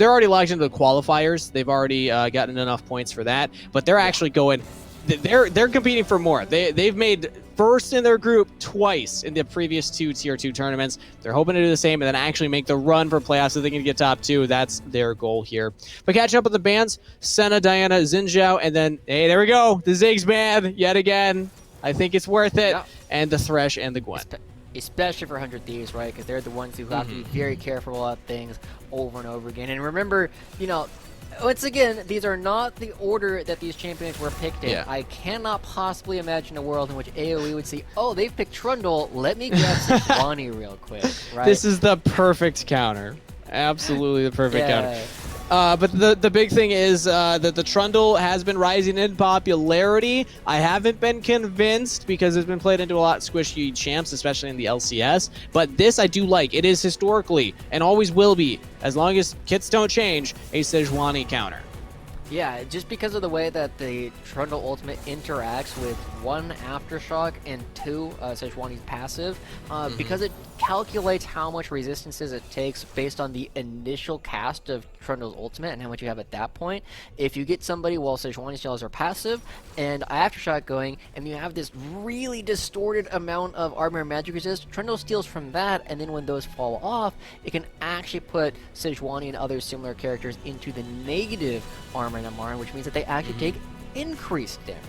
already locked into the qualifiers. They've already gotten enough points for that, but they're actually going. They're competing for more. They've made first in their group twice in the previous 2 Tier 2 tournaments. They're hoping to do the same and then actually make the run for playoffs so they can get top 2. That's their goal here. But catching up with the bans, Senna, Diana, Xinjiao, and then, hey, there we go. The Ziggs ban yet again. I think it's worth it. Yeah. And the Thresh and the Gwen. Especially for 100 Thieves, right? Because they're the ones who have to be very careful about things over and over again. And remember, you know, once again, these are not the order that these champions were picked in. Yeah. I cannot possibly imagine a world in which AOE would see, oh, they've picked Trundle, let me grab Sejuani real quick, right? This is the perfect counter. Absolutely the perfect counter. But the big thing is that the Trundle has been rising in popularity. I haven't been convinced because it's been played into a lot of squishy champs, especially in the LCS. But this I do like. It is historically, and always will be, as long as kits don't change, a Sejuani counter. Yeah, just because of the way that the Trundle ultimate interacts with 1 Aftershock and 2 Sejuani's passive, because it calculates how much resistances it takes based on the initial cast of Trundle's ultimate and how much you have at that point. If you get somebody while Sejuani shells are passive and Aftershock going, and you have this really distorted amount of armor and magic resist, Trundle steals from that, and then when those fall off, it can actually put Sejuani and other similar characters into the negative armor and MR, which means that they actually take increased damage.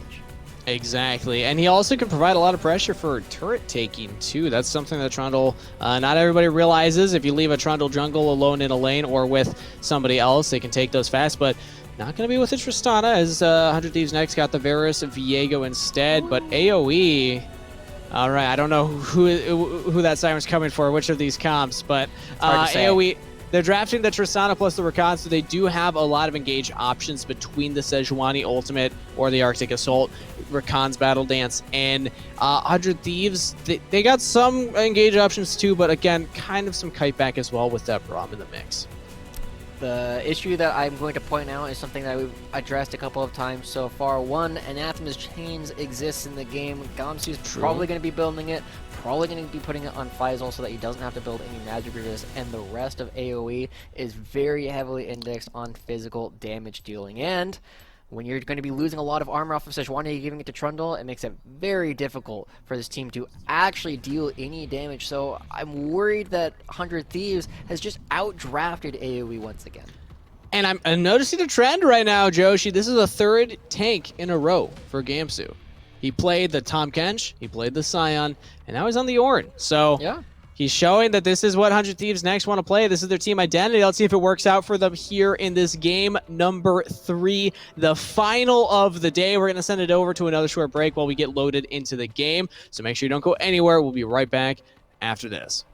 Exactly, and he also can provide a lot of pressure for turret taking too. That's something that Trundle, not everybody realizes. If you leave a Trundle jungle alone in a lane or with somebody else, they can take those fast, but not going to be with the Tristana, as 100 Thieves next got the Varus Viego instead, but AOE... All right, I don't know who that Siren's coming for, which of these comps, but AOE... They're drafting the Tristana plus the Rakan, so they do have a lot of engage options between the Sejuani Ultimate or the Arctic Assault, Rakan's Battle Dance, and 100 Thieves. They got some engage options too, but again, kind of some kite back as well with that Braum in the mix. The issue that I'm going to point out is something that we've addressed a couple of times so far. One, Anathema's Chains exists in the game. Gamsu's probably going to be building it, probably going to be putting it on Faisal so that he doesn't have to build any magic resist, and the rest of AoE is very heavily indexed on physical damage dealing. And when you're going to be losing a lot of armor off of Sejuani and giving it to Trundle, it makes it very difficult for this team to actually deal any damage. So I'm worried that 100 Thieves has just outdrafted AoE once again. And I'm noticing a trend right now, Joshi. This is the third tank in a row for Gamsu. He played the Tahm Kench, he played the Scion, and now he's on the Ornn. So yeah, he's showing that this is what 100 Thieves next want to play. This is their team identity. Let's see if it works out for them here in this game number 3, the final of the day. We're going to send it over to another short break while we get loaded into the game. So make sure you don't go anywhere. We'll be right back after this.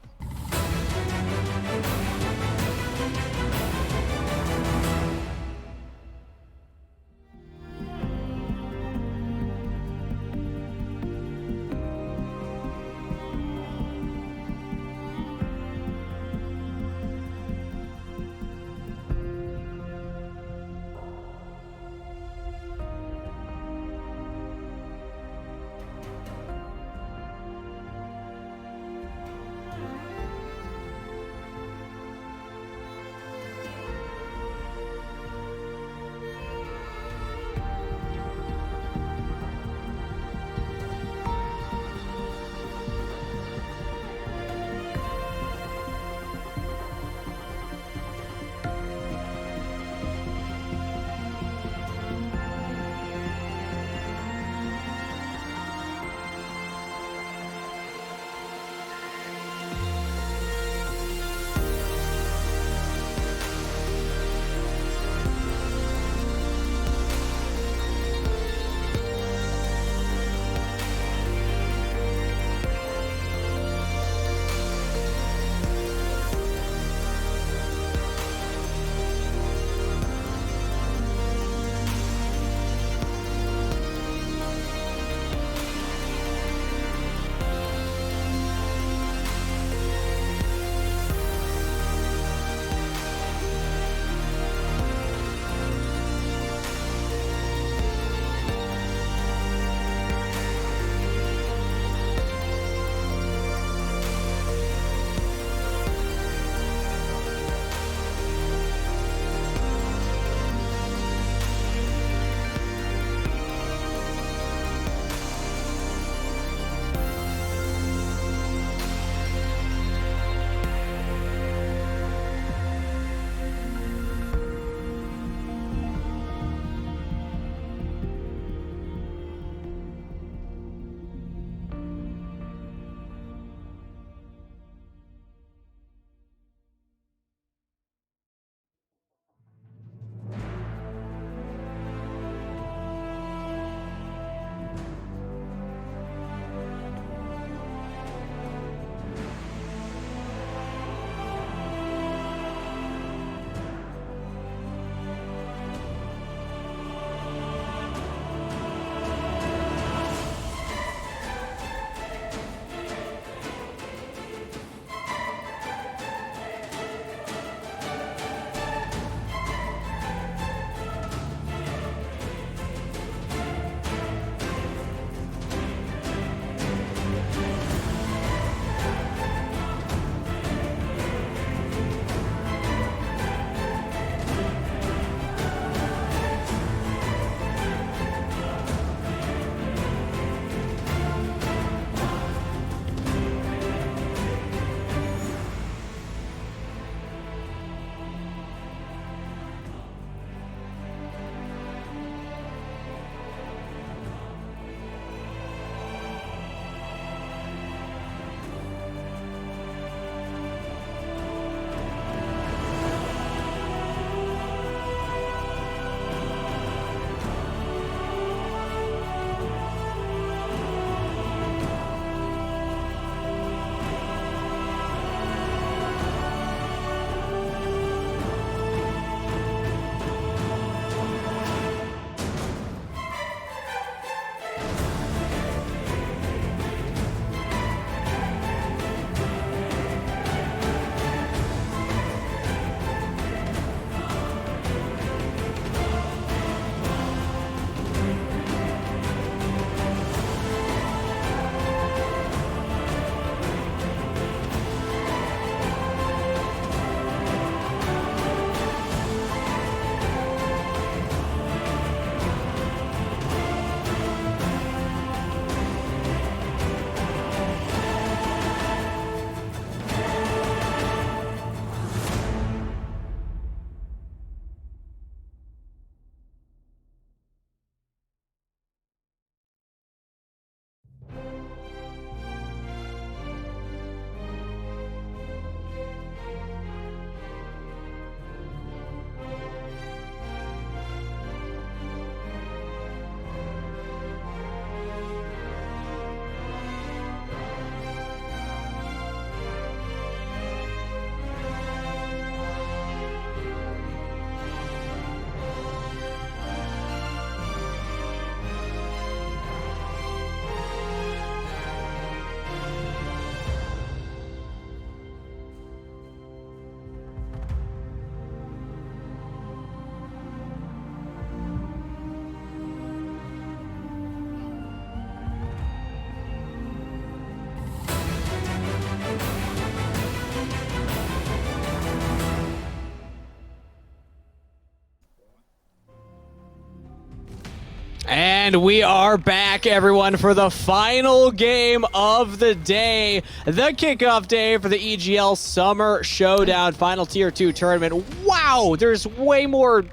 And we are back, everyone, for the final game of the day, the kickoff day for the EGL Summer Showdown Final Tier 2 tournament. Wow, there's way more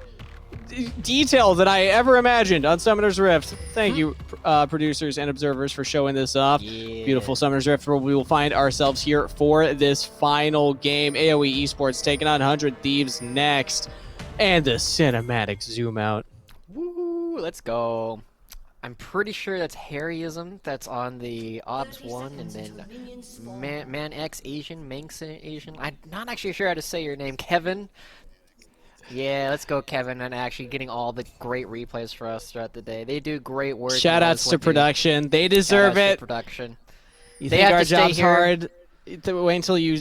detail than I ever imagined on Summoner's Rift. Thank you, producers and observers, for showing this off. Yeah. Beautiful Summoner's Rift, where we will find ourselves here for this final game. AOE Esports taking on 100 Thieves next. And the cinematic zoom out. Woo, let's go. I'm pretty sure that's Harryism that's on the Obs 1, and then Man X Asian, Manx Asian. I'm not actually sure how to say your name, Kevin. Yeah, let's go, Kevin, and actually getting all the great replays for us throughout the day. They do great work. Shoutouts to production. They deserve it. Production. You think our job's hard? Wait until you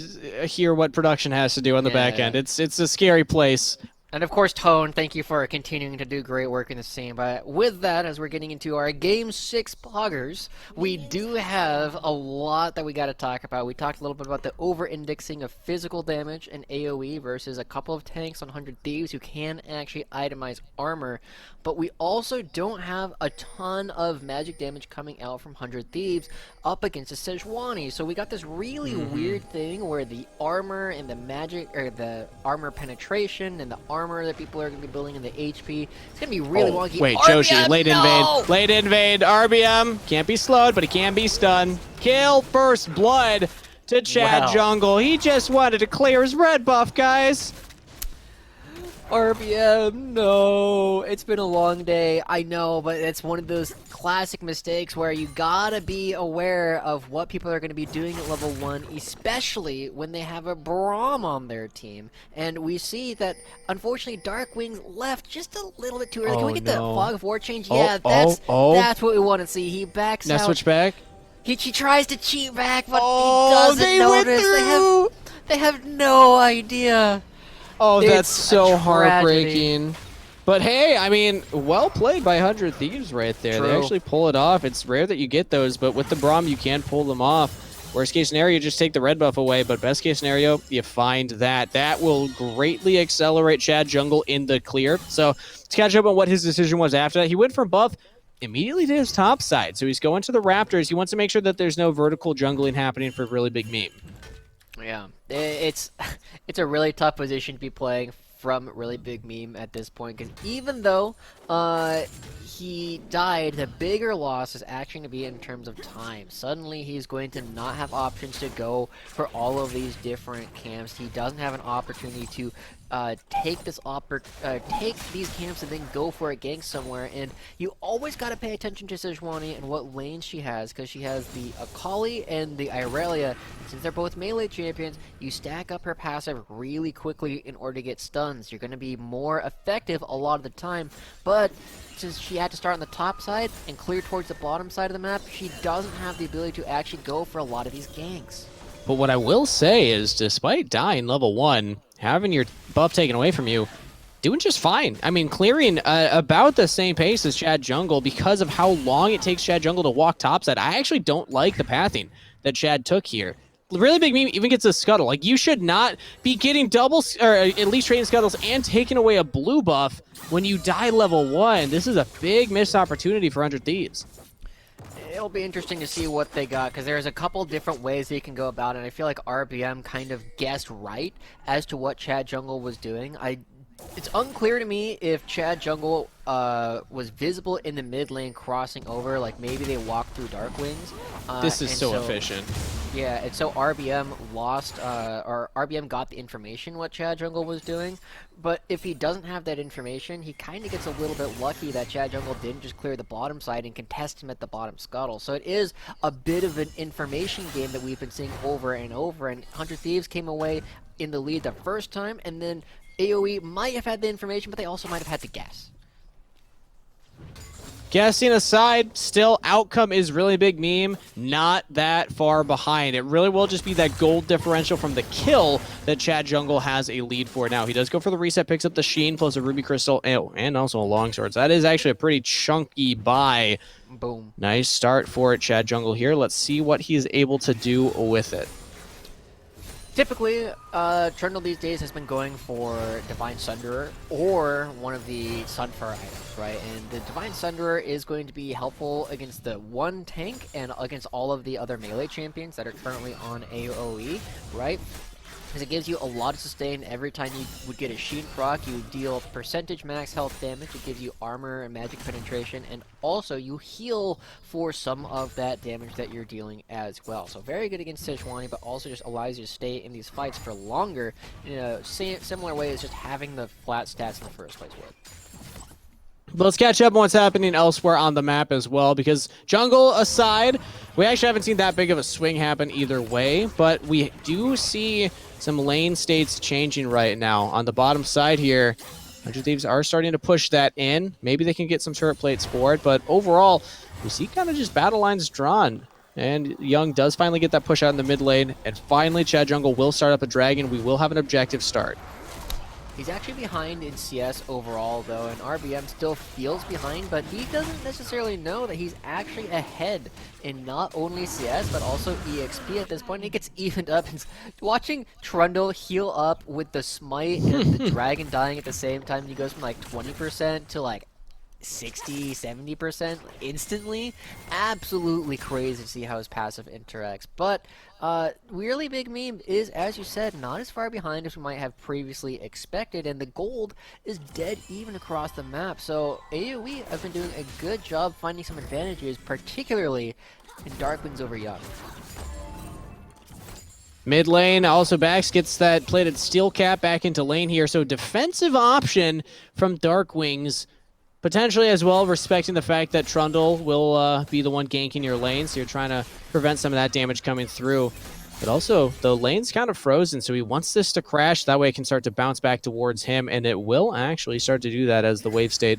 hear what production has to do on the back end. It's a scary place. And of course, Tone, thank you for continuing to do great work in the scene. But with that, as we're getting into our Game 6 poggers, we do have a lot that we got to talk about. We talked a little bit about the over-indexing of physical damage in AoE versus a couple of tanks on 100 Thieves who can actually itemize armor. But we also don't have a ton of magic damage coming out from 100 Thieves up against a Sejuani. So we got this really weird thing where the armor and the magic, or the armor penetration and the armor that people are going to be building in the HP, it's going to be really wonky. Wait, RBM, Joshi, late invade. Late invade. RBM can't be slowed, but he can be stunned. Kill first blood to Chad Jungle. He just wanted to clear his red buff, guys. RBM, no. It's been a long day, I know, but it's one of those classic mistakes where you gotta be aware of what people are going to be doing at level 1, especially when they have a Braum on their team. And we see that, unfortunately, Darkwing's left just a little bit too early. Can we get the Fog of War change? Yeah, that's what we want to see. He backs out. Now switch back. He tries to cheat back, but he doesn't notice. They have no idea. Oh, that's so heartbreaking. But hey, I mean, well played by 100 Thieves right there. True. They actually pull it off. It's rare that you get those, but with the Braum, you can pull them off. Worst case scenario, just take the red buff away, but best case scenario, you find that. That will greatly accelerate Chad Jungle in the clear. So to catch up on what his decision was after that, he went from buff immediately to his top side. So he's going to the Raptors. He wants to make sure that there's no vertical jungling happening for Really Big Meme. Yeah, it's a really tough position to be playing from Really Big Meme at this point, because even though he died, the bigger loss is actually going to be in terms of time. Suddenly he's going to not have options to go for all of these different camps. He doesn't have an opportunity to take these camps and then go for a gank somewhere. And you always got to pay attention to Sejuani and what lanes she has, because she has the Akali and the Irelia. Since they're both melee champions, you stack up her passive really quickly in order to get stuns. You're going to be more effective a lot of the time, but since she had to start on the top side and clear towards the bottom side of the map, she doesn't have the ability to actually go for a lot of these ganks. But what I will say is, despite dying level 1, having your buff taken away from you, doing just fine. I mean, clearing about the same pace as Chad Jungle because of how long it takes Chad Jungle to walk topside. I actually don't like the pathing that Chad took here. Really Big Meme even gets a scuttle. Like, you should not be getting double, or at least trading scuttles and taking away a blue buff when you die level 1. This is a big missed opportunity for 100 Thieves. It'll be interesting to see what they got, because there's a couple different ways they can go about it. And I feel like RBM kind of guessed right as to what Chad Jungle was doing. It's unclear to me if Chad Jungle was visible in the mid lane crossing over, like maybe they walked through Darkwings. This is so efficient. Yeah, and so RBM lost, or RBM got the information what Chad Jungle was doing, but if he doesn't have that information, he kind of gets a little bit lucky that Chad Jungle didn't just clear the bottom side and contest him at the bottom scuttle. So it is a bit of an information game that we've been seeing over and over, and 100 Thieves came away in the lead the first time, and then AoE might have had the information, but they also might have had to guess. Guessing aside, still outcome is Really Big Meme, not that far behind. It really will just be that gold differential from the kill that Chad Jungle has a lead for now. He does go for the reset, picks up the Sheen plus a Ruby Crystal, and also a Longsword. So that is actually a pretty chunky buy. Boom. Nice start for Chad Jungle here. Let's see what he's able to do with it. Typically, Trundle these days has been going for Divine Sunderer or one of the Sunfire items, right? And the Divine Sunderer is going to be helpful against the one tank and against all of the other melee champions that are currently on AOE, right? Because it gives you a lot of sustain. Every time you would get a Sheen proc, you deal percentage max health damage. It gives you armor and magic penetration, and also you heal for some of that damage that you're dealing as well. So very good against Sejuani, but also just allows you to stay in these fights for longer in a similar way as just having the flat stats in the first place would. Let's catch up on what's happening elsewhere on the map as well, because jungle aside, we actually haven't seen that big of a swing happen either way, but we do see some lane states changing right now. On the bottom side here, 100 Thieves are starting to push that in. Maybe they can get some turret plates for it, but overall, we see kind of just battle lines drawn. And Young does finally get that push out in the mid lane, and finally Chad Jungle will start up a dragon. We will have an objective start. He's actually behind in CS overall, though, and RBM still feels behind, but he doesn't necessarily know that he's actually ahead in not only CS, but also EXP at this point. He gets evened up, and watching Trundle heal up with the Smite and the Dragon dying at the same time, he goes from like 20% to like 60-70% instantly. Absolutely crazy to see how his passive interacts, but really big meme is, as you said, not as far behind as we might have previously expected, and the gold is dead even across the map. So AOE have been doing a good job finding some advantages, particularly in Darkwings over Young. Mid lane, also Bax gets that plated steel cap back into lane here, so defensive option from Darkwings. Potentially as well, respecting the fact that Trundle will be the one ganking your lane, so you're trying to prevent some of that damage coming through. But also, the lane's kind of frozen, so he wants this to crash. That way it can start to bounce back towards him, and it will actually start to do that as the wave state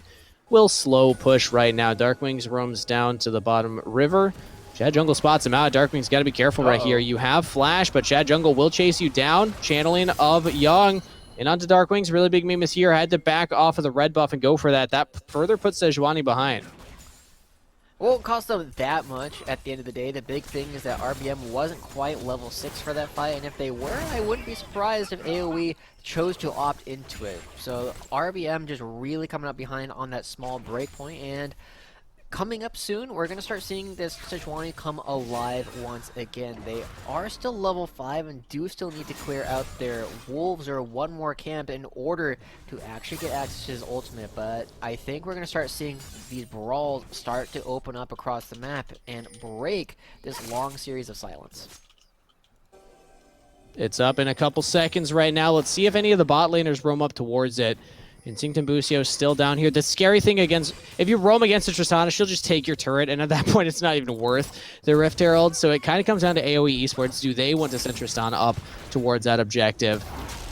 will slow push right now. Darkwings roams down to the bottom river. Chad Jungle spots him out. Darkwings got to be careful right here. You have Flash, but Chad Jungle will chase you down. Channeling of Young. And onto Darkwings, really big meme is here. Had to back off of the red buff and go for that. That further puts Sejuani behind. Won't cost them that much at the end of the day. The big thing is that RBM wasn't quite level 6 for that fight, and if they were, I wouldn't be surprised if AoE chose to opt into it. So RBM just really coming up behind on that small breakpoint, and coming up soon, we're going to start seeing this Sejuani come alive once again. They are still level 5 and do still need to clear out their wolves or one more camp in order to actually get access to his ultimate, but I think we're going to start seeing these brawls start to open up across the map and break this long series of silence. It's up in a couple seconds right now. Let's see if any of the bot laners roam up towards it. Instinct and Busio still down here. The scary thing against, if you roam against a Tristana, she'll just take your turret, and at that point, it's not even worth the Rift Herald. So it kind of comes down to AOE Esports. Do they want to send Tristana up towards that objective?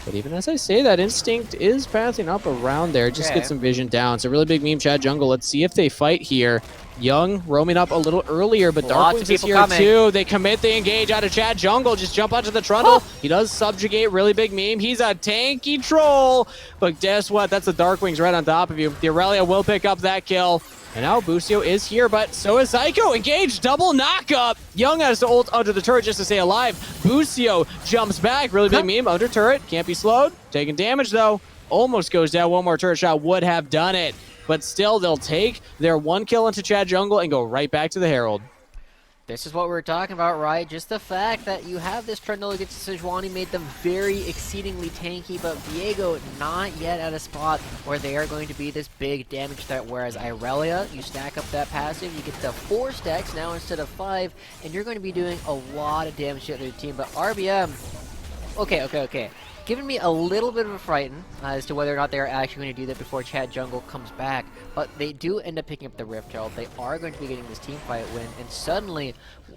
But even as I say that, Instinct is pathing up around there. Just get some vision down. So really big meme, Chad Jungle. Let's see if they fight here. Young roaming up a little earlier, but Darkwings is here too. They commit, they engage out of Chad Jungle. Just jump onto the Trundle. He does subjugate, really big meme. He's a tanky troll. But guess what? That's the Darkwings right on top of you. The Aurelia will pick up that kill. And now Busio is here, but so is Psycho. Engaged, double knockup. Young has to ult under the turret just to stay alive. Busio jumps back, really big meme, under turret. Can't be slowed. Taking damage though. Almost goes down. One more turret shot would have done it. But still, they'll take their one kill into Chad Jungle and go right back to the Herald. This is what we're talking about, right? Just the fact that you have this Trundle against Sejuani made them very exceedingly tanky, but Viego not yet at a spot where they are going to be this big damage threat, whereas Irelia, you stack up that passive, you get to 4 stacks now instead of 5, and you're going to be doing a lot of damage to the team. But RBM, okay. Giving me a little bit of a frighten as to whether or not they're actually going to do that before Chad Jungle comes back, but they do end up picking up the Rift Herald. They are going to be getting this team fight win, and suddenly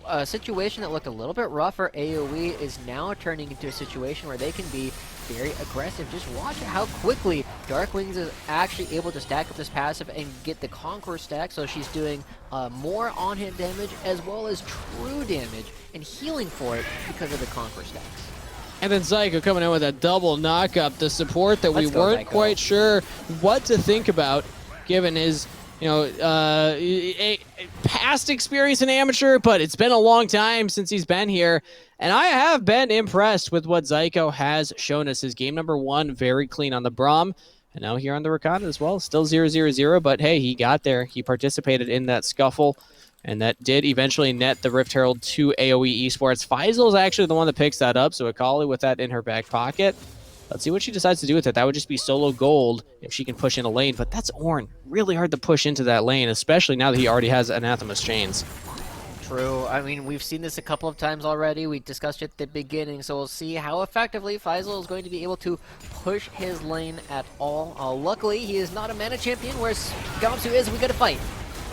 a situation that looked a little bit rough for AoE is now turning into a situation where they can be very aggressive. Just watch how quickly Darkwings is actually able to stack up this passive and get the Conqueror stack, so she's doing more on-hit damage as well as true damage and healing for it because of the Conqueror stacks. And then Zyko coming in with a double knockup, the support that we weren't quite sure what to think about, given his a past experience in amateur, but it's been a long time since he's been here. And I have been impressed with what Zyko has shown us. His game number 1, very clean on the Braum. And now here on the Rakan as well. Still 0-0-0, but hey, he got there. He participated in that scuffle. And that did eventually net the Rift Herald to AOE Esports. Faisal is actually the one that picks that up, so Akali with that in her back pocket. Let's see what she decides to do with it. That would just be solo gold if she can push in a lane, but that's Ornn. Really hard to push into that lane, especially now that he already has Anathema's chains. True. I mean, we've seen this a couple of times already. We discussed it at the beginning, so we'll see how effectively Faisal is going to be able to push his lane at all. Luckily, he is not a mana champion, whereas Gamsu is. We got to fight.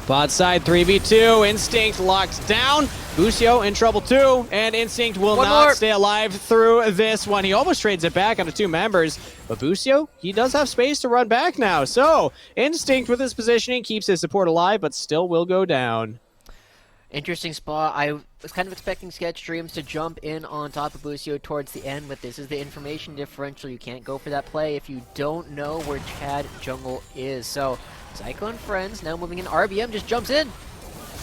Bot side 3v2, Instinct locked down. Busio in trouble too, and Instinct will not stay alive through this one. He almost trades it back onto 2 members, but Busio, he does have space to run back now. So, Instinct with his positioning keeps his support alive, but still will go down. Interesting spot. I was kind of expecting Sketch Dreams to jump in on top of Busio towards the end, but this is the information differential. You can't go for that play if you don't know where Chad Jungle is. So, Zyko and friends now moving in. RBM just jumps in.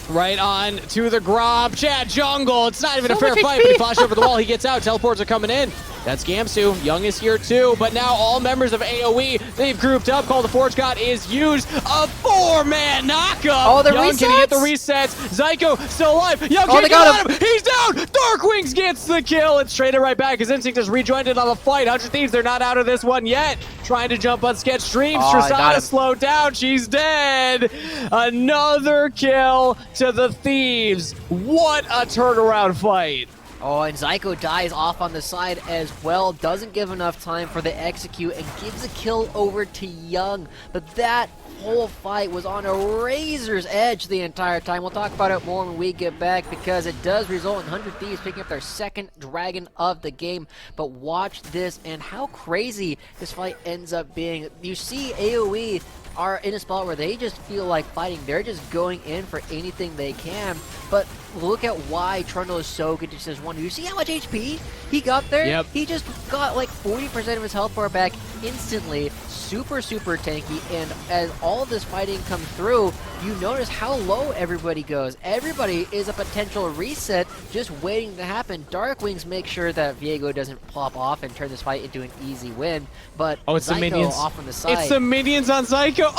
Right on to the Grob. Chad Jungle. It's not even a fair fight, but he flashed over the wall. He gets out. Teleports are coming in. That's Gamsu. Young is here too, but now all members of AOE, they've grouped up. Call the Forge God is used. A 4-man knockup. Oh, the Young resets? can get the resets. Zyko still alive. Young Oh, can't they get got at him. He's down. Darkwings gets the kill. It's traded right back. His Instinct has rejoined it on the fight. 100 Thieves, they're not out of this one yet. Trying to jump on Sketch Dreams. Oh, Tristana slowed down. She's dead. Another kill to the Thieves. What a turnaround fight. Oh, and Zyko dies off on the side as well. Doesn't give enough time for the execute and gives a kill over to Young. But that whole fight was on a razor's edge the entire time. We'll talk about it more when we get back because it does result in 100 Thieves picking up their 2nd dragon of the game. But watch this and how crazy this fight ends up being. You see AOE are in a spot where they just feel like fighting. They're just going in for anything they can. But look at why Trundle is so good to says 1. Do you see how much HP he got there? Yep. He just got like 40% of his health bar back instantly. Super tanky, and as all of this fighting comes through, you notice how low everybody goes. Everybody is a potential reset just waiting to happen. Darkwings make sure that Viego doesn't pop off and turn this fight into an easy win, but it's Zyko the minions off on the side. It's the minions on Zyko.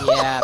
Yeah.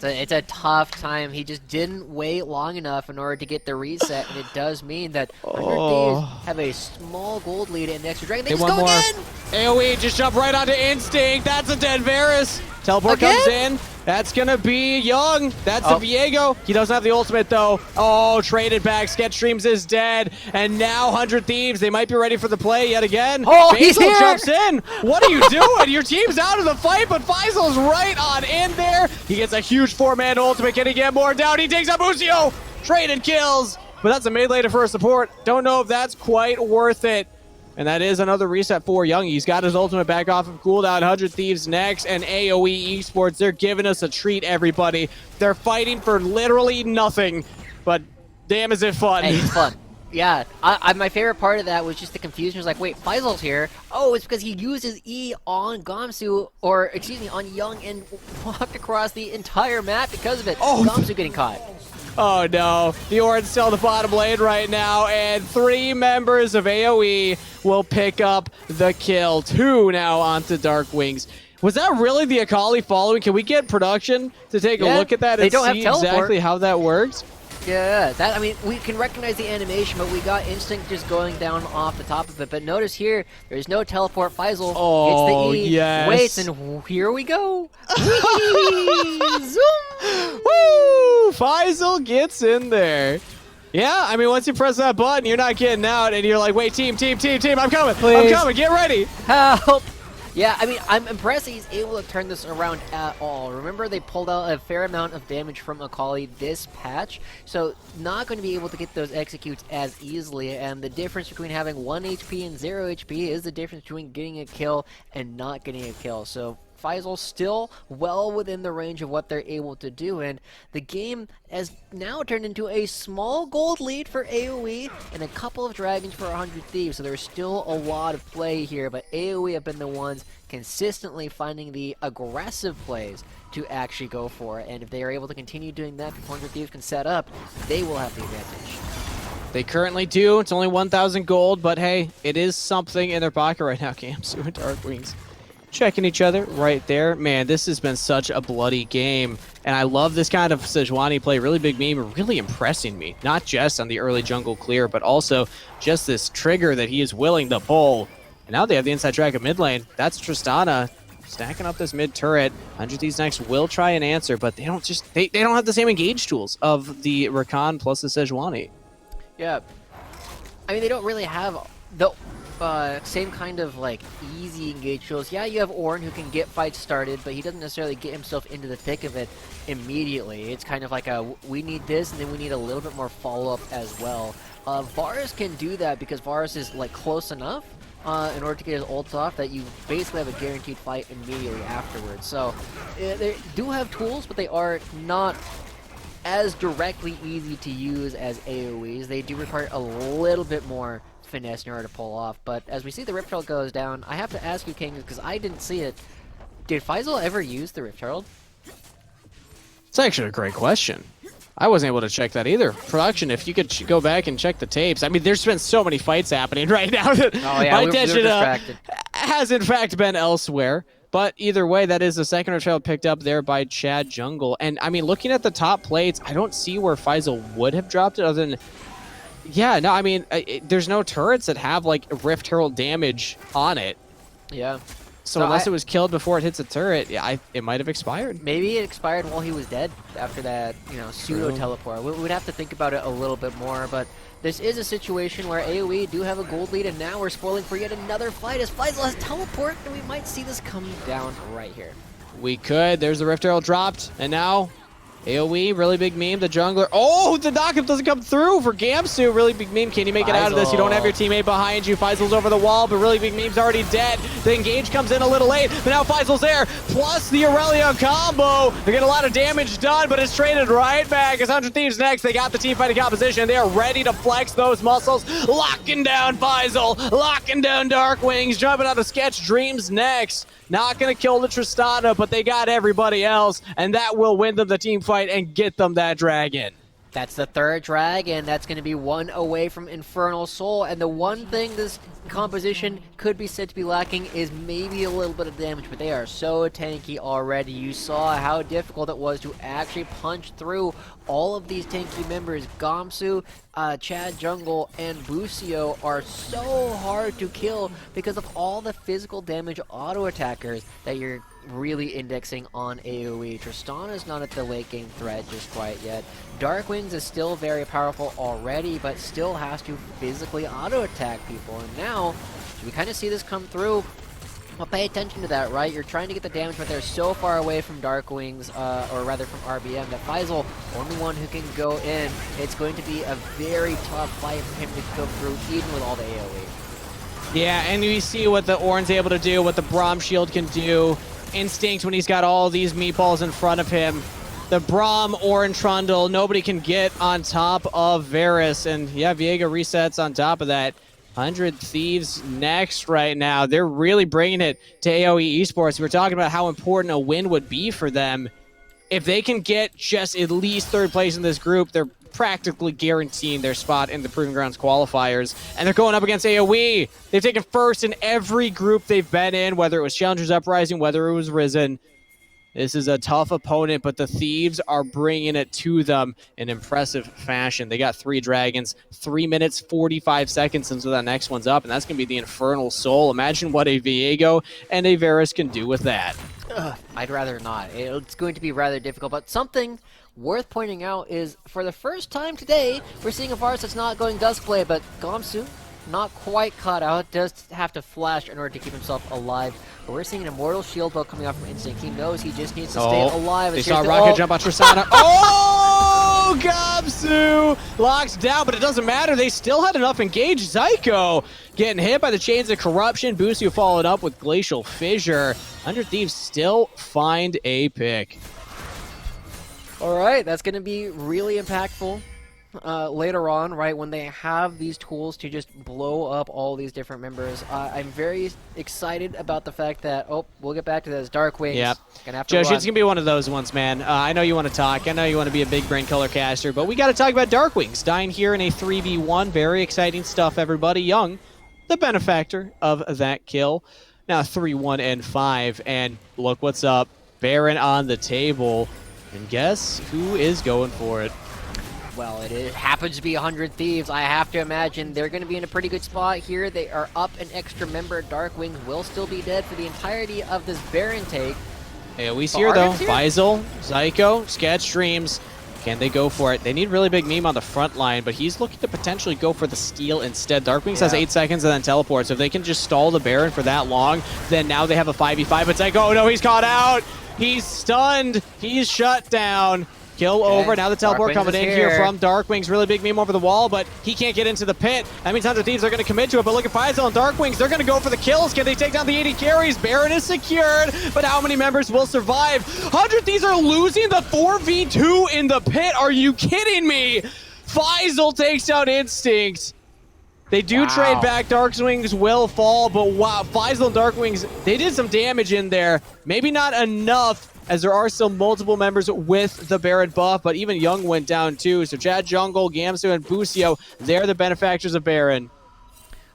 It's a tough time. He just didn't wait long enough in order to get the reset, and it does mean that 100 Thieves have a small gold lead in the extra dragon. They just go again! AOE just jump right onto Instinct. That's a dead Varus. Teleport comes in. That's gonna be Young. That's the Viego. He doesn't have the ultimate though. Oh, traded back. Sketch Streams is dead. And now 100 Thieves. They might be ready for the play yet again. Oh, he's here! Jumps in. What are you doing? Your team's out of the fight, but Faisal's right on in there. He gets a huge 4-man ultimate. Can he get more down? He takes out Busio. Traded kills. But that's a melee to first support. Don't know if that's quite worth it. And that is another reset for Young. He's got his ultimate back off of cooldown. 100 Thieves next, and AOE Esports, they're giving us a treat, everybody. They're fighting for literally nothing, but damn is it fun. Hey, it's fun. Yeah, my favorite part of that was just the confusion. It was like, wait, Faisal's here. Oh, it's because he used his E on Gamsu, or excuse me, on Young, and walked across the entire map because of it. Oh, Gamsu getting caught. Oh no, the Ornn's still in the bottom lane right now, and 3 members of AOE will pick up the kill. 2 now onto Darkwings. Was that really the Akali following? Can we get production to take a look at that and see exactly how that works? Yeah, that, I mean, we can recognize the animation, but we got Instinct just going down off the top of it. But notice here, there's no teleport. Faisal gets the E, waits, and here we go. Zoom! Woo! Faisal gets in there. Yeah, I mean, once you press that button, you're not getting out, and you're like, wait, team, I'm coming. Please. I'm coming, get ready. Help! Yeah, I mean, I'm impressed he's able to turn this around at all. Remember, they pulled out a fair amount of damage from Akali this patch, so not going to be able to get those executes as easily, and the difference between having 1 HP and 0 HP is the difference between getting a kill and not getting a kill. So Faisal still well within the range of what they're able to do, and the game has now turned into a small gold lead for AOE and a couple of dragons for 100 Thieves, so there's still a lot of play here, but AOE have been the ones consistently finding the aggressive plays to actually go for it, and if they are able to continue doing that before 100 Thieves can set up, they will have the advantage. They currently do. It's only 1,000 gold, but hey, it is something in their pocket right now. Gamsu and Dark Wings checking each other right there. Man, this has been such a bloody game, and I love this kind of Sejuani play. Really big meme, really impressing me. Not just on the early jungle clear, but also just this trigger that he is willing to pull. And now they have the inside track of mid lane. That's Tristana stacking up this mid turret. 100 Thieves next will try and answer, but they don't have the same engage tools of the Rakan plus the Sejuani. Yeah, I mean, they don't really have the same kind of, like, easy engage tools. Yeah, you have Ornn who can get fights started, but he doesn't necessarily get himself into the thick of it immediately. It's kind of like we need this, and then we need a little bit more follow-up as well. Varus can do that because Varus is, like, close enough in order to get his ult off that you basically have a guaranteed fight immediately afterwards. So, they do have tools, but they are not as directly easy to use as AoEs. They do require a little bit more finesse in order to pull off, but as we see the Rift Herald goes down, I have to ask you, King, because I didn't see it. Did Faisal ever use the Rift Herald? It's actually a great question. I wasn't able to check that either. Production, if you could go back and check the tapes. I mean, there's been so many fights happening right now that my attention has in fact been elsewhere. But either way, that is the second Rift Herald picked up there by Chad Jungle. And I mean, looking at the top plates, I don't see where Faisal would have dropped it other than... Yeah, no, I mean, there's no turrets that have, like, Rift Herald damage on it. Yeah. So unless it was killed before it hits a turret, yeah, it might have expired. Maybe it expired while he was dead after that, pseudo-teleport. We would have to think about it a little bit more, but this is a situation where AoE do have a gold lead, and now we're spoiling for yet another fight as Faisal has teleport, and we might see this come down right here. We could. There's the Rift Herald dropped, and now AoE, really big meme, the jungler. Oh, the knockup doesn't come through for Gamsu. Really big meme. Can you make it out of this? You don't have your teammate behind you. Faisal's over the wall, but really big meme's already dead. The engage comes in a little late, but now Faisal's there. Plus the Aurelia combo. They get a lot of damage done, but it's traded right back. As 100 Thieves next, they got the team fighting composition. They are ready to flex those muscles. Locking down Faisal. Locking down Dark Wings. Jumping out of Sketch Dreams next. Not going to kill the Tristana, but they got everybody else, and that will win them the team fight and get them that dragon. That's the third dragon. That's going to be one away from Infernal Soul, and the one thing this composition could be said to be lacking is maybe a little bit of damage, but they are so tanky already. You saw how difficult it was to actually punch through all of these tanky members. Gamsu, Chad Jungle, and Busio are so hard to kill because of all the physical damage auto attackers that you're really indexing on AoE. Tristana is not at the late game threat just quite yet. Dark Wings is still very powerful already, but still has to physically auto attack people. And now, we kind of see this come through. Well, pay attention to that, right? You're trying to get the damage, but they're so far away from Dark Wings, or rather from RBM, that Faisal, only one who can go in. It's going to be a very tough fight for him to go through, even with all the AoE. Yeah, and we see what the Ornn's able to do, what the Braum shield can do. Instinct when he's got all these meatballs in front of him. The Braum, Ornn, Trundle, nobody can get on top of Varus. And yeah, Viega resets on top of that. 100 Thieves next right now. They're really bringing it to AOE Esports. We were talking about how important a win would be for them. If they can get just at least third place in this group, they're practically guaranteeing their spot in the Proving Grounds qualifiers. And they're going up against AOE. They've taken first in every group they've been in, whether it was Challengers Uprising, whether it was Risen. This is a tough opponent, but the Thieves are bringing it to them in impressive fashion. They got 3 dragons, 3 minutes, 45 seconds until that next one's up, and that's going to be the Infernal Soul. Imagine what a Viego and a Varus can do with that. I'd rather not. It's going to be rather difficult, but something worth pointing out is, for the first time today, we're seeing a Varus that's not going Duskblade, but Gamsu, not quite caught out, does have to flash in order to keep himself alive. But we're seeing an Immortal Shield bow coming out from Instinct. He knows he just needs to stay alive. They saw Rocket jump on Tristana. Oh! Oh, Gobsu locks down, but it doesn't matter. They still had enough engaged. Zyko getting hit by the Chains of Corruption. Busio followed up with Glacial Fissure. 100 Thieves still find a pick. All right, that's going to be really impactful later on, right, when they have these tools to just blow up all these different members. I'm very excited about the fact that, oh, we'll get back to this, Darkwings. Yep. Gonna have to Josh, run. it's going to be one of those ones, man. I know you want to talk. I know you want to be a big brain color caster, but we got to talk about Darkwings. Dying here in a 3v1. Very exciting stuff, everybody. Young, the benefactor of that kill. Now 3-1 and 5, and look what's up. Baron on the table. And guess who is going for it? Well, it happens to be 100 Thieves. I have to imagine they're going to be in a pretty good spot here. They are up an extra member. Darkwings will still be dead for the entirety of this Baron take. AOE's here, though. Faisal, Zyko, Sketch Streams. Can they go for it? They need really big meme on the front line, but he's looking to potentially go for the steal instead. Darkwings has 8 seconds and then teleports. So if they can just stall the Baron for that long, then now they have a 5v5. But Zyko, oh no, he's caught out. He's stunned. He's shut down. Kill over. Now the teleport coming in here from Darkwings. Really big meme over the wall, but he can't get into the pit. That means 100 Thieves are going to commit to it, but look at Faisal and Darkwings. They're going to go for the kills. Can they take down the 80 carries? Baron is secured, but how many members will survive? 100 Thieves are losing the 4v2 in the pit. Are you kidding me? Faisal takes down Instinct. They do trade back. Darkwings will fall, but wow, Faisal and Darkwings, they did some damage in there. Maybe not enough, as there are still multiple members with the Baron buff, but even Young went down too. So Chad Jungle, Gamsu, and Busio, they're the benefactors of Baron.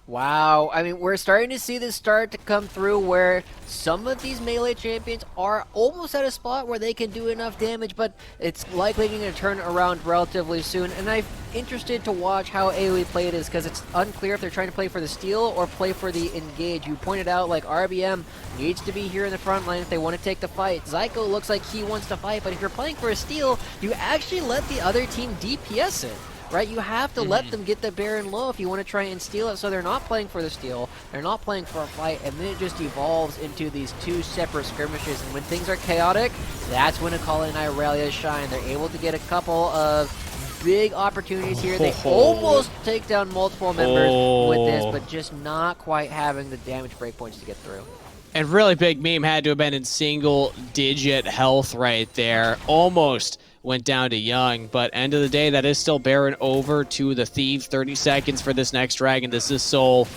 Wow, I mean, we're starting to see this start to come through where some of these melee champions are almost at a spot where they can do enough damage, but it's likely going to turn around relatively soon. And I'm interested to watch how AOE play this, because it's unclear if they're trying to play for the steal or play for the engage. You pointed out, like, RBM needs to be here in the front line if they want to take the fight. Zyko looks like he wants to fight, but if you're playing for a steal, you actually let the other team DPS it. Right, you have to let them get the Baron low if you want to try and steal it. So they're not playing for the steal, they're not playing for a fight, and then it just evolves into these two separate skirmishes. And when things are chaotic, that's when Akali and Irelia shine. They're able to get a couple of big opportunities here. They almost take down multiple members with this, but just not quite having the damage breakpoints to get through. And really big meme had to have been in single-digit health right there. Almost went down to Young, but end of the day, that is still Baron over to the Thieves. 30 seconds for this next dragon. This is Soul.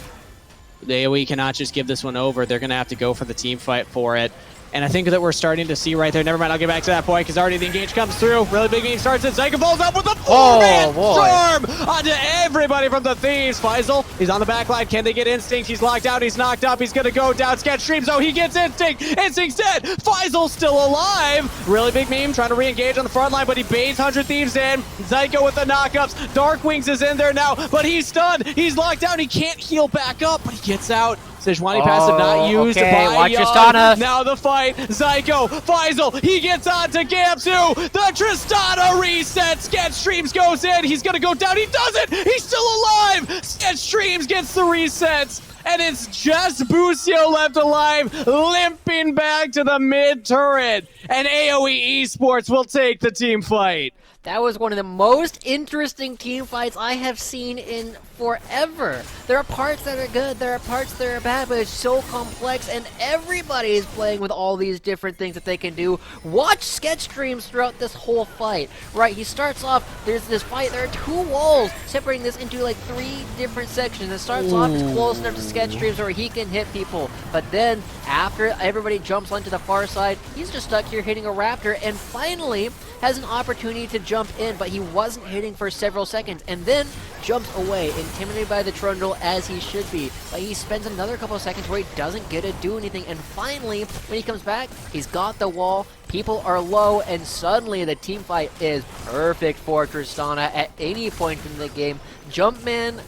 The AOE cannot just give this one over. They're going to have to go for the team fight for it. And I think that we're starting to see right there. Never mind, I'll get back to that point because already the engage comes through. Really big game starts, and Zyko falls up with a four-man storm onto everybody from the Thieves. Faisal, he's on the back line. Can they get Instinct? He's locked out. He's knocked up. He's going to go down. Sketch Streams. Oh, he gets Instinct. Instinct's dead. Faisal's still alive. Really big meme trying to re-engage on the front line, but he baits 100 Thieves in. Zyko with the knockups. Darkwings is in there now, but he's stunned. He's locked out. He can't heal back up, but he gets out. Sejuani passive not used by Young. Tristana. Now the fight. Zyko, Faisal, he gets on to Gamsu. The Tristana resets. Sketch Streams goes in. He's going to go down. He doesn't. He's still alive. Sketch Streams gets the resets. And it's just Busio left alive, limping back to the mid turret. And AOE Esports will take the team fight. That was one of the most interesting team fights I have seen in forever. There are parts that are good, there are parts that are bad, but it's so complex, and everybody is playing with all these different things that they can do. Watch Sketch Streams throughout this whole fight, right? He starts off, there's this fight, there are two walls separating this into like 3 different sections. It starts off as close enough to Sketch Streams where he can hit people, but then after everybody jumps onto the far side, he's just stuck here hitting a raptor, and finally has an opportunity to jump in, but he wasn't hitting for several seconds, and then jumps away, intimidated by the Trundle as he should be. But he spends another couple of seconds where he doesn't get to do anything, and finally, when he comes back, he's got the wall, people are low, and suddenly the team fight is perfect for Tristana at any point in the game. Jumpman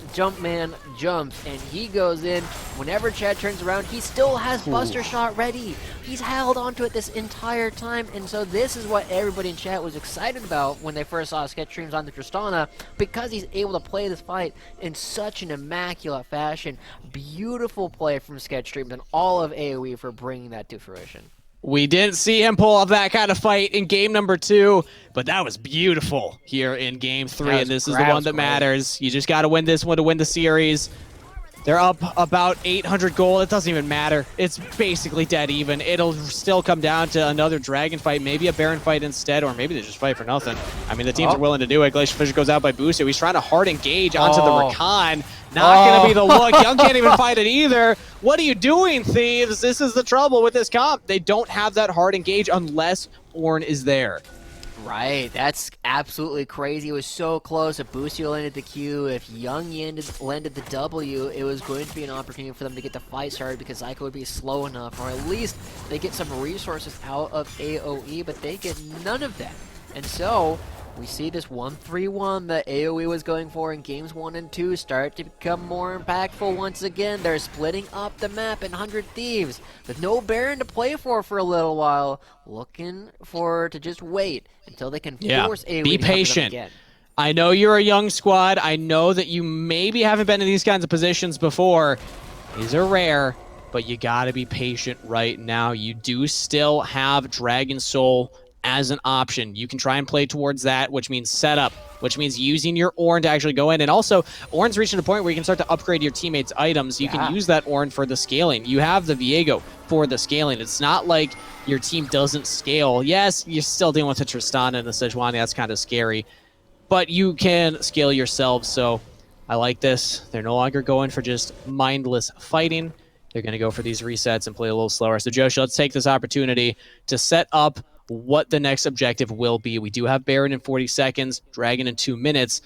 jumps, and he goes in. Whenever Chad turns around, he still has Buster Shot ready. He's held onto it this entire time, and so this is what everybody in chat was excited about when they first saw Sketch Streams on the Tristana, because he's able to play this fight in such an immaculate fashion. Beautiful play from Sketch Streams and all of AOE for bringing that to fruition. We didn't see him pull off that kind of fight in game number 2, but that was beautiful here in game 3, and this is the one that matters. You just got to win this one to win the series. They're up about 800 gold. It doesn't even matter. It's basically dead even. It'll still come down to another dragon fight, maybe a baron fight instead, or maybe they just fight for nothing. I mean, the teams are willing to do it. Glacial Fissure goes out by Busto. He's trying to hard engage onto the Rakan. Not going to be the look. Young can't even fight it either. What are you doing, Thieves? This is the trouble with this comp. They don't have that hard engage unless Ornn is there. Right, that's absolutely crazy. It was so close. If Busio landed the Q, if Young landed the W, it was going to be an opportunity for them to get the fight started because Zyko would be slow enough, or at least they get some resources out of AOE, but they get none of that. And so, we see this 1-3-1 that AOE was going for in games 1 and 2 start to become more impactful once again. They're splitting up the map in 100 Thieves with no Baron to play for a little while, looking to just wait until they can force AOE be to come patient. to them again. I know you're a young squad. I know that you maybe haven't been in these kinds of positions before. These are rare, but you gotta be patient right now. You do still have Dragon Soul as an option. You can try and play towards that, which means setup, which means using your Ornn to actually go in. And also, Ornn's reaching a point where you can start to upgrade your teammates' items. You can use that Ornn for the scaling. You have the Viego for the scaling. It's not like your team doesn't scale. Yes, you're still dealing with the Tristana and the Sejuani. That's kind of scary. But you can scale yourselves, so I like this. They're no longer going for just mindless fighting. They're going to go for these resets and play a little slower. So, Joshi, let's take this opportunity to set up what the next objective will be. We do have Baron in 40 seconds, Dragon in 2 minutes.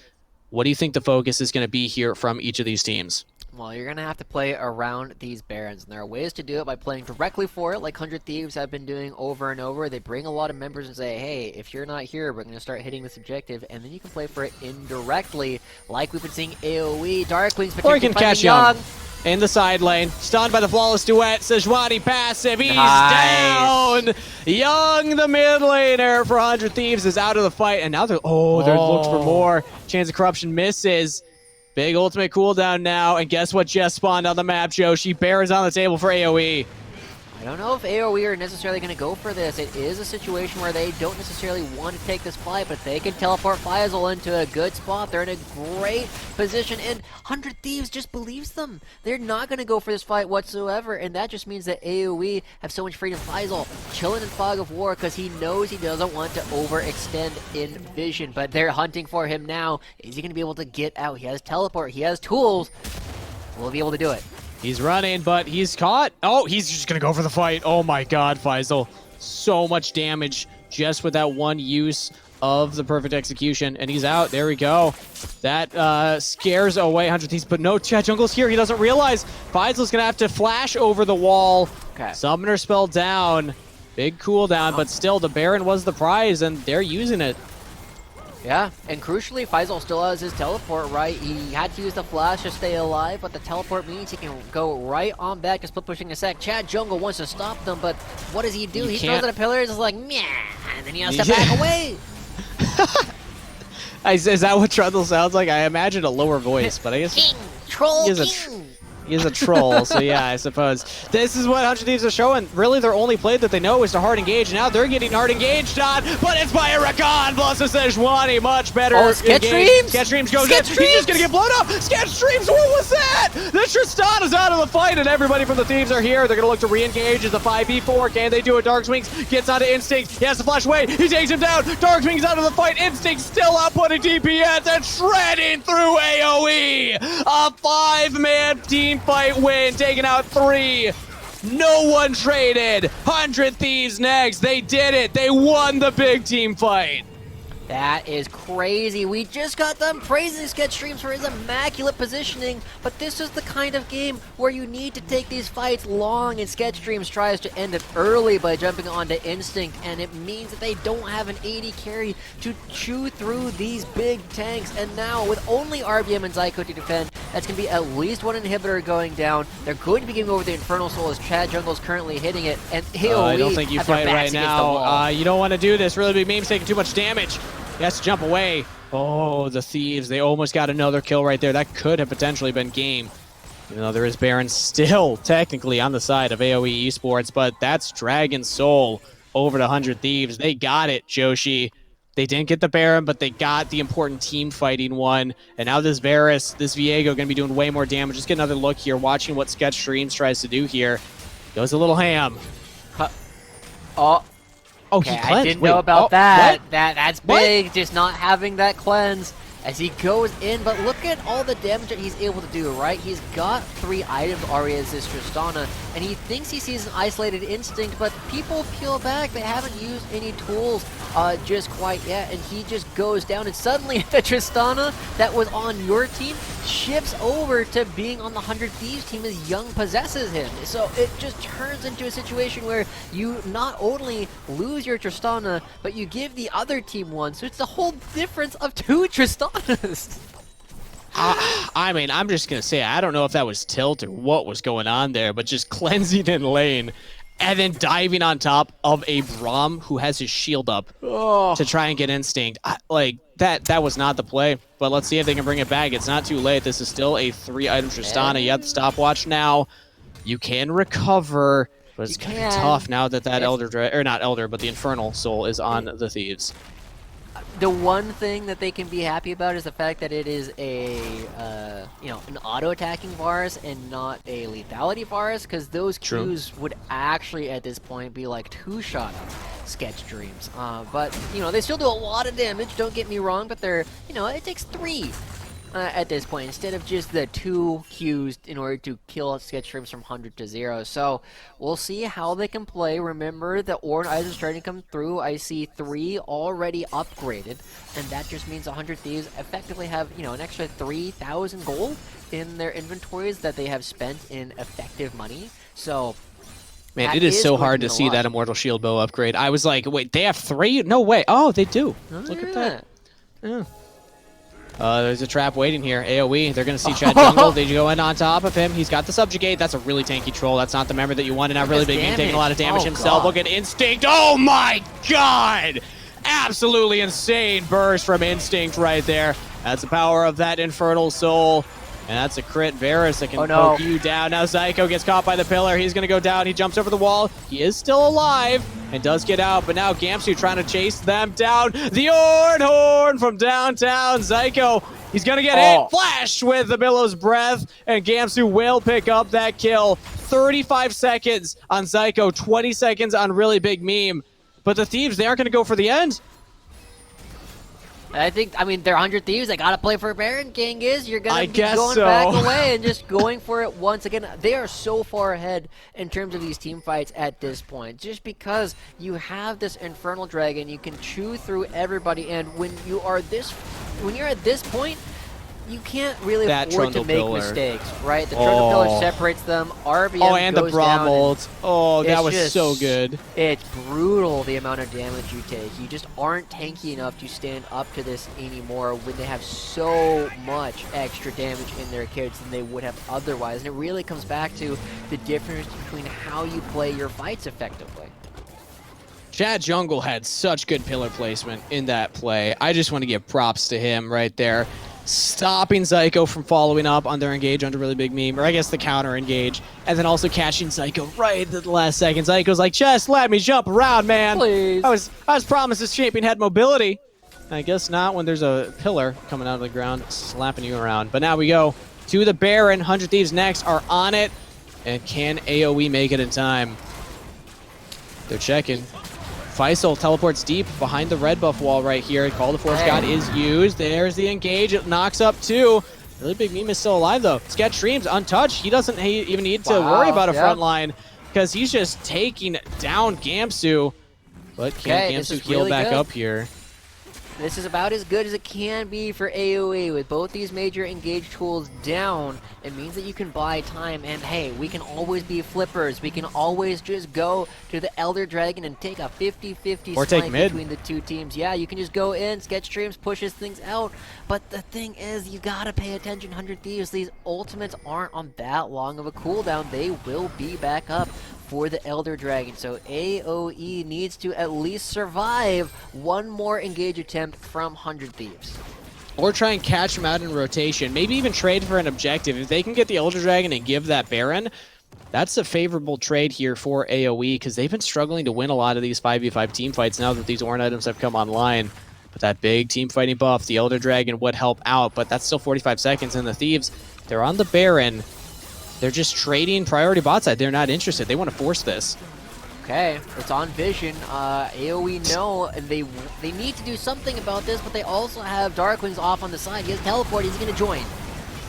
What do you think the focus is going to be here from each of these teams? Well, you're going to have to play around these Barons, and there are ways to do it by playing directly for it, like 100 Thieves have been doing over and over. They bring a lot of members and say, hey, if you're not here, we're going to start hitting this objective, and then you can play for it indirectly, like we've been seeing AoE, Darklings, or you can catch Young in the side lane. Stunned by the flawless duet. Sejuani passive. He's down. Young, the mid laner for 100 Thieves, is out of the fight. And now they're looked for more. Chance of Corruption misses. Big ultimate cooldown now. And guess what just spawned on the map, Joshi? Baron's on the table for AoE. I don't know if AoE are necessarily going to go for this. It is a situation where they don't necessarily want to take this fight, but they can teleport Faisal into a good spot. They're in a great position, and 100 Thieves just believes them. They're not going to go for this fight whatsoever, and that just means that AoE have so much freedom. Faisal chilling in Fog of War because he knows he doesn't want to overextend in vision, but they're hunting for him now. Is he going to be able to get out? He has teleport. He has tools. Will he be able to do it? He's running, but he's caught. Oh, he's just going to go for the fight. Oh my god, Faisal. So much damage just with that one use of the perfect execution, and he's out. There we go. That scares away 100 Thieves, but no, Chad Jungle's here. He doesn't realize Faisal's going to have to flash over the wall. Okay. Summoner spell down. Big cooldown, but still, the Baron was the prize, and they're using it. Yeah, and crucially, Faisal still has his teleport, right? He had to use the flash to stay alive, but the teleport means he can go right on back to split pushing a sec. Chad Jungle wants to stop them, but what does he do? He throws at a pillar, and is like, meh, and then he has to back away. Is that what Trundle sounds like? I imagine a lower voice, but I guess King, troll, king. He's a troll, so yeah, I suppose. This is what 100 Thieves are showing. Really, their only play that they know is to hard engage. Now they're getting hard engaged on, but it's by a Rakan plus a Sejuani. Much better. Oh, Sketch Streams? Sketch Streams goes in. He's just going to get blown up. Sketch Streams, what was that? The Tristana's out of the fight, and everybody from the Thieves are here. They're going to look to re-engage as a 5v4. Can they do it? Dark Swings gets onto Instinct. He has to flash away. He takes him down. Dark Swings out of the fight. Instinct still outputting DPS and shredding through AoE. A 5-man team fight win, taking out 3. No one traded. 100 Thieves next. They did it. They won the big team fight. That is crazy. We just got done praising Sketch Streams for his immaculate positioning, but this is the kind of game where you need to take these fights long, and Sketch Streams tries to end it early by jumping onto Instinct, and it means that they don't have an AD carry to chew through these big tanks, and now with only RBM and Zyko to defend, that's going to be at least one inhibitor going down. They're going to be getting over the Infernal Soul as Chad Jungle's currently hitting it, and AoE I don't think you fight right now. You don't want to do this. Really big meme's taking too much damage. He has to jump away. Oh, the Thieves. They almost got another kill right there. That could have potentially been game. Even though there is Baron still technically on the side of AOE Esports, but that's Dragon Soul over to 100 Thieves. They got it, Joshi. They didn't get the Baron, but they got the important team fighting one. And now this Varus, this Viego, going to be doing way more damage. Just get another look here, watching what Sketch Streams tries to do here. Goes a little ham. Oh, okay, he cleansed. I didn't know about that. What? That's big, just not having that cleanse. As he goes in, but look at all the damage that he's able to do, right? He's got 3 items already as this Tristana, and he thinks he sees an isolated instinct, but people peel back. They haven't used any tools just quite yet, and he just goes down, and suddenly the Tristana that was on your team shifts over to being on the 100 Thieves team as Young possesses him. So it just turns into a situation where you not only lose your Tristana, but you give the other team one, so it's the whole difference of 2 Tristanas. I mean, I'm just going to say, I don't know if that was tilt or what was going on there, but just cleansing in lane and then diving on top of a Braum who has his shield up to try and get instinct. Like, that was not the play, but let's see if they can bring it back. It's not too late. This is still a 3-item Tristana. You have the stopwatch now. You can recover, but it's going to be tough now that the Infernal Soul is on the Thieves. The one thing that they can be happy about is the fact that it is a, an auto-attacking Varus and not a lethality Varus, because those Qs would actually, at this point, be like 2-shot Sketch Dreams. But, they still do a lot of damage, don't get me wrong, but they're, it takes 3 at this point, instead of just the 2 Qs in order to kill Sketch Dreams from 100 to 0. So we'll see how they can play. Remember, the Orin Eyes are starting to come through. I see 3 already upgraded, and that just means 100 Thieves effectively have, an extra 3,000 gold in their inventories that they have spent in effective money. So man, it is so hard to see that Immortal Shield Bow upgrade. I was like, wait, they have 3? No way. Oh, they do. Look at that. Yeah. There's a trap waiting here. AOE, they're going to see Chad Jungle. They go in on top of him. He's got the Subjugate. That's a really tanky troll. That's not the member that you want. And now really big game, taking a lot of damage himself. Look at Instinct. Oh my god! Absolutely insane burst from Instinct right there. That's the power of that Infernal Soul. And that's a crit Varus that can poke you down. Now Zyko gets caught by the pillar. He's going to go down. He jumps over the wall. He is still alive and does get out. But now Gamsu trying to chase them down. The Horn from downtown. Zyko, he's going to get hit. Flash with the Billow's Breath. And Gamsu will pick up that kill. 35 seconds on Zyko. 20 seconds on Really Big Meme. But the Thieves, they aren't going to go for the end. I mean, they're 100 Thieves. They gotta play for Baron King. You're gonna be going back away and just going for it once again. They are so far ahead in terms of these team fights at this point, just because you have this Infernal Dragon. You can chew through everybody, and when you're at this point, you can't really afford to make mistakes, right? The Trundle Pillar separates them. RBM and goes the Braum ult. That was just so good. It's brutal, the amount of damage you take. You just aren't tanky enough to stand up to this anymore when they have so much extra damage in their kits than they would have otherwise. And it really comes back to the difference between how you play your fights effectively. Chad Jungle had such good pillar placement in that play. I just want to give props to him right there. Stopping Zyko from following up on their engage under Really Big Meme, or I guess the counter engage, and then also catching Zyko right at the last second. Zyko's like, just let me jump around, man. Please. I was promised this champion had mobility. I guess not when there's a pillar coming out of the ground slapping you around. But now we go to the Baron. 100 Thieves next are on it. And can AOE make it in time? They're checking. Faisal teleports deep behind the red buff wall right here. Call the Force God is used. There's the engage. It knocks up 2. Really Big Meme is still alive, though. Sketch Streams untouched. He doesn't even need to worry about a front line because he's just taking down Gamsu. But can Gamsu heal really back up here? This is about as good as it can be for AOE. With both these major engage tools down, it means that you can buy time, and hey, we can always be flippers. We can always just go to the Elder Dragon and take a 50-50 spike between the two teams. Yeah, you can just go in, Sketch Streams pushes things out, but the thing is, you gotta pay attention, 100 Thieves. These ultimates aren't on that long of a cooldown. They will be back up for the Elder Dragon, so AOE needs to at least survive one more engage attempt from 100 Thieves. or try and catch him out in rotation. Maybe even trade for an objective. If they can get the Elder Dragon and give that Baron, that's a favorable trade here for AOE because they've been struggling to win a lot of these 5v5 team fights now that these Ornn items have come online. But that big team fighting buff, the Elder Dragon would help out, but that's still 45 seconds, and the Thieves, they're on the Baron. They're just trading priority bot side. They're not interested. They want to force this. Okay, it's on Vision. AOE know they need to do something about this, but they also have Darkwings off on the side. He has teleport. He's going to join.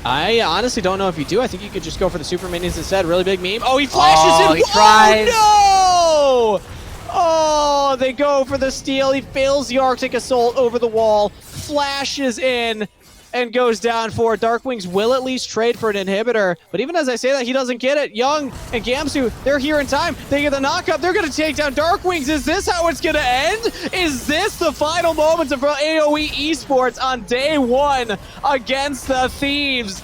I honestly don't know if you do. I think you could just go for the super minions instead. Really big meme. Oh, he flashes him. He tries. Oh, no! Oh, they go for the steal. He fails the Arctic Assault over the wall, flashes in, and goes down for it. Darkwings will at least trade for an inhibitor, but even as I say that, he doesn't get it. Young and Gamsu, they're here in time. They get the knockup. They're going to take down Darkwings. Is this how it's going to end? Is this the final moments of AOE Esports on day one against the Thieves?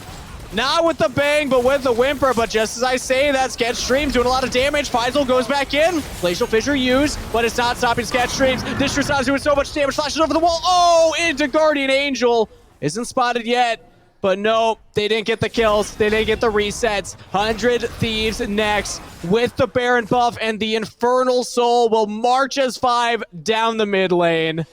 Not with the bang, but with the whimper. But just as I say that, Sketch Stream's doing a lot of damage. Faisal goes back in. Glacial Fissure used, but it's not stopping Sketch Streams. This Tristana's doing so much damage. Flashes over the wall. Oh, into Guardian Angel. Isn't spotted yet, but no, they didn't get the kills. They didn't get the resets. 100 Thieves next with the Baron buff, and the Infernal Soul will march as 5 down the mid lane.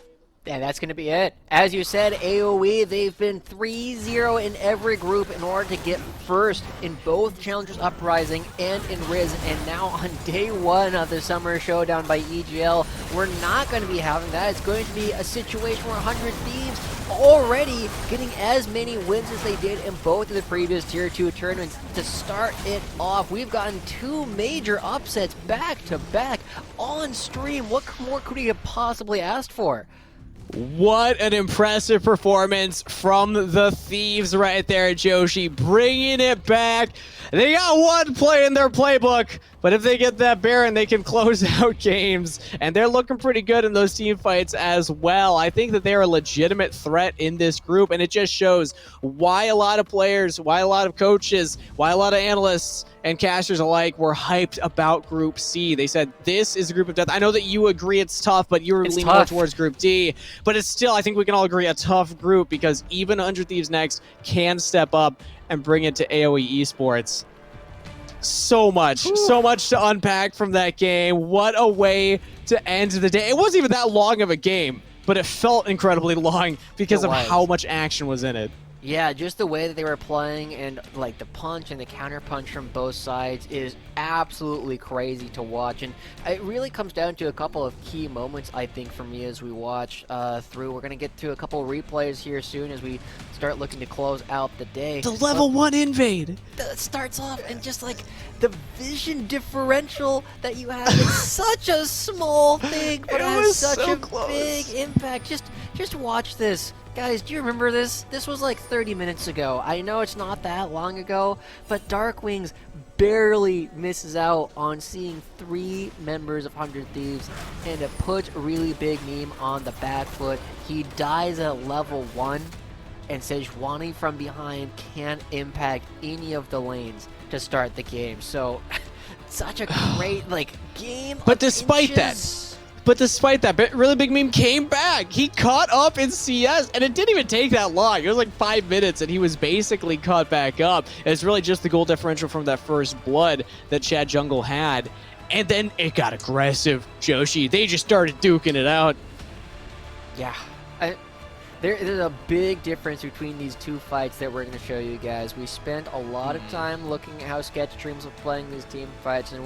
And that's going to be it. As you said, AOE, they've been 3-0 in every group in order to get first in both Challengers Uprising and in Riz. And now on day one of the Summer Showdown by EGL, we're not going to be having that. It's going to be a situation where 100 Thieves already getting as many wins as they did in both of the previous Tier 2 tournaments. To start it off, we've gotten 2 major upsets back to back on stream. What more could we have possibly asked for? What an impressive performance from the Thieves right there, Joshi, bringing it back. They got one play in their playbook, but if they get that Baron, they can close out games, and they're looking pretty good in those team fights as well. I think that they're a legitimate threat in this group, and it just shows why a lot of players, why a lot of coaches, why a lot of analysts and casters alike were hyped about Group C. They said, this is a group of death. I know that you agree it's tough, but you're leaning more towards Group D. But it's still, I think we can all agree, a tough group because even 100 Thieves Next can step up and bring it to AOE Esports. So much to unpack from that game. What a way to end the day. It wasn't even that long of a game, but it felt incredibly long because of how much action was in it. Yeah, just the way that they were playing and like the punch and the counter punch from both sides is absolutely crazy to watch. And it really comes down to a couple of key moments, I think, for me as we watch through. We're going to get to a couple replays here soon as we start looking to close out the day. The level 1 invade! That starts off and just like the vision differential that you have is such a small thing, but it has such a big impact. Just watch this. Guys, do you remember this? This was like 30 minutes ago. I know it's not that long ago, but Darkwings barely misses out on seeing 3 members of 100 Thieves, and it puts a really big meme on the back foot. He dies at level 1, and Sejuani from behind can't impact any of the lanes to start the game. So, such a great game. But despite that, Really Big Meme came back. He caught up in CS, and it didn't even take that long. It was like 5 minutes, and he was basically caught back up. It's really just the goal differential from that first blood that Chad Jungle had. And then it got aggressive, Joshi. They just started duking it out. Yeah. There's a big difference between these two fights that we're going to show you guys. We spent a lot of time looking at how Sketch Streams are playing these team fights, and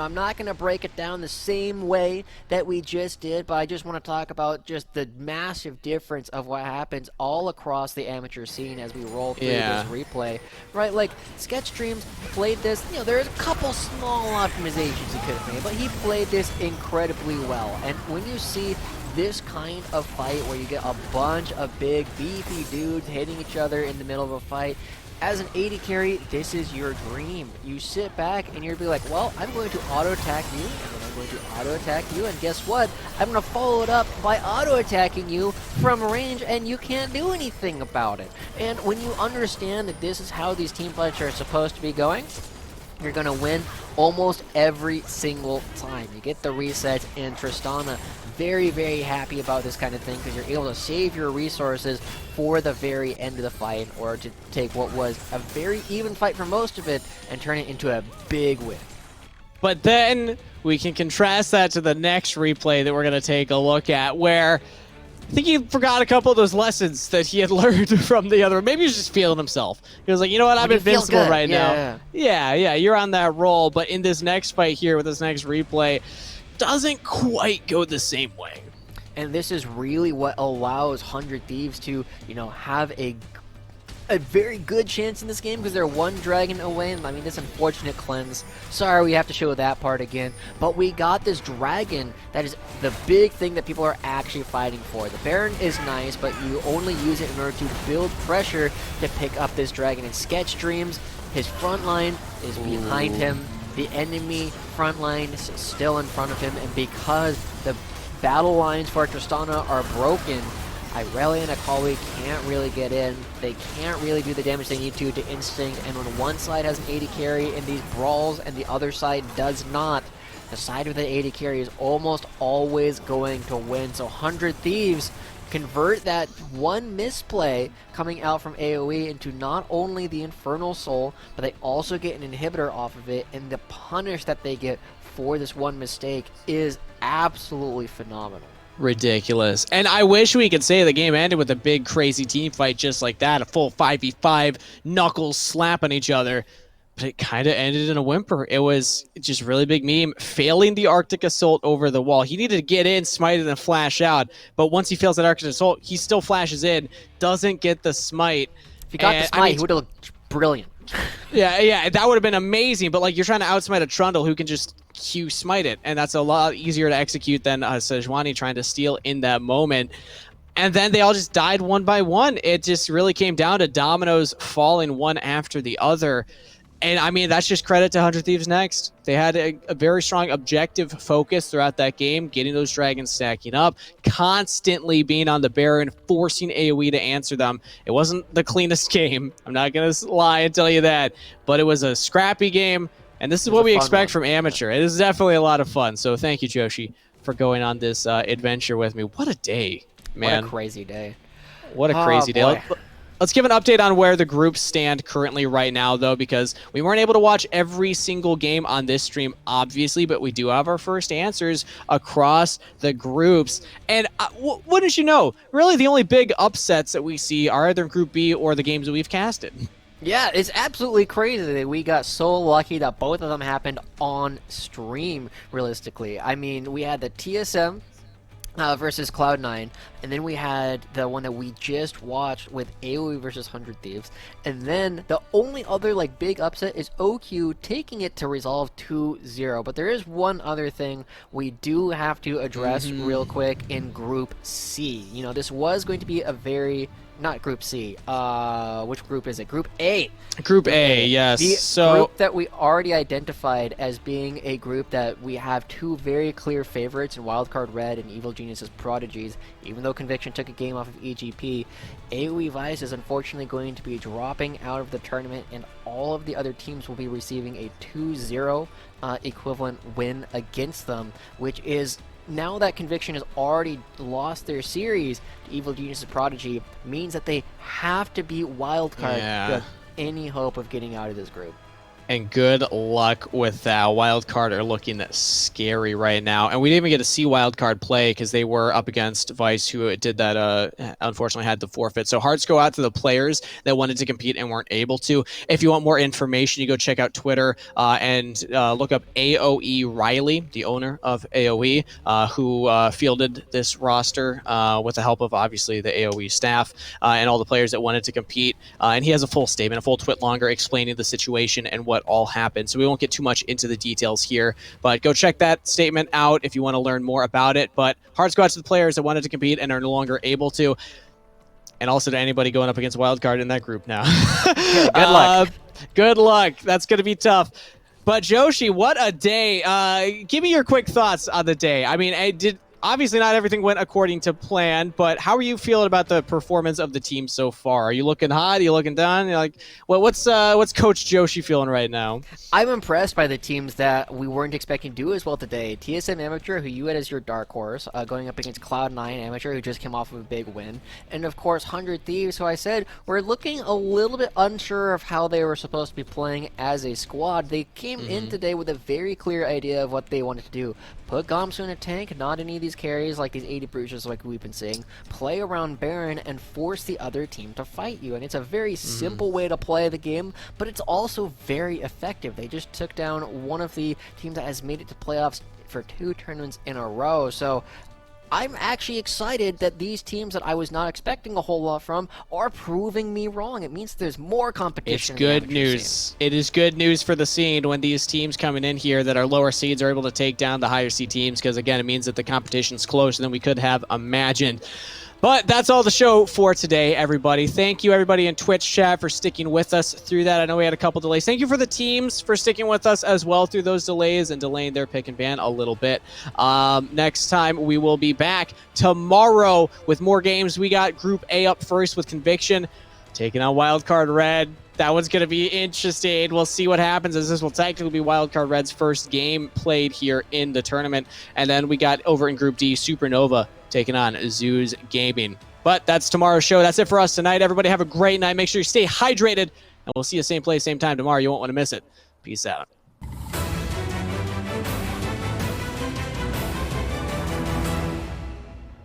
I'm not going to break it down the same way that we just did, but I just want to talk about just the massive difference of what happens all across the amateur scene as we roll through this replay. Right, like, Sketch Streams played this, there's a couple small optimizations he could have made, but he played this incredibly well. And when you see this kind of fight where you get a bunch of big beefy dudes hitting each other in the middle of a fight, as an AD carry, this is your dream. You sit back and you'll be like, well, I'm going to auto attack you, and then I'm going to auto attack you, and guess what? I'm going to follow it up by auto attacking you from range, and you can't do anything about it. And when you understand that this is how these team fights are supposed to be going, you're going to win almost every single time. You get the resets, and Tristana very, very happy about this kind of thing because you're able to save your resources for the very end of the fight in order to take what was a very even fight for most of it and turn it into a big win. But then we can contrast that to the next replay that we're going to take a look at, where I think he forgot a couple of those lessons that he had learned from the other. Maybe he was just feeling himself. He was like, you know what, I'm invincible right now. Yeah, you're on that roll. But in this next fight here with this next replay, doesn't quite go the same way. And this is really what allows 100 Thieves to, have a very good chance in this game because they're one dragon away. I mean, this unfortunate cleanse. Sorry, we have to show that part again. But we got this dragon that is the big thing that people are actually fighting for. The Baron is nice, but you only use it in order to build pressure to pick up this dragon. In Sketch Dreams, his front line is behind him. The enemy front line is still in front of him. And because the battle lines for Tristana are broken, Irelia and Akali can't really get in. They can't really do the damage they need to Instinct, and when one side has an 80 carry in these brawls and the other side does not, the side with the 80 carry is almost always going to win. So 100 Thieves convert that one misplay coming out from AOE into not only the Infernal Soul, but they also get an inhibitor off of it, and the punish that they get for this one mistake is absolutely phenomenal. Ridiculous. And I wish we could say the game ended with a big crazy team fight just like that, a full 5v5, knuckles slapping each other, but it kind of ended in a whimper. It was just really big meme, failing the Arctic Assault over the wall. He needed to get in, smite it, and flash out, but once he fails that Arctic Assault, he still flashes in, doesn't get the smite. If he got the smite, he would have looked brilliant. Yeah, that would have been amazing, but like, you're trying to outsmite a Trundle who can just Q smite it, and that's a lot easier to execute than Sejuani trying to steal in that moment. And then they all just died one by one. It just really came down to dominoes falling one after the other. And I mean, that's just credit to 100 Thieves next. They had a very strong objective focus throughout that game, getting those dragons stacking up, constantly being on the Baron, forcing AoE to answer them. It wasn't the cleanest game. I'm not going to lie and tell you that, but it was a scrappy game. And this is what we expect from Amateur. It is definitely a lot of fun. So thank you, Joshi, for going on this adventure with me. What a day, man. What a crazy day. What a crazy day. Let's give an update on where the groups stand currently right now, though, because we weren't able to watch every single game on this stream, obviously, but we do have our first answers across the groups. And wouldn't you know, really the only big upsets that we see are either in Group B or the games that we've casted. Yeah, it's absolutely crazy that we got so lucky that both of them happened on stream, realistically. I mean, we had the TSM versus Cloud9, and then we had the one that we just watched with AoE versus 100 Thieves, and then the only other big upset is OQ taking it to resolve 2-0. But there is one other thing we do have to address real quick in Group C. This was going to be a very... Not Group C. Which group is it? Group A. Group A, yes. The group that we already identified as being a group that we have two very clear favorites in Wildcard Red and Evil Genius's Prodigies. Even though Conviction took a game off of EGP, AoE Vice is unfortunately going to be dropping out of the tournament, and all of the other teams will be receiving a 2-0 equivalent win against them, which is... Now that Conviction has already lost their series to Evil Genius's Prodigy, means that they have to beat Wildcard to have any hope of getting out of this group. And good luck with that. Wildcard are looking scary right now. And we didn't even get to see Wildcard play because they were up against Vice, who did that, unfortunately had the forfeit. So hearts go out to the players that wanted to compete and weren't able to. If you want more information, you go check out Twitter and look up AOE Riley, the owner of AOE, who fielded this roster with the help of, obviously, the AOE staff and all the players that wanted to compete. And he has a full statement, a full twit longer explaining the situation and what all happened. So we won't get too much into the details here, but go check that statement out if you want to learn more about it. But hearts go out to the players that wanted to compete and are no longer able to, and also to anybody going up against Wildcard in that group now. Yeah, good luck. Good luck. That's going to be tough. But Joshi, what a day. Give me your quick thoughts on the day. I mean, obviously not everything went according to plan, but how are you feeling about the performance of the team so far? Are you looking hot? Are you looking done? You're like, well, what's Coach Joshi feeling right now? I'm impressed by the teams that we weren't expecting to do as well today. TSM Amateur, who you had as your dark horse, going up against Cloud9 Amateur, who just came off of a big win. And of course, 100 Thieves, who I said were looking a little bit unsure of how they were supposed to be playing as a squad. They came in today with a very clear idea of what they wanted to do. Put Gamsu in a tank, not any of these carries like these 80 breaches like we've been seeing. Play around Baron and force the other team to fight you. And it's a very simple way to play the game, but it's also very effective. They just took down one of the teams that has made it to playoffs for 2 tournaments in a row. So I'm actually excited that these teams that I was not expecting a whole lot from are proving me wrong. It means there's more competition. It's good news. It is good news for the scene when these teams coming in here that are lower seeds are able to take down the higher seed teams, because again, it means that the competition's closer than we could have imagined. But that's all the show for today, everybody. Thank you, everybody in Twitch chat, for sticking with us through that. I know we had a couple delays. Thank you for the teams for sticking with us as well through those delays and delaying their pick and ban a little bit. Next time, we will be back tomorrow with more games. We got Group A up first with Conviction taking on Wildcard Red. That one's going to be interesting. We'll see what happens, as this will technically be Wildcard Red's first game played here in the tournament. And then we got over in Group D, Supernova taking on Zeus Gaming. But that's tomorrow's show. That's it for us tonight. Everybody have a great night. Make sure you stay hydrated, and we'll see you same place, same time tomorrow. You won't want to miss it. Peace out.